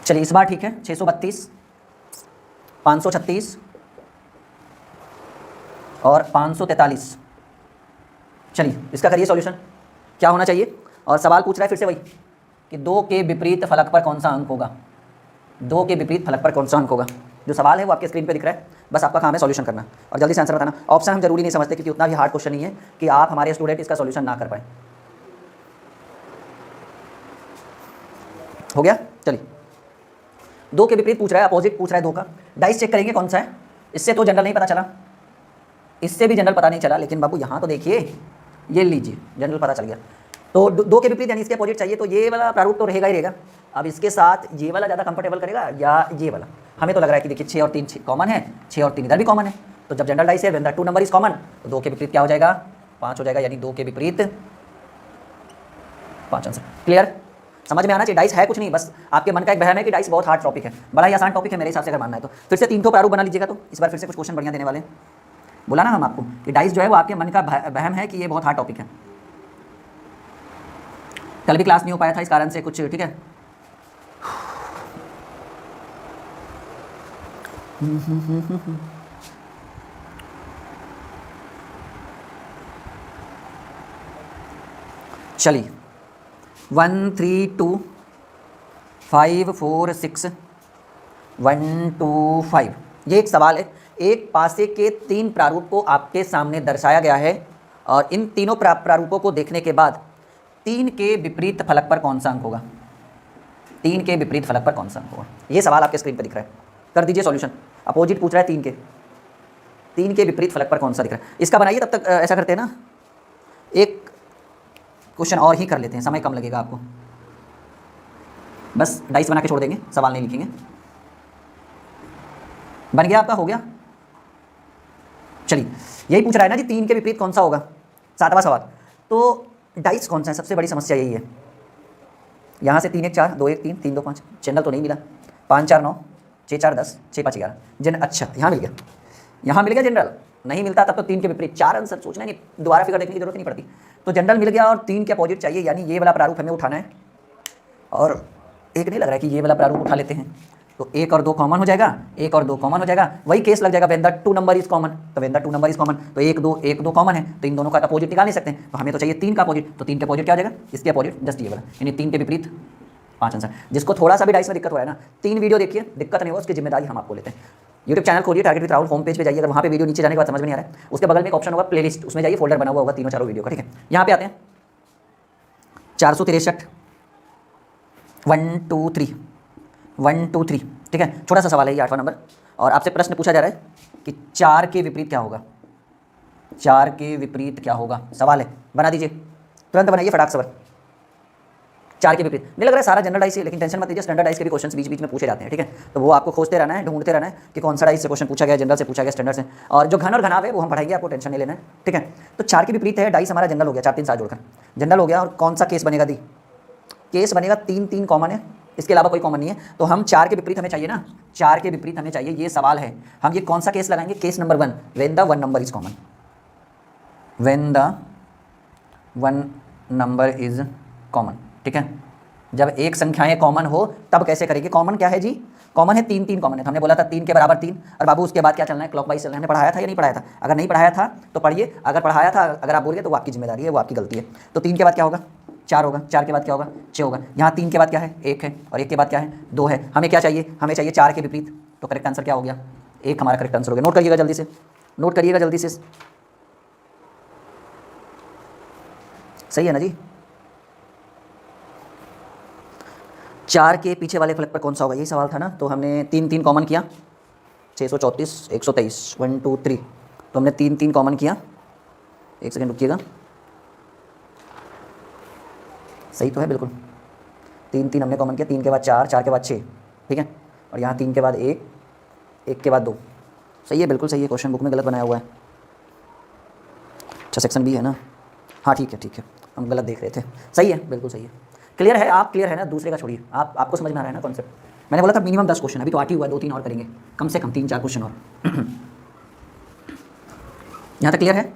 चलिए इस बार ठीक है, 632, 536 और 543। चलिए इसका करिए सॉल्यूशन, क्या होना चाहिए। और सवाल पूछ रहा है फिर से वही कि 2 के विपरीत फलक पर कौन सा अंक होगा? 2 के विपरीत फलक पर कौन सा अंक होगा? जो सवाल है वो आपके स्क्रीन पे दिख रहा है, बस आपका काम है सॉल्यूशन करना और जल्दी से आंसर बताना। ऑप्शन हम जरूरी नहीं समझते, क्योंकि उतना भी हार्ड क्वेश्चन नहीं है कि आप हमारे स्टूडेंट इसका सॉल्यूशन ना कर पाए। हो गया? चलिए 2 के विपरीत पूछ रहा है, अपोजिट पूछ रहा है 2 का। डाइस चेक करेंगे कौन सा है। इससे तो जनरल नहीं पता चला, इससे भी जनरल पता नहीं चला, लेकिन बाबू यहाँ तो देखिए, ये लीजिए जनरल पता चल गया। तो 2 के विपरीत यानी इसके अपोजिट चाहिए, तो ये वाला प्रारूप तो रहेगा ही रहेगा। अब इसके साथ ये वाला ज़्यादा कंफर्टेबल करेगा या ये वाला? हमें तो लग रहा है कि देखिए 6 और 3 कॉमन है, 6 और 3 इधर भी कॉमन है, तो जब जनरल डाइस है when the 2 number is common, तो 2 के विपरीत क्या हो जाएगा? 5 हो जाएगा, यानी 2 के विपरीत 5 आंसर। क्लियर? समझ में आना चाहिए। डाइस है कुछ नहीं, बस आपके मन का एक बहम है कि डाइस बहुत हार्ड टॉपिक है, बड़ा ही आसान टॉपिक है मेरे हिसाब से अगर मानना है तो। फिर से 3 को प्रारूप बना लीजिएगा, तो इस बार फिर से कुछ क्वेश्चन बढ़िया देने वाले हैं। बोला ना हम आपको कि डाइस जो है वो आपके मन का बहम है कि ये बहुत हार्ड टॉपिक है। कल भी क्लास नहीं हो पाया था इस कारण से कुछ, ठीक है। चलिए 1 3 2 5 4 6 1 2 5, ये एक सवाल है। एक पासे के 3 प्रारूप को आपके सामने दर्शाया गया है और इन तीनों प्रारूपों को देखने के बाद 3 के विपरीत फलक पर कौन सा अंक होगा? 3 के विपरीत फलक पर कौन सा अंक होगा? ये सवाल आपके स्क्रीन पर दिख रहा है, कर दीजिए सॉल्यूशन। अपोजिट पूछ रहा है 3 के विपरीत फलक पर कौन सा दिख रहा है। इसका बनाइए, तब तक ऐसा करते हैं ना, एक क्वेश्चन और ही कर लेते हैं, समय कम लगेगा आपको। बस डाइस बना के छोड़ देंगे, सवाल नहीं लिखेंगे। बन गया आपका? हो गया? चलिए यही पूछ रहा है ना जी, 3 के विपरीत कौन सा होगा, 7वां सवाल। तो डाइस कौन सा है, सबसे बड़ी समस्या यही है। यहाँ से 3 1 4 2 1 3 3 2 5, जनरल तो नहीं मिला। 5 4 9 6 4 10 6 5 11 जनरल। अच्छा यहाँ मिल गया, यहाँ मिल गया जनरल। नहीं मिलता तब तो 3 के विपरीत 4 आंसर सोचना नहीं, दोबारा फिगर देखने की जरूरत नहीं पड़ती। तो जनरल मिल गया और 3 के अपोजिट चाहिए, यानी ये वाला प्रारूप हमें उठाना है। और एक नहीं लग रहा है कि ये वाला प्रारूप उठा लेते हैं, तो 1 और 2 कॉमन हो जाएगा, 1 और 2 कॉमन हो जाएगा। वही केस लग जाएगा when the 2 number is common, तो when the 2 number is common, तो 1 2 कॉमन है, तो इन दोनों का अपोजिट निकाल नहीं सकते, तो हमें तो चाहिए 3 का अपोजिट। तो 3 के अपोजिट क्या हो जाएगा? इसके अपोजिट जस्ट ये वाला, यानी 3 के विपरीत 5 आंसर। जिसको थोड़ा सा भी डाइस में दिक्कत हो रहा है ना, 3 वीडियो देखिए, दिक्कत नहीं हो, उसकी जिम्मेदारी हम आपको लेते हैं। यूट्यूब चैनल खोलिए, target with Rahul, home page पे जाइए। अगर वहाँ पे वीडियो नीचे जाने के बाद समझ में नहीं आ रहा है, उसके बगल में एक ऑप्शन होगा प्लेलिस्ट, उसमें जाइए, फोल्डर बना हुआ होगा तीनों चारों वीडियो का, ठीक है। यहाँ पे आते हैं 463 1 2 3 1 2 3, ठीक है। छोटा सा सवाल है ये 8वां नंबर, और आपसे प्रश्न पूछा जा रहा है कि 4 के विपरीत क्या होगा। 4 के विपरीत क्या होगा, सवाल है, बना दीजिए, तुरंत बनाइए फटाक से। 4 के विपरीत नहीं लग रहा है सारा जनरल डाइस है, लेकिन टेंशन मत लीजिए, स्टैंडर्ड डाइस के भी क्वेश्चंस बीच बीच में पूछे जाते हैं, ठीक है। तो वो आपको खोजते रहना है, ढूंढते रहना है कि कौन सा डाइस से क्वेश्चन पूछा गया, जनरल से पूछा गया, स्टैंडर्ड से, और जो घन और घनाव है वो हम पढ़ाएंगे, आपको टेंशन नहीं लेना है, ठीक है। तो 4 के विपरीत है, डाइस हमारा जनरल हो गया, 4 3 7 जोड़कर जनरल हो गया, और कौन सा केस बनेगा दी, केस बनेगा 3 3 कॉमन है, इसके अलावा कोई कॉमन नहीं है। तो हम 4 के विपरीत हमें चाहिए ना, 4 के विपरीत हमें चाहिए, ये सवाल है। हम ये कौन सा केस लगाएंगे, case number 1, when the 1 number is common, when the 1 number is common, ठीक है। जब एक संख्याएं कॉमन हो तब कैसे करेंगे, कॉमन क्या है जी, कॉमन है 3 3 कॉमन है, तो हमने बोला था 3 के बराबर 3, और बाबू उसके बाद क्या चलना है, क्लॉकवाइज चलना है। हमने पढ़ाया था या नहीं पढ़ाया था, अगर नहीं पढ़ाया था तो पढ़िए, अगर पढ़ाया था, अगर आप बोलिए तो वो आपकी जिम्मेदारी है, वो आपकी गलती है। तो 3 के बाद क्या होगा, 4 होगा, 4 के बाद क्या होगा, 6 होगा। यहाँ 3 के बाद क्या है, 1 है, और 1 के बाद क्या है, 2 है। हमें क्या चाहिए, हमें चाहिए 4 के विपरीत, तो करेक्ट आंसर क्या हो गया, 1 हमारा करेक्ट आंसर हो गया। नोट करिएगा जल्दी से, नोट करिएगा जल्दी से, सही है ना जी। 4 के पीछे वाले फलक पर कौन सा होगा, यही सवाल था ना। तो हमने 3 3 कॉमन किया, 634 123 1 2 3, तो हमने 3 3 कॉमन किया, एक सेकंड रुकिएगा, सही तो है बिल्कुल, 3 3 हमने कॉमन किया, 3 के बाद 4, 4 के बाद 6, ठीक है, और यहाँ 3 के बाद 1, 1 के बाद 2, सही है, बिल्कुल सही है। क्वेश्चन बुक में गलत बनाया हुआ है, अच्छा सेक्शन बी है ना, हाँ ठीक है ठीक है, हम गलत देख रहे थे, सही है, बिल्कुल सही है। क्लियर है, आप क्लियर है ना, दूसरे का छोड़िए, आपको समझ में आ रहा है ना कॉन्सेप्ट। मैंने बोला था मिनिमम 10 क्वेश्चन, अभी तो 8 ही हुआ है, 2 3 और करेंगे, कम से कम 3 4 क्वेश्चन और। यहाँ तक क्लियर है,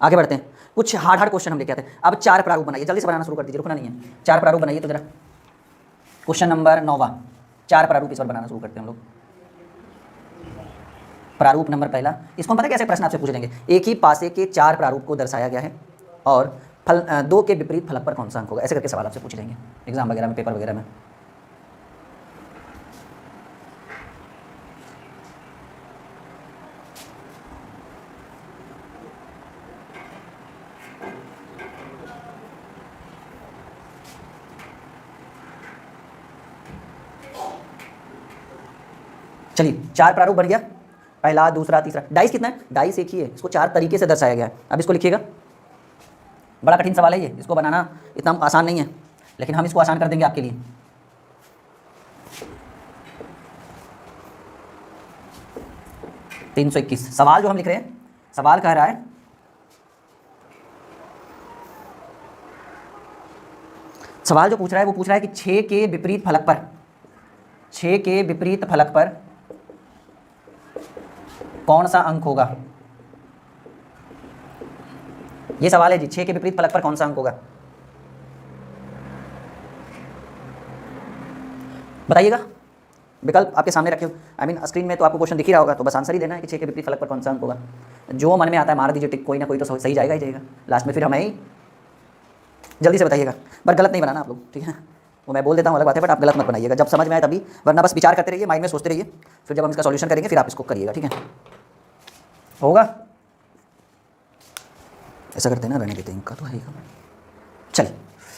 आगे बढ़ते हैं। कुछ हार्ड क्वेश्चन हम लेके आते हैं। अब 4 प्रारूप बनाइए, जल्दी से बनाना शुरू कर दीजिए, रुकना नहीं है। 4 प्रारूप बनाइए तो जरा, क्वेश्चन नंबर 9वां, 4 प्रारूप इस बार बनाना शुरू करते हैं हम लोग। प्रारूप नंबर पहला, इसको हम पता है कैसे प्रश्न आपसे पूछ लेंगे, एक ही पासे के 4 प्रारूप को दर्शाया गया है, और 2 के विपरीत फलक पर कौन सा अंक होगा, ऐसे करके सवाल आपसे पूछ लेंगे एग्जाम वगैरह में, पेपर वगैरह में। चलिए 4 प्रारूप बन गया, पहला दूसरा तीसरा। डाइस कितना है, डाइस एक ही है, इसको 4 तरीके से दर्शाया गया है। अब इसको लिखिएगा, बड़ा कठिन सवाल है ये, इसको बनाना इतना आसान नहीं है, लेकिन हम इसको आसान कर देंगे आपके लिए। $321 सवाल जो हम लिख रहे हैं, सवाल कह रहा है सवाल जो पूछ रहा है वो पूछ रहा है कि 6 के विपरीत फलक पर, 6 के विपरीत फलक पर कौन सा अंक होगा, ये सवाल है जी। 6 के विपरीत फलक पर कौन सा अंक होगा, बताइएगा। विकल्प आपके सामने रखे हो, आई मीन स्क्रीन में तो आपको क्वेश्चन दिख ही रहा होगा, तो बस आंसर ही देना है कि 6 के विपरीत फलक पर कौन सा अंक होगा। जो मन में आता है मार दीजिए टिक, कोई ना कोई तो सही जाएगा ही जाएगा, लास्ट में फिर हमें ही जल्दी से बताइएगा, बट गलत नहीं बनाना आप लोग, ठीक है। वो मैं बोल देता हूँ अलग बात है, बट आप गलत मत बनाइएगा, जब समझ में आए तभी, वरना बस विचार करते रहिए, माइंड में सोचते रहिए, फिर जब हम इसका सॉल्यूशन करेंगे फिर आप इसको करिएगा, ठीक है। होगा, ऐसा करते हैं ना, रहने देते हैं, इनका तो है। चलिए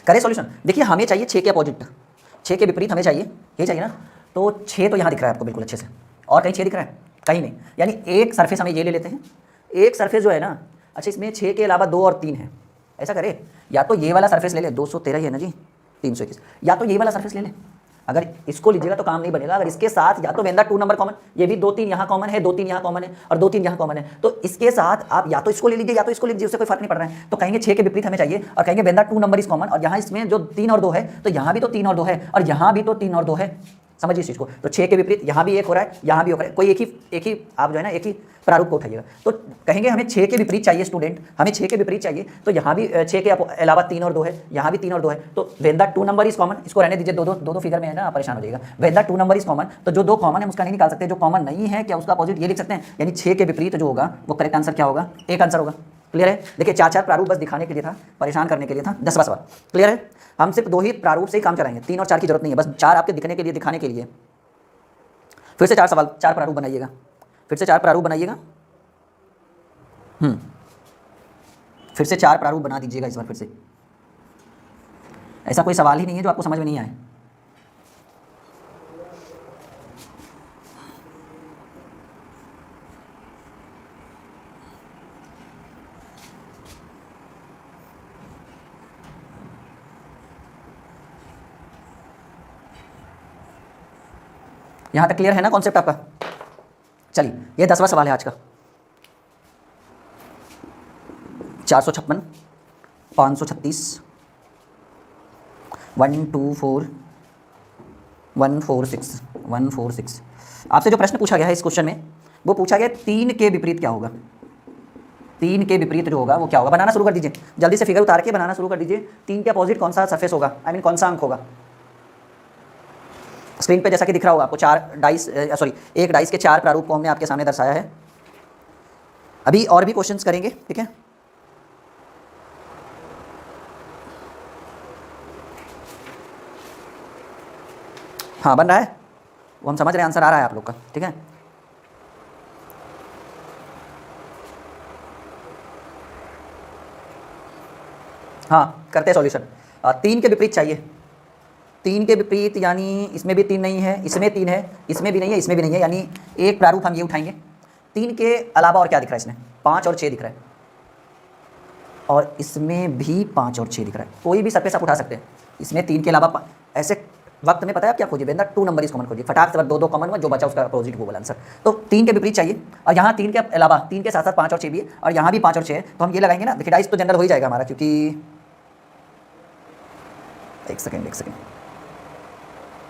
करें सॉल्यूशन। देखिए हमें चाहिए 6 के अपोजिट, 6 के विपरीत हमें चाहिए, ये चाहिए ना। तो 6 तो यहाँ दिख रहा है आपको बिल्कुल अच्छे से, और कहीं 6 दिख रहा है, कहीं नहीं। यानी एक सरफेस हमें ये ले लेते हैं, एक सरफेस जो है ना, अच्छा इसमें 6 के अलावा 2 और 3 है, ऐसा करे, या तो ये वाला सरफेस ले ले, 213 ही है ना जी, 321, या तो ये वाला सरफेस ले ले। अगर इसको लीजिएगा तो काम नहीं बनेगा, अगर इसके साथ या तो वेन द 2 नंबर कॉमन, ये भी 2 3 यहाँ कॉमन है, 2 3 यहाँ कॉमन है, और 2 3 यहाँ कॉमन है, तो इसके साथ आप या तो इसको ले लीजिए या तो इसको ले लीजिए, उससे कोई फर्क नहीं पड़ रहा है। तो कहेंगे 6 के विपरीत हमें चाहिए, और कहेंगे when the 2 number is common, और यहाँ इसमें जो 3 और 2 है, तो यहाँ भी तो 3 और 2 है, और यहाँ भी तो 3 और 2 है, समझिए इस चीज़ को। तो 6 के विपरीत यहाँ भी एक हो रहा है, यहाँ भी हो रहा है, कोई एक ही आप जो है ना एक ही प्रारूप को उठाइएगा। तो कहेंगे हमें 6 के विपरीत चाहिए स्टूडेंट, हमें 6 के विपरीत चाहिए, तो यहाँ भी 6 के अलावा 3 और 2 है, यहाँ भी 3 और 2 है, तो when the 2 number is common, इसको रहने दीजिए, दो फिगर में है ना, परेशान हो जाएगा। When the 2 number is common, तो जो 2 कॉमन है उसका नहीं निकाल सकते, जो कॉमन नहीं है क्या उसका अपोजिट ये लिख सकते हैं, यानी 6 के विपरीत जो होगा वो करेक्ट आंसर क्या होगा, एक आंसर होगा। क्लियर है। देखिए 4 प्रारूप बस दिखाने के लिए था, परेशान करने के लिए था। 10वां सवाल क्लियर है। हम सिर्फ 2 ही प्रारूप से ही काम कराएंगे, 3 और 4 की जरूरत नहीं है, बस 4 आपके दिखने के लिए, दिखाने के लिए। फिर से 4 सवाल, 4 प्रारूप बनाइएगा। फिर से 4 प्रारूप बनाइएगा। फिर से 4 प्रारूप बना दीजिएगा इस बार फिर से। ऐसा कोई सवाल ही नहीं है जो आपको समझ में नहीं आए। यहां तक क्लियर है ना कॉन्सेप्ट आपका? चलिए, ये 10वां सवाल है आज का। 456, 536, 124, 146, 146। आपसे जो प्रश्न पूछा गया है इस क्वेश्चन में, वो पूछा गया 3 के विपरीत क्या होगा। 3 के विपरीत जो होगा वो क्या होगा, बनाना शुरू कर दीजिए। जल्दी से फिगर उतार के बनाना शुरू कर दीजिए। 3 के अपोजिट कौन सा सरफेस होगा, आई मीन कौन सा अंक होगा। स्क्रीन पे जैसा कि दिख रहा होगा आपको 1 डाइस के 4 प्रारूप को हमने आपके सामने दर्शाया है। अभी और भी क्वेश्चंस करेंगे, ठीक है। हाँ, बन रहा है, वो हम समझ रहे हैं, आंसर आ रहा है आप लोग का, ठीक है। हाँ, करते हैं सॉल्यूशन। 3 के विपरीत चाहिए। 3 के विपरीत यानी इसमें भी 3 नहीं है, इसमें 3 है, इसमें भी नहीं है, इसमें भी नहीं है, यानी एक प्रारूप हम ये उठाएंगे। 3 के अलावा और क्या दिख रहा है इसमें? 5 और 6 दिख रहा है, और इसमें भी 5 और 6 दिख रहा है। कोई भी सरफेस आप उठा सकते हैं इसमें 3 के अलावा। ऐसे वक्त में पता है आप क्या खोजिए, बेंदा 2 नंबर इस कॉमन खोजिए, फटाक से 2 कॉमन में जो बचा उसका अपोजिट वो वाला आंसर। तो 3 के विपरीत चाहिए, और यहाँ 3 के अलावा 3 के साथ साथ 5 और 6 भी है, और यहाँ भी 5 और 6 है। तो हम ये लगाएंगे ना, देखिए डाइस तो जनरल हो ही जाएगा हमारा, क्योंकि एक सेकेंड,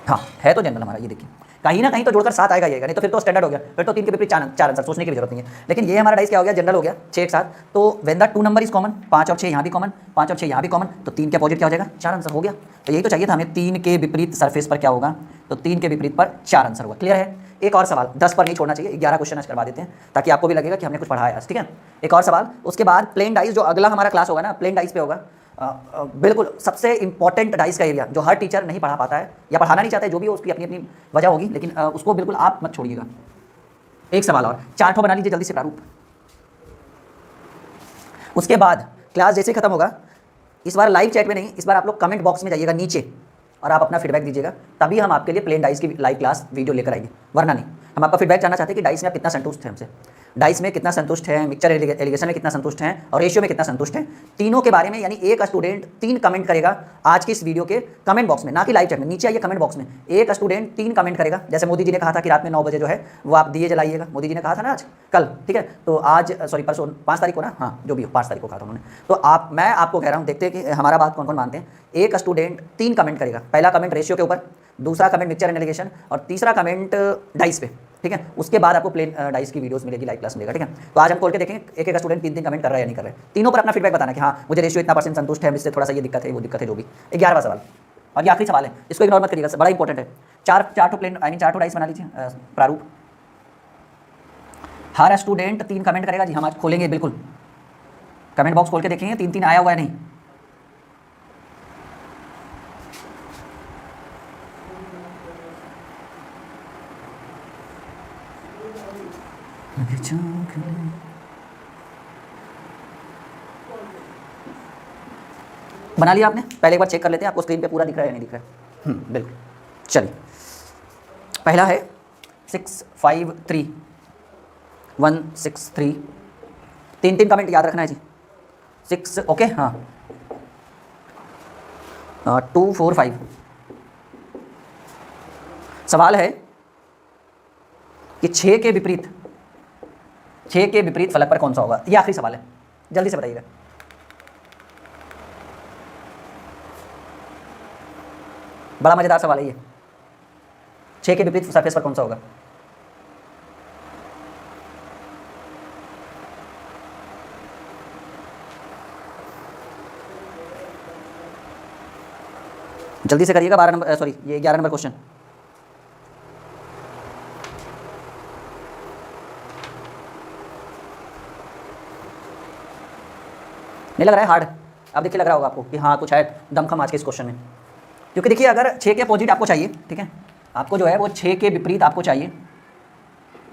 हाँ है तो जनरल हमारा। ये देखिए कहीं ना कहीं तो जोड़कर 7 आएगा, नहीं तो फिर तो स्टैंडर्ड हो गया, फिर तो 3 के विपरीत 4 आंसर, सोचने की जरूरत नहीं है। लेकिन ये हमारा डाइस क्या हो गया, जनरल हो गया, 6 एक साथ। तो when the 2 number is common, 5 और 6 यहाँ भी कॉमन, 5 और 6 यहाँ भी कॉमन, तो 3 के अपोजिट क्या हो जाएगा, 4 आंसर हो गया। तो यही तो चाहिए था हमें, 3 के विपरीत सरफेस पर क्या होगा, तो 3 के विपरीत पर 4 आंसर होगा। क्लियर है। एक और सवाल, 10 पर नहीं छोड़ना चाहिए, 11 क्वेश्चन आज करवा देते हैं, ताकि आपको भी लगेगा कि हमने कुछ पढ़ा है आज, ठीक है। एक और सवाल, उसके बाद प्लेन डाइस, जो अगला हमारा क्लास होगा ना, प्लेन डाइस पे होगा। बिल्कुल सबसे इंपॉर्टेंट डाइस का एरिया, जो हर टीचर नहीं पढ़ा पाता है या पढ़ाना नहीं चाहता है, जो भी हो उसकी अपनी अपनी वजह होगी, लेकिन उसको बिल्कुल आप मत छोड़िएगा। एक सवाल और, 4 ठो बना लीजिए जल्दी से प्रारूप। उसके बाद क्लास जैसे ही खत्म होगा, इस बार लाइव चैट में नहीं, इस बार आप लोग कमेंट बॉक्स में जाइएगा नीचे, और आप अपना फीडबैक दीजिएगा, तभी हम आपके लिए प्लेन डाइस की लाइव क्लास वीडियो लेकर आएंगे, वरना नहीं। हम आपका फीडबैक जानना चाहते हैं कि डाइस में आप कितना संतुष्ट है हमसे, डाइस में कितना संतुष्ट है, मिक्सचर एलिगेशन में कितना संतुष्ट है, और रेशियो में कितना संतुष्ट है, तीनों के बारे में। यानी एक स्टूडेंट 3 कमेंट करेगा आज की इस वीडियो के कमेंट बॉक्स में, ना कि लाइव चैट में। नीचे आइए कमेंट बॉक्स में, एक स्टूडेंट 3 कमेंट करेगा। जैसे मोदी जी ने कहा था कि रात में 9 बजे जो है वो आप दिए जलाइएगा, मोदी जी ने कहा था ना आज कल, ठीक है। तो आज सॉरी परसों 5 तारीख को ना, हाँ जो भी हो 5 तारीख को कहा था उन्होंने। तो मैं आपको कह रहा हूँ, देखते हैं कि हमारा बात कौन कौन मानते हैं। एक स्टूडेंट 3 कमेंट करेगा, पहला कमेंट रेशियो के ऊपर, दूसरा कमेंट मिक्सचर एंड एलिगेशन, और तीसरा कमेंट डाइस पे, ठीक है। उसके बाद आपको प्लेन डाइस की वीडियोस मिलेगी, लाइव क्लास मिलेगा, ठीक है। तो आज हम खोल के देखेंगे एक एक स्टूडेंट 3 कमेंट कर रहा है या नहीं कर रहा है। तीनों पर अपना फीडबैक बताना कि हाँ मुझे रेशियो इतना % संतुष्ट है, इससे थोड़ा सा ये दिक्कत है, वो दिक्कत है, जो भी। 11वां सवाल और ये आखिरी सवाल है, इसको इग्नोर मत करिएगा, बड़ा इंपॉर्टेंट है। 4 ठो प्लेन आई मीन 4 ठो डाइस बना लीजिए प्रारूप। हर स्टूडेंट 3 कमेंट करेगा जी, हम आज खोलेंगे बिल्कुल, कमेंट बॉक्स खोल के देखेंगे 3 आया हुआ है नहीं। बना लिया आपने? पहले एक बार चेक कर लेते हैं आपको स्क्रीन पे पूरा दिख रहा है या नहीं दिख रहा है। बिल्कुल। चलिए, पहला है 653 163, 3 कमेंट याद रखना है जी। 6 ओके, हाँ 245। सवाल है कि 6 के विपरीत फलक पर कौन सा होगा। ये आखिरी सवाल है, जल्दी से बताइएगा। बड़ा मजेदार सवाल है ये, 6 के विपरीत सरफेस पर कौन सा होगा। जल्दी से करिएगा। 12 नंबर सॉरी ये 11 नंबर क्वेश्चन। नहीं लग रहा है हार्ड? अब देखिए लग रहा होगा आपको कि हाँ कुछ है दमखम आज के इस क्वेश्चन में, क्योंकि देखिए अगर 6 के अपोजिट आपको चाहिए, ठीक है, आपको जो है वो 6 के विपरीत आपको चाहिए,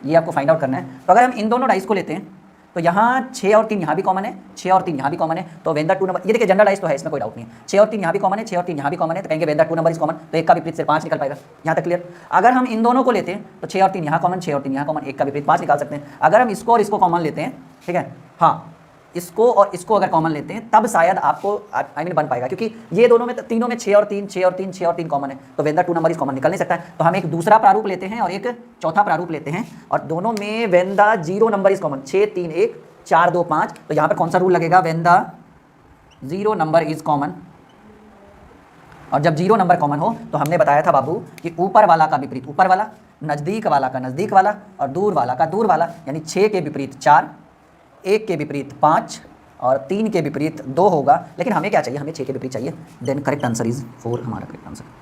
ये आपको फाइंड आउट करना है। तो अगर हम इन दोनों डाइस को लेते हैं तो यहाँ 6 और 3 यहाँ भी कॉमन है, 6 और 3 यहाँ भी कॉमन है, तो वेन द टू नंबर, ये देखिए जनरल डाइस तो है, इसमें कोई डाउट नहीं है। 6 और 3 यहाँ भी कॉमन है, 6 और 3 यहाँ भी कॉमन है, तो कहेंगे when the two number is common, तो एक का विपरीत से 5 निकल पाएगा। यहाँ तक क्लियर। अगर हम इन दोनों को लेते हैं तो 6 और 3 यहाँ कॉमन, 6 और 3 यहाँ कॉमन, एक का विपरीत 5 निकाल सकते हैं। अगर हम इसको और इसको कॉमन लेते हैं, ठीक है, हाँ, इसको और इसको अगर कॉमन लेते हैं तब शायद आपको आई मीन बन पाएगा, क्योंकि ये दोनों में, तीनों में 6 और 3, 6 और 3, 6 और 3 कॉमन है, तो when the two number is common निकल नहीं सकता है। तो हम एक दूसरा प्रारूप लेते हैं और एक चौथा प्रारूप लेते हैं, और दोनों में when the zero number is common, 6, 3, 1, 4, 2, 5, तो यहाँ पर कौन सा रूल लगेगा, when the zero number is common. और जब जीरो नंबर कॉमन हो तो हमने बताया था बाबू कि ऊपर वाला का विपरीत ऊपर वाला, नज़दीक वाला का नज़दीक वाला, और दूर वाला का दूर वाला, यानी 6 के विपरीत 4, 1 के विपरीत 5 और 3 के विपरीत 2 होगा। लेकिन हमें क्या चाहिए, हमें 6 के विपरीत चाहिए। देन करेक्ट आंसर इज 4, हमारा करेक्ट आंसर।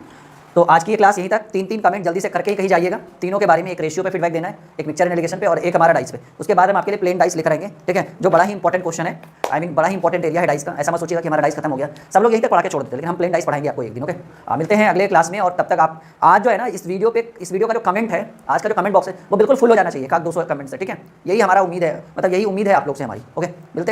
तो आज की ये क्लास यहीं तक। 3 कमेंट जल्दी से करके ही कहीं जाइएगा। तीनों के बारे में एक रेशियो पे फीडबैक देना है, एक मिक्सचर एंड एलिगेशन पे और एक हमारा डाइस पे। उसके बाद हम आपके लिए प्लेन डाइस लेकर आएंगे, ठीक है, जो बड़ा ही इंपॉर्टेंट क्वेश्चन है, आई मीन बड़ा ही इंपॉर्टेंट एरिया है डाइस का। ऐसा मत सोचिएगा कि हमारा डाइस खत्म हो गया, सब लोग यहीं तक पढ़ा के छोड़ देते हैं, लेकिन हम प्लेन डाइस पढ़ाएंगे आपको एक दिन। ओके, मिलते हैं अगले क्लास में। और तब तक आप आज जो है ना इस वीडियो का जो कमेंट है, आज का जो कमेंट बॉक्स है वो बिल्कुल फुल हो जाना चाहिए, 100-200 कमेंट से, ठीक है। यही हमारा उम्मीद है, मतलब यही उम्मीद है आप लोग से हमारी। ओके, मिलते हैं।